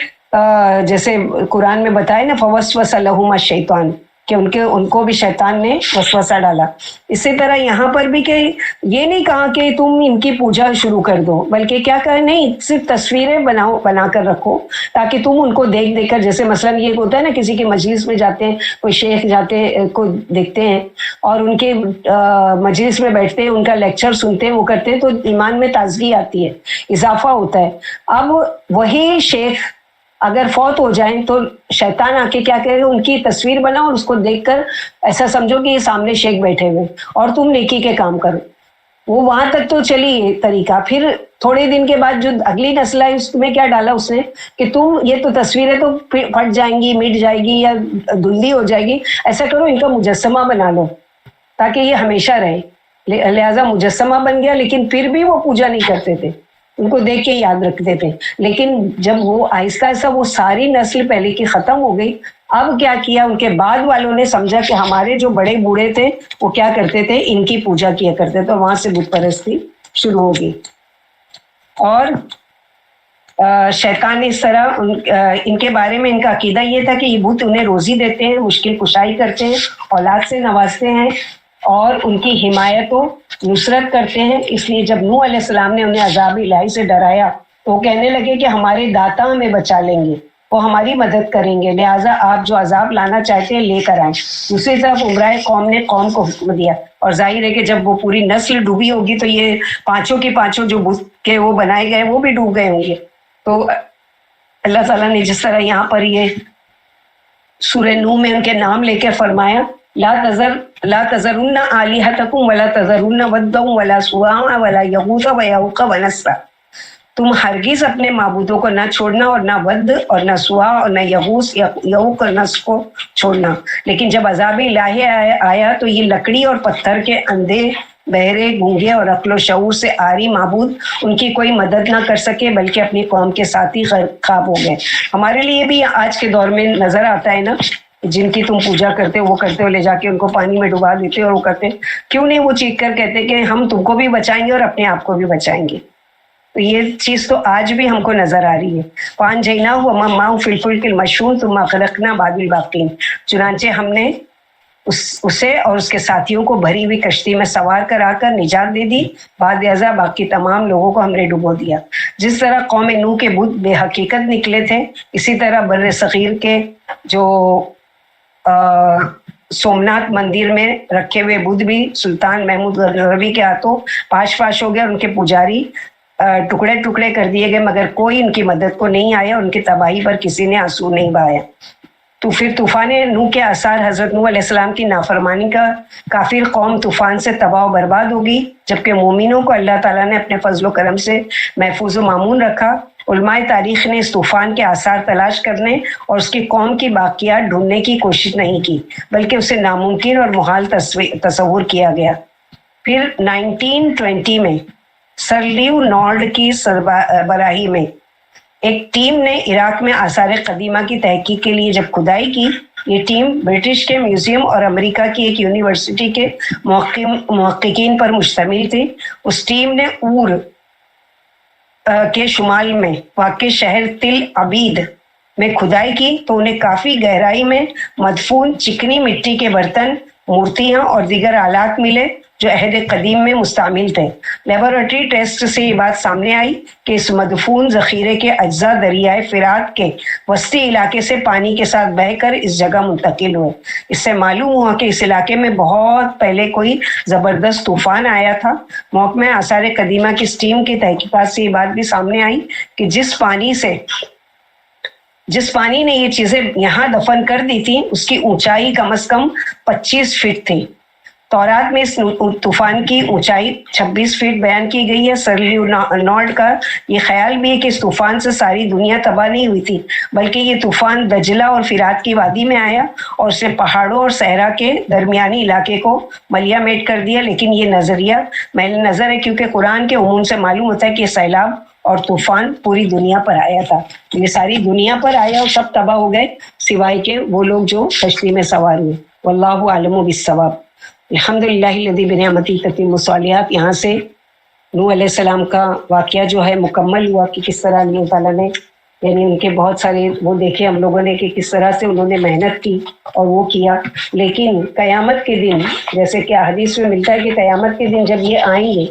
جیسے قرآن میں بتایا نا فوسوس لہما الشیطان، کہ ان کو بھی شیطان نے وسوسہ ڈالا. اسی طرح یہاں پر بھی کہ یہ نہیں کہا کہ تم ان کی پوجا شروع کر دو، بلکہ کیا کہا، نہیں، صرف تصویریں بنا کر رکھو تاکہ تم ان کو دیکھ کر، جیسے مثلاً یہ ہوتا ہے نا کسی کی مجلس میں جاتے ہیں، کوئی شیخ جاتے کو دیکھتے ہیں اور ان کے مجلس میں بیٹھتے ہیں، ان کا لیکچر سنتے ہیں، وہ کرتے ہیں تو ایمان میں تازگی آتی ہے، اضافہ ہوتا ہے. اب وہی شیخ اگر فوت ہو جائیں تو شیطان آ کے کیا کہے گا، ان کی تصویر بناؤ اور اس کو دیکھ کر ایسا سمجھو کہ یہ سامنے شیخ بیٹھے ہوئے اور تم نیکی کے کام کرو. وہ وہاں تک تو چلی یہ طریقہ. پھر تھوڑے دن کے بعد جو اگلی نسل ہے اس میں کیا ڈالا اس نے کہ تم یہ تو تصویریں تو پھٹ جائیں گی، مٹ جائے گی یا دھندلی ہو جائے گی، ایسا کرو ان کا مجسمہ بنا لو تاکہ یہ ہمیشہ رہے. لہٰذا مجسمہ بن گیا، لیکن پھر بھی وہ پوجا نہیں کرتے تھے، ان کو دیکھ کے یاد رکھتے تھے. لیکن جب وہ آہستہ آہستہ وہ ساری نسل پہلے کی ختم ہو گئی، اب کیا کیا، ان کے بعد والوں نے سمجھا کہ ہمارے جو بڑے بوڑھے تھے وہ کیا کرتے تھے، ان کی پوجا کیا کرتے تھے، وہاں سے بت پرستی شروع ہو گئی. اور شیطان اس طرح ان کے بارے میں ان کا عقیدہ یہ تھا کہ یہ بت انہیں روزی دیتے ہیں، مشکل کشائی کرتے ہیں، اولاد سے نوازتے ہیں اور ان کی حمایت و نصرت کرتے ہیں. اس لیے جب نوح علیہ السلام نے انہیں عذاب الہی سے ڈرایا تو وہ کہنے لگے کہ ہمارے داتا ہمیں بچا لیں گے، وہ ہماری مدد کریں گے، لہٰذا آپ جو عذاب لانا چاہتے ہیں لے کر آئیں. دوسری طرف عمرائے قوم نے قوم کو حکم دیا، اور ظاہر ہے کہ جب وہ پوری نسل ڈوبی ہوگی تو یہ 5 کی 5 جو بت کے وہ بنائے گئے وہ بھی ڈوب گئے ہوں گے. تو اللہ تعالیٰ نے جس طرح یہاں پر یہ سورہ نوح میں ان کے نام لے کے فرمایا لا تذرن آلہتکم ولا تذرن ودا ولا سواع ولا یغوث ویعوق ونسرا، تم ہرگز اپنے معبودوں کو نہ چھوڑنا، اور نہ ود اور نہ سواع اور نہ یغوث یعوق اور نسر کو چھوڑنا. لیکن جب عذاب الہی آیا تو یہ لکڑی اور پتھر کے اندھے، بہرے، گونگے اور عقل و شعور سے عاری معبود ان کی کوئی مدد نہ کر سکے، بلکہ اپنی قوم کے ساتھ ہی خواب ہو گئے. ہمارے لیے بھی آج کے دور میں نظر آتا ہے نا، جن کی تم پوجا کرتے ہو وہ کرتے ہو، لے جا کے ان کو پانی میں ڈبا دیتے اور وہ کرتے، کیوں نہیں وہ چیخ کر کہتے کہ ہم تم کو بھی بچائیں گے اور اپنے آپ کو بھی بچائیں گے. تو یہ چیز تو آج بھی ہم کو نظر آ رہی ہے. فَأَنْجَيْنَاهُ وَمَن مَّعَهُ فِي الْفُلْكِ الْمَشْحُونِ ثُمَّ أَغْرَقْنَا بَعْدَ الْبَاقِينَ، چنانچہ ہم نے اسے اور اس کے ساتھیوں کو بھری ہوئی کشتی میں سوار کرا کر نجات دے دی، بعد ازاں باقی تمام لوگوں کو ہم نے ڈبو دیا. جس طرح قوم نوح کے بت بے حقیقت نکلے تھے، اسی طرح بر صغیر کے جو سومناتھ مندر میں رکھے ہوئے بت بھی سلطان محمود غزنوی کے ہاتھوں پاش پاش ہو گئے، ان کے پجاری ٹکڑے ٹکڑے کر دیے گئے، مگر کوئی ان کی مدد کو نہیں آیا، ان کی تباہی پر کسی نے آنسو نہیں بہایا. تو پھر طوفان نوح کے آثار حضرت نوح علیہ السلام کی نافرمانی کا کافر قوم طوفان سے تباہ و برباد ہوگی، جبکہ مومنوں کو اللہ تعالیٰ نے اپنے فضل و کرم سے محفوظ و مامون رکھا. علماء تاریخ نے اس طوفان کے آثار تلاش کرنے اور اس کی قوم کی باقیات ڈھونڈنے کی کوشش نہیں کی، بلکہ اسے ناممکن اور محال تصور کیا گیا. پھر 1920 میں سر لیو نارڈ کی سربراہی میں ایک ٹیم نے عراق میں آثار قدیمہ کی تحقیق کے لیے جب کھدائی کی، یہ ٹیم برٹش کے میوزیم اور امریکہ کی ایک یونیورسٹی کے محققین پر مشتمل تھی۔ اس ٹیم نے اور کے شمال میں واقع شہر تل عبید میں کھدائی کی تو انہیں کافی گہرائی میں مدفون چکنی مٹی کے برتن، مورتیاں اور دیگر آلات ملے جو عہد قدیم میں مستعمل تھے۔ لیبارٹری ٹیسٹ سے یہ بات سامنے آئی کہ اس مدفون ذخیرے کے اجزاء دریائے فرات کے وسطی علاقے سے پانی کے ساتھ بہہ کر اس جگہ منتقل ہوئے۔ اس سے معلوم ہوا کہ اس علاقے میں بہت پہلے کوئی زبردست طوفان آیا تھا۔ محکمہ آثار قدیمہ کی اس ٹیم کی تحقیقات سے یہ بات بھی سامنے آئی کہ جس پانی نے یہ چیزیں یہاں دفن کر دی تھی اس کی اونچائی کم از کم 25 فٹ تھی۔ تورات میں اس طوفان کی اونچائی 26 فٹ بیان کی گئی ہے۔ سر لیونارڈ کا یہ خیال بھی ہے کہ اس طوفان سے ساری دنیا تباہ نہیں ہوئی تھی، بلکہ یہ طوفان دجلہ اور فرات کی وادی میں آیا اور اس نے پہاڑوں اور صحرا کے درمیانی علاقے کو ملیا میٹ کر دیا۔ لیکن یہ نظریہ میل نظر ہے، کیونکہ قرآن کے عموم سے معلوم ہوتا ہے کہ یہ سیلاب اور طوفان پوری دنیا پر آیا تھا۔ یہ ساری دنیا پر آیا اور سب تباہ ہو گئے سوائے کہ وہ لوگ جو کشتی میں سوار ہوئے۔ واللہ اعلم بالصواب۔ الحمدللہ الذی بنعمتہ تتم الصالحات۔ یہاں سے نوح علیہ السلام کا واقعہ جو ہے مکمل ہوا کہ کس طرح اللہ تعالیٰ نے یعنی ان کے بہت سارے وہ دیکھے ہم لوگوں نے کہ کس طرح سے انہوں نے محنت کی اور وہ کیا۔ لیکن قیامت کے دن جیسے کہ حدیث میں ملتا ہے کہ قیامت کے دن جب یہ آئیں گے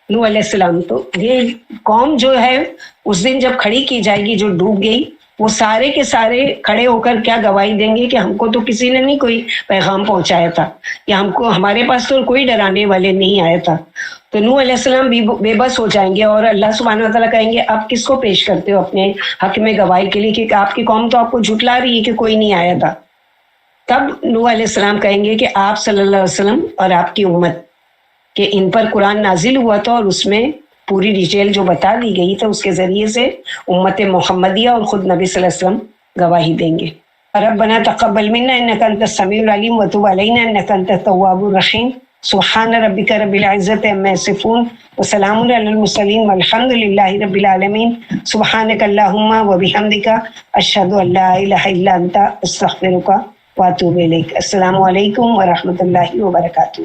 نوح علیہ السلام، تو یہ قوم جو ہے اس دن جب کھڑی کی جائے گی جو ڈوب گئی، وہ سارے کے سارے کھڑے ہو کر کیا گواہی دیں گے کہ ہم کو تو کسی نے نہیں کوئی پیغام پہنچایا تھا، یا ہمارے پاس تو کوئی ڈرانے والے نہیں آیا تھا۔ تو نوح علیہ السلام بھی بے بس ہو جائیں گے اور اللہ سبحانہ و تعالیٰ کہیں گے آپ کس کو پیش کرتے ہو اپنے حق میں گواہی کے لیے کہ آپ کی قوم تو آپ کو جھٹلا رہی ہے کہ کوئی نہیں آیا تھا۔ تب نوح علیہ السلام کہیں گے کہ آپ صلی اللہ علیہ وسلم اور آپ کی امت کہ ان پر قرآن نازل ہوا تھا اور اس میں پوری ڈیٹیل جو بتا دی گئی تھی اس کے ذریعے سے امت محمدیہ اور خود نبی صلی اللہ علیہ وسلم گواہی دیں گے۔ ربنا تقبل منا انک انت السمیع العلیم وتب علینا انک انت التواب الرحیم۔ سبحان ربک رب العزۃ عما یصفون وسلام علی المرسلین والحمد للہ رب العالمین۔ سبحانک اللہم وبحمدک اشہد ان لا الہ الا انت استغفرک واتوب الیک۔ السلام علیکم ورحمۃ اللہ وبرکاتہ۔